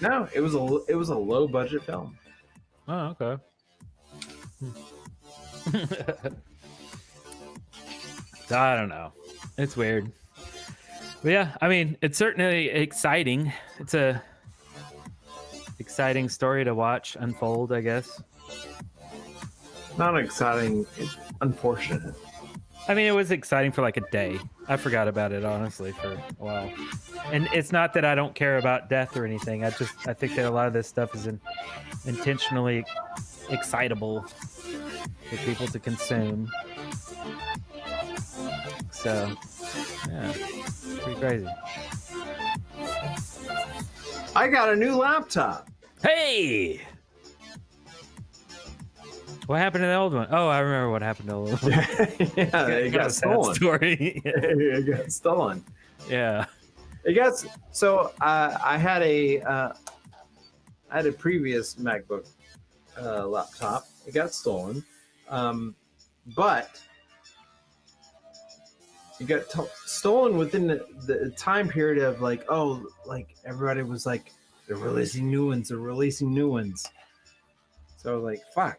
No, it was a low budget film. Oh, okay. I don't know. It's weird. But yeah, I mean, it's certainly exciting. It's a exciting story to watch unfold, I guess. Not exciting. It's unfortunate. I mean, it was exciting for like a day. I forgot about it, honestly, for a while. And it's not that I don't care about death or anything. I think that a lot of this stuff is intentionally excitable for people to consume. So, yeah, pretty crazy. I got a new laptop. Hey! What happened to the old one? Oh, I remember what happened to the old one. Yeah, it got stolen. Story. It got stolen. Yeah. So I had a previous MacBook laptop. It got stolen, but it got stolen within the time period of like everybody was like, they're releasing new ones. So like, fuck,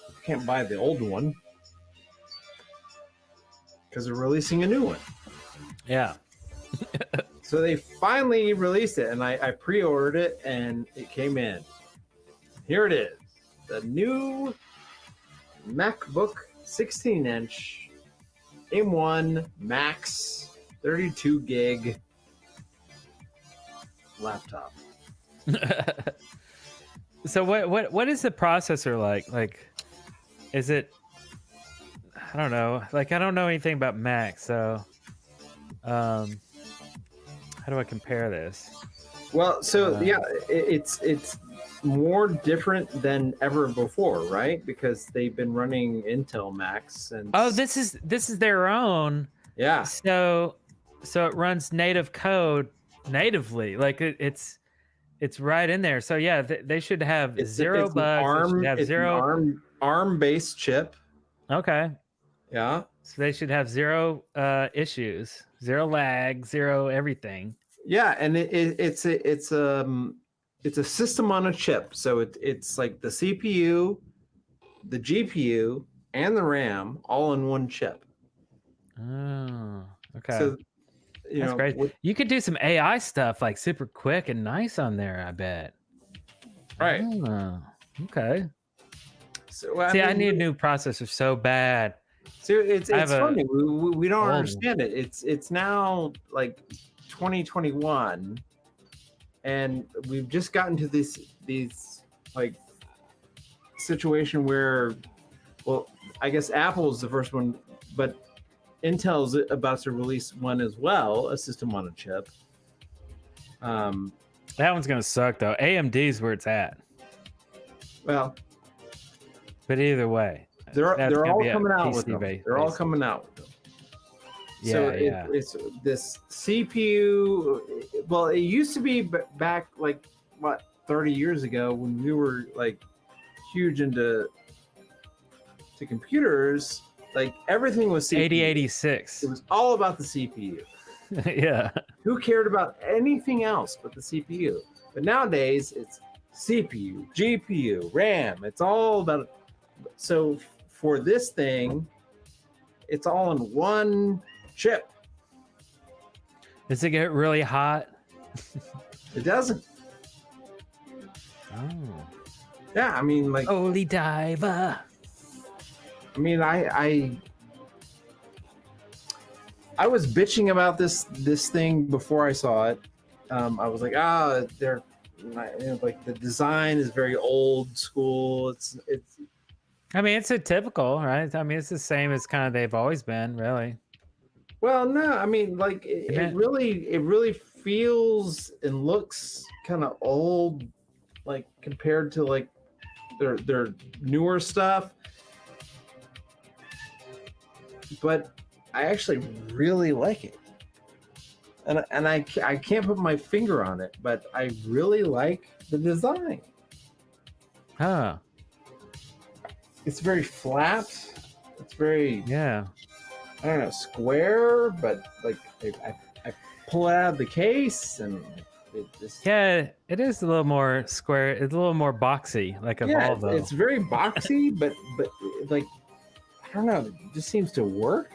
I can't buy the old one. because they're releasing a new one. Yeah. So they finally released it, and I pre-ordered it, and it came in. Here it is, the new MacBook 16-inch M1 Max 32 gig laptop. So what is the processor like? Like, is it? I don't know. Like, I don't know anything about Mac, so how do I compare this? Well, so it's more different than ever before, right? Because they've been running Intel Macs and this is their own. Yeah. So it runs native code natively. Like it's right in there. So yeah, they should have zero bugs. It's an ARM-based chip. Okay. Yeah. So they should have zero issues, zero lag, zero everything. Yeah, and it's a system on a chip. So it's like the CPU, the GPU, and the RAM all in one chip. Oh, okay. So that's great. You could do some AI stuff like super quick and nice on there, I bet. Right. Oh, okay. So I need a new processor so bad. So it's funny. We don't understand it. It's now like 2021, and we've just gotten to these like situation where, well, I guess Apple's the first one, but Intel's about to release one as well, a system on a chip. That one's gonna suck though. AMD's where it's at. Well, but either way, they're all coming out with them. They're all coming out with them. Yeah, so it's this CPU. Well, it used to be back like what 30 years ago when we were like huge into computers. Like everything was CPU. 8086. It was all about the CPU. Yeah. Who cared about anything else but the CPU? But nowadays it's CPU, GPU, RAM. It's all about. So for this thing, it's all in one chip. Does it get really hot? It doesn't. Oh. Yeah, I mean, like. Holy diver. I mean, I was bitching about this thing before I saw it. I was like, they're like the design is very old school. It's. I mean, it's a typical, right? I mean, it's the same as kind of they've always been, really. Well, no, I mean, like it really feels and looks kind of old, like compared to like their newer stuff. But I actually really like it, and I can't put my finger on it, but I really like the design. Huh. It's very flat. It's very I don't know, square, but like I pull it out of the case and it just it is a little more square. It's a little more boxy, like a Volvo. It's very boxy, but like I don't know, it just seems to work.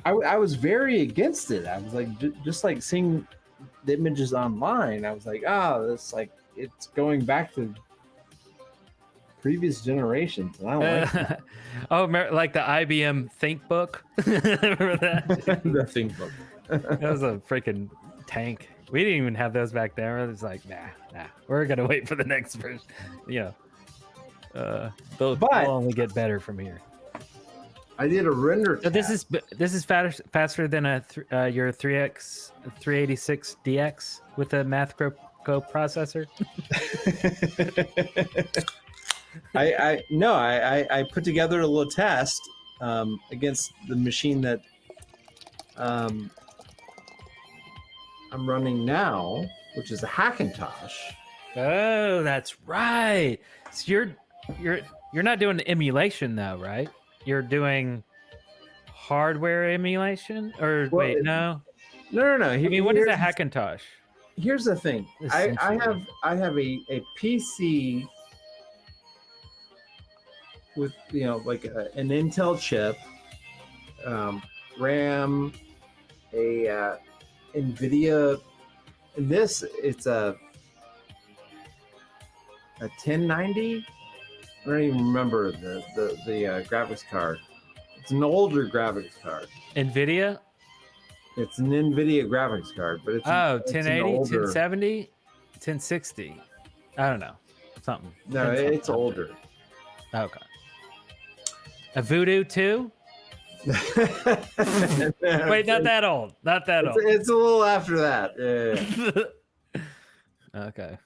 I was very against it. I was like, just like seeing the images online, I was like, it's like it's going back to previous generations, and I don't like that. Oh, like the IBM ThinkBook. Remember that? The ThinkBook. That was a freaking tank. We didn't even have those back then. It was like, nah. We're gonna wait for the next version. They'll only get better from here. I did a render. So this is faster than your 386 DX with a MathCo processor. I put together a little test against the machine that I'm running now, which is a Hackintosh. Oh, that's right. So you're not doing emulation though, right? You're doing hardware emulation, or wait, no. No. I mean, what is a Hackintosh? Here's the thing. I have a PC with like an Intel chip, RAM, a NVIDIA. And this, it's a 1090. I don't even remember the graphics card. It's an older graphics card. NVIDIA? It's an NVIDIA graphics card, but it's 1080, older... 1070, 1060. I don't know. Something. No, it's older. Okay. A Voodoo 2? Wait, not that old. Not that old. It's a little after that. Yeah. Okay.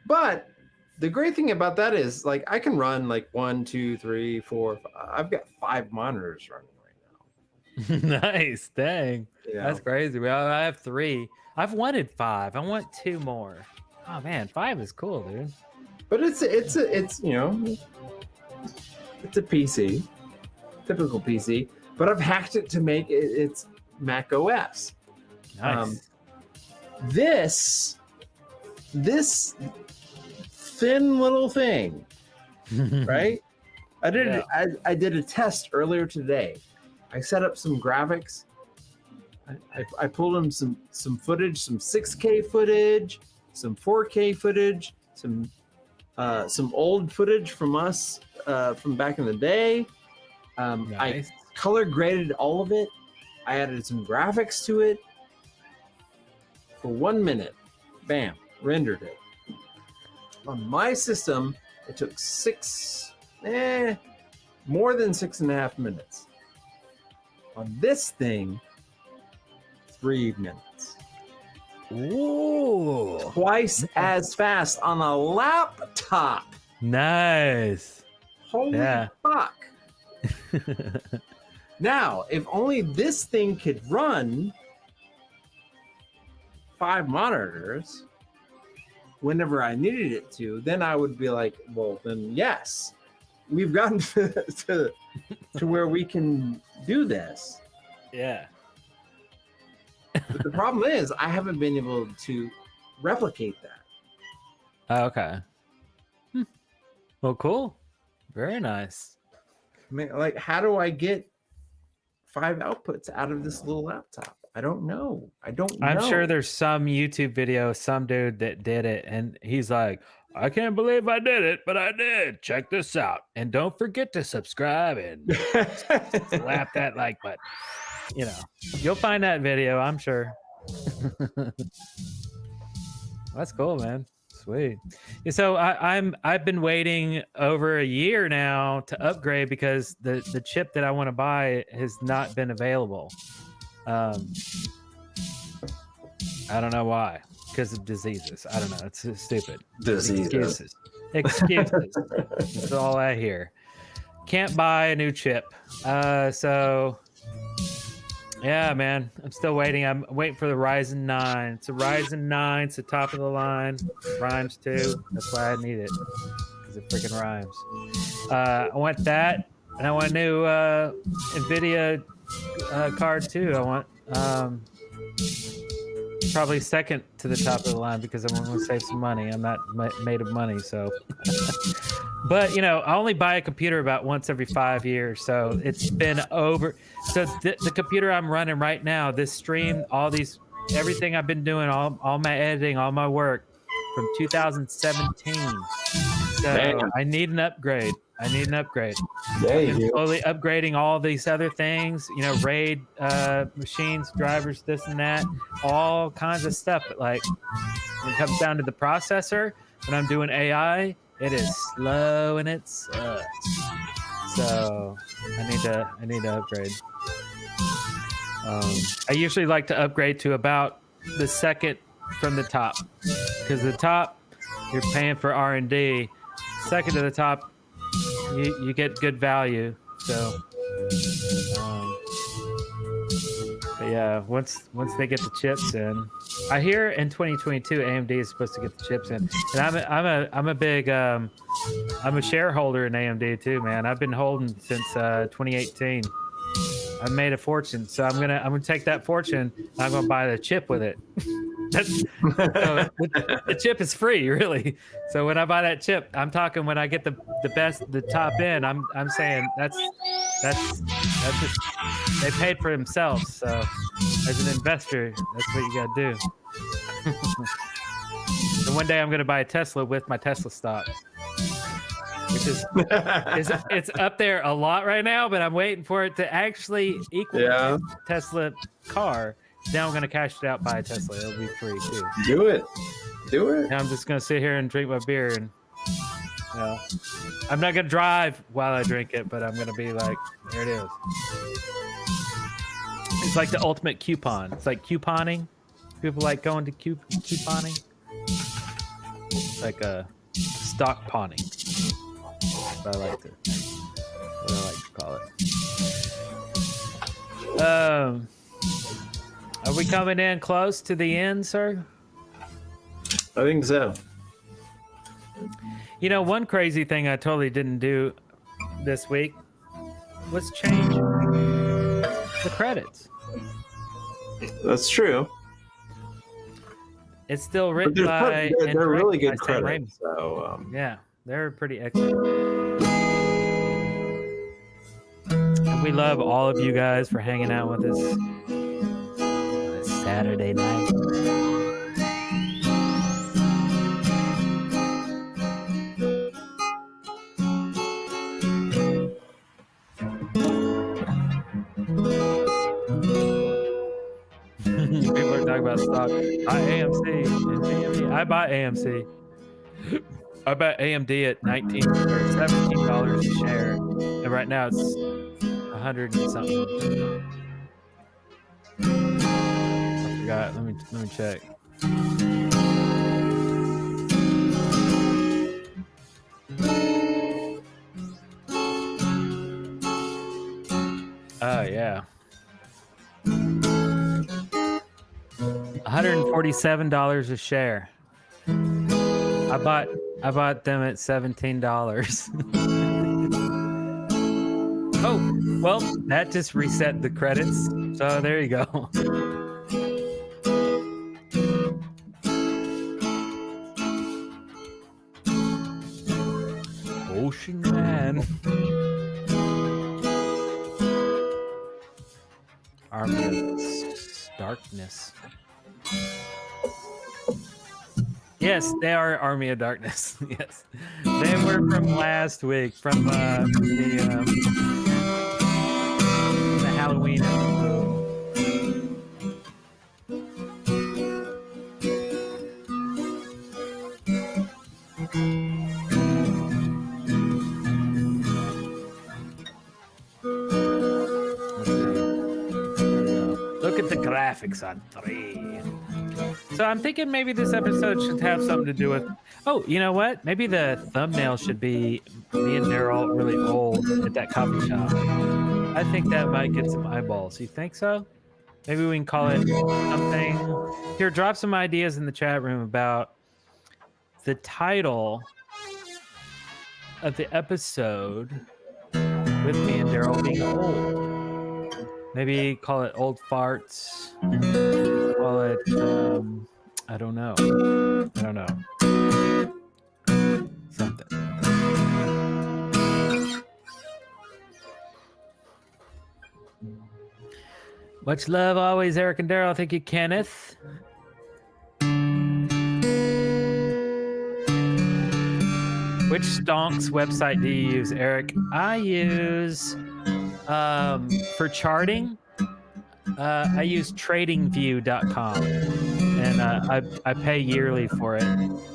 But the great thing about that is, like, I can run like 1, 2, 3, 4. I've got 5 monitors running right now. Nice, dang, yeah. That's crazy. Well, I have 3. I've wanted 5. I want 2 more. Oh man, 5 is cool, dude. But it's you know, it's a PC, typical PC. But I've hacked it to make it's Mac OS. Nice. This thin little thing, right? I did a test earlier today. I set up some graphics. I pulled in some footage, some 6K footage, some 4K footage, some old footage from us from back in the day. Nice. I color graded all of it. I added some graphics to it. For 1 minute, bam, rendered it. On my system, it took more than 6.5 minutes. On this thing, 3 minutes. Ooh. Twice as fast on a laptop. Nice. Holy fuck. Now, if only this thing could run 5 monitors whenever I needed it to, then I would be like, well, then yes, we've gotten to where we can do this. Yeah. But the problem is I haven't been able to replicate that. Okay. Well, cool. Very nice. I mean, like, how do I get 5 outputs out of this little laptop? I don't know. I'm sure there's some YouTube video, some dude that did it, and he's like, I can't believe I did it, but I did. Check this out. And don't forget to subscribe and slap that like button. You know, you'll find that video, I'm sure. That's cool, man. Sweet. So I've been waiting over a year now to upgrade because the chip that I want to buy has not been available. I don't know why. Because of diseases. I don't know. It's stupid. Diseases. Excuses. That's all I hear. Can't buy a new chip. So yeah, man. I'm still waiting. I'm waiting for the Ryzen 9. It's a Ryzen 9. It's the top of the line. Rhymes too. That's why I need it. Because it freaking rhymes. I want that. And I want a new NVIDIA card too. I want probably second to the top of the line because I want to save some money. I'm not made of money, so. But you know, I only buy a computer about once every 5 years, so it's been over. So the computer I'm running right now, this stream, everything I've been doing, all my editing, all my work from 2017. So man. I need an upgrade. Yeah, you do. Slowly upgrading all these other things, you know, RAID machines, drivers, this and that, all kinds of stuff. But like when it comes down to the processor, when I'm doing AI, it is slow and it sucks. So I need to upgrade. I usually like to upgrade to about the second from the top, because the top you're paying for R&D. Second to the top, you get good value. So but yeah, once they get the chips in, I hear in 2022 AMD is supposed to get the chips in, and I'm a big I'm a shareholder in AMD too, man. I've been holding since 2018. I've made a fortune, so I'm gonna take that fortune and I'm gonna buy the chip with it. The chip is free, really. So when I buy that chip, I'm talking when I get the top end. I'm saying that's just, they paid for themselves. So as an investor, that's what you got to do. And one day I'm going to buy a Tesla with my Tesla stock, which is it's up there a lot right now, but I'm waiting for it to actually equal the Tesla car. Now I'm going to cash it out, buy a Tesla. It'll be free too. Do it. Now I'm just going to sit here and drink my beer, and I'm not going to drive while I drink it, but I'm going to be like, there it is. It's like the ultimate coupon. It's like couponing. People like going to couponing. It's like a stock pawning. That's what I like to call it. Are we coming in close to the end, sir? I think so. You know, one crazy thing I totally didn't do this week was change the credits. That's true. It's still written by... They're really good credits. So, yeah, they're pretty excellent. And we love all of you guys for hanging out with us this Saturday night. People are talking about stock. Buy AMC and GME. I buy AMC. I bought AMD at $17 a share, and right now it's 100 and something. I forgot. Let me check. Oh yeah. $147 a share. I bought them at $17. Oh, well, that just reset the credits. So there you go. Ocean Man. Army of Darkness. Yes, they are Army of Darkness. Yes, they were from last week, from the Halloween episode. Look at the graphics on 3. So I'm thinking maybe this episode should have something to do with... Oh, you know what? Maybe the thumbnail should be me and Darrell really old at that coffee shop. I think that might get some eyeballs. You think so? Maybe we can call it something... Here, drop some ideas in the chat room about the title of the episode with me and Darrell being old. Maybe call it Old Farts. Call it, I don't know. Something. Much love always, Eric and Darrell. Thank you, Kenneth. Which stonks website do you use, Eric? I use, for charting, I use tradingview.com, and I pay yearly for it.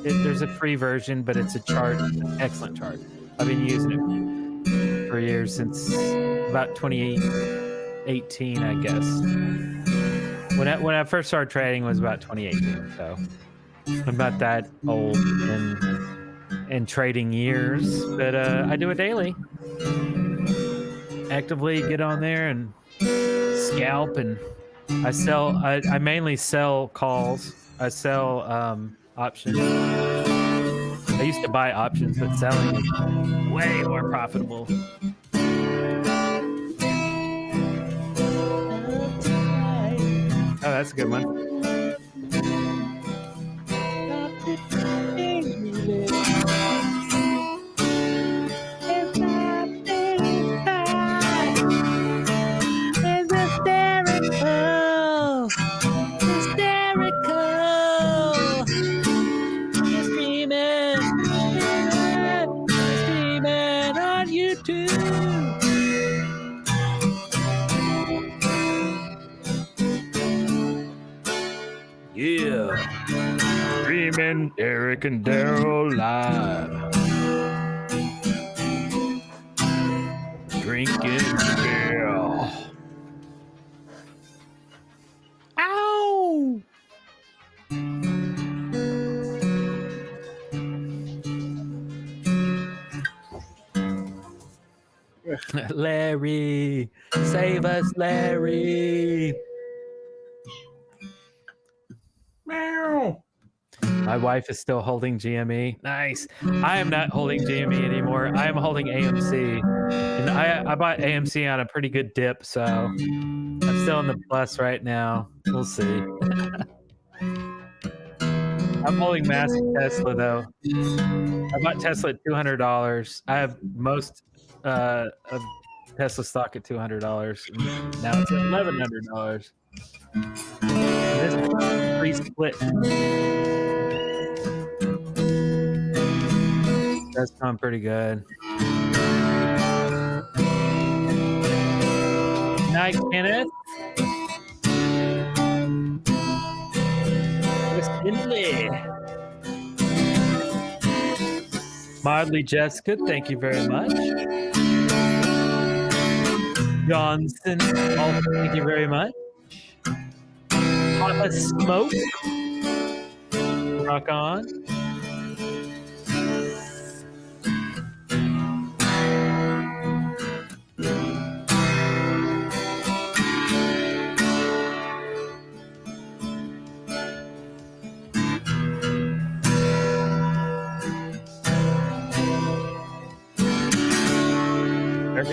There's a free version, but it's a chart, excellent chart. I've been using it for years, since about 2018, I guess. When I first started trading was about 2018, so I'm about that old in trading years, but I do it daily. Actively get on there and scalp, and I mainly sell calls. I sell options. I used to buy options, but selling is way more profitable. Oh, that's a good one. Yeah. Streaming Eric and Darrell live. Drinking beer. Ow! Larry, save us, Larry. Meow. My wife is still holding GME. Nice. I am not holding GME anymore. I am holding AMC. And I bought AMC on a pretty good dip, so I'm still in the plus right now. We'll see. I'm holding massive Tesla, though. I bought Tesla at $200. I have most of Tesla stock at $200. Now it's at $1,100. This is free split. That's gone pretty good. Night, Kenneth. Mildly Jessica, thank you very much. Johnson, also thank you very much. Papa Smoke, rock on.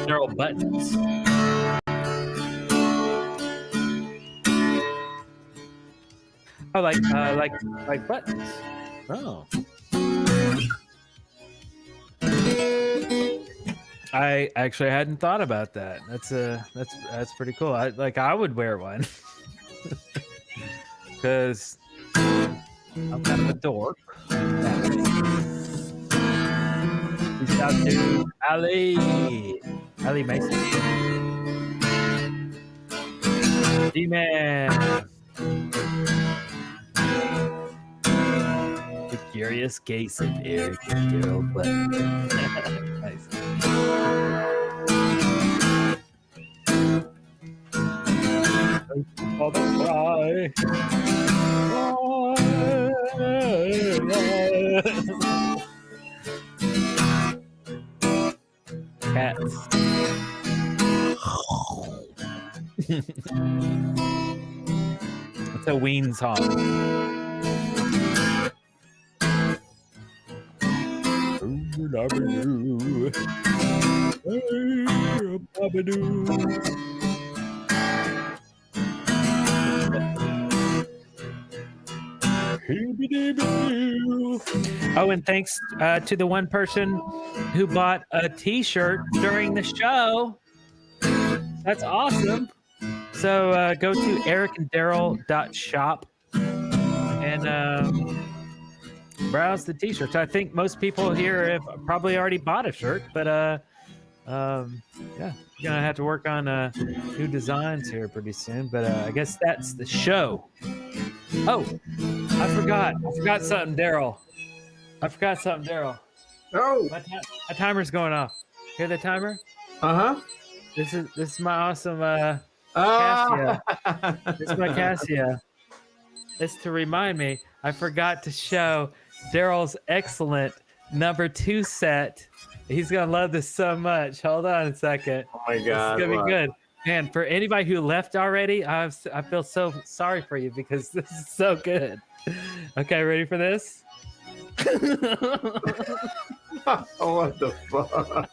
Darrell buttons. Oh, like buttons. Oh. I actually hadn't thought about that. That's pretty cool. I would wear one because I'm kind of a dork. Peace out to Ali Mason. D-Man. The Curious Case of Eric and Darrell Button. Nice. For the cry. Cats. It's a Ween song. Oh, and thanks to the one person who bought a t-shirt during the show. That's awesome. So go to ericanddarrell.shop and browse the t-shirts. I think most people here have probably already bought a shirt, but yeah, you're gonna have to work on new designs here pretty soon. But I guess that's the show. Oh, I forgot something, Darrell. Oh, my timer's going off. Hear the timer? This is my awesome Cassia. This is my Cassia. It's to remind me I forgot to show Darrell's excellent number 2 set. He's gonna love this so much. Hold on a second. Oh my God, it's gonna be good. Man, for anybody who left already, I feel so sorry for you because this is so good. Okay, ready for this? What the fuck?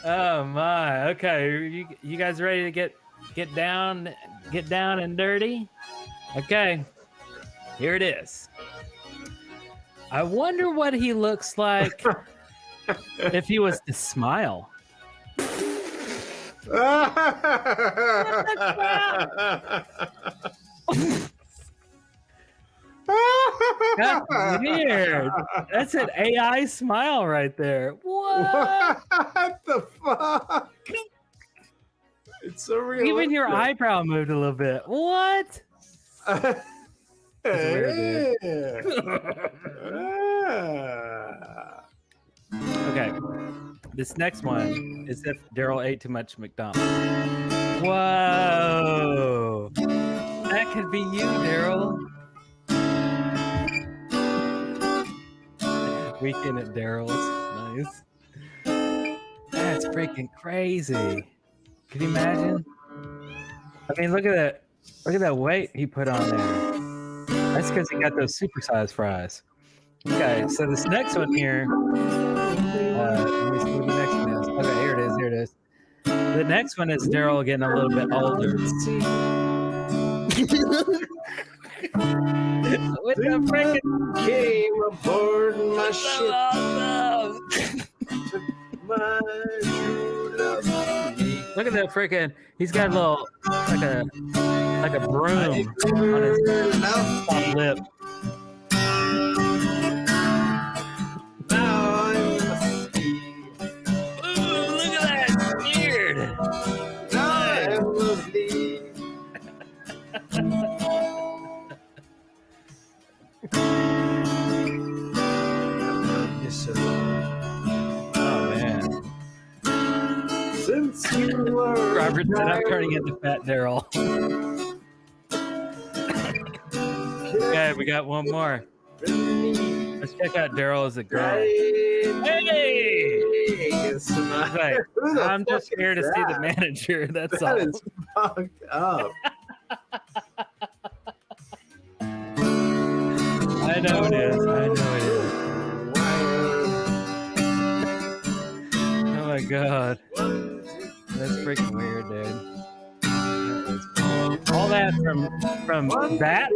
Oh my. Okay, you guys ready to get down and dirty? Okay. Here it is. I wonder what he looks like if he was to smile. That's weird. That's an AI smile right there. What the fuck? It's a surreal. Even your eyebrow moved a little bit. What? Weird, okay. This next one is if Darrell ate too much McDonald's. Whoa. That could be you, Darrell. Weekend at Darrell's. Nice. That's freaking crazy. Can you imagine? I mean, look at that. Look at that weight he put on there. That's because he got those supersized fries. Okay, so this next one here. Let me see what the next one is. Okay, here it is. Here it is. The next one is Darrell getting a little bit older. With the freaking came aboard my ship. Look at that freaking. He's got a little like a broom on his top lip. Ooh, look at that beard. Oh man. Since you were Robert said I'm turning into Fat Darrell. Okay, we got one more. Let's check out Darrell as a girl. Hey! Right. I'm just here to see the manager. That's all. That is fucked up. I know it is. I know it is. Oh my god. That's freaking weird, dude. All that from that?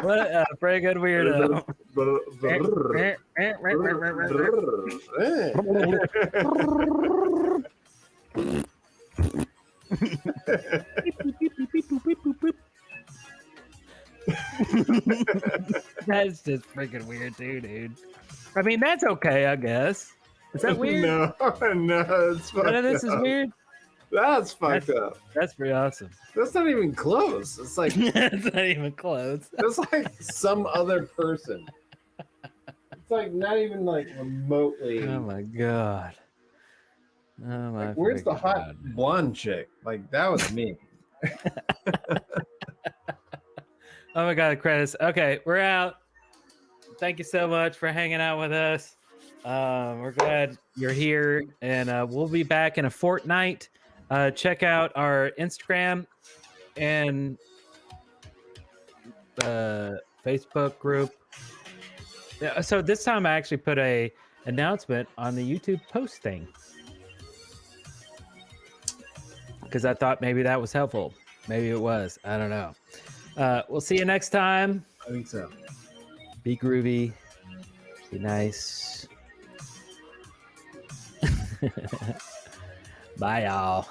What a very good weirdo. That's just freaking weird too, dude. I mean, that's okay, I guess. Is that weird? No, it's fucked None of this is up. weird? That's fucked up. That's pretty awesome. That's not even close. It's like It's not even close. it's like some other person. It's like not even like remotely. Oh my god. Oh my. Like, where's the freaking hot God. blonde chick? Like that was me. Oh my god, credits. Okay, we're out. Thank you so much for hanging out with us. We're glad you're here, and we'll be back in a fortnight. Check out our Instagram and Facebook group. Yeah, so this time I actually put a announcement on the YouTube post thing because I thought maybe that was helpful. Maybe it was. I don't know. We'll see you next time. I think so. Be groovy. Be nice. Bye, y'all.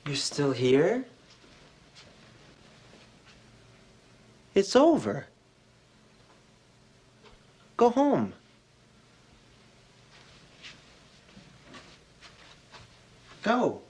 You're still here? It's over. Go home. Go.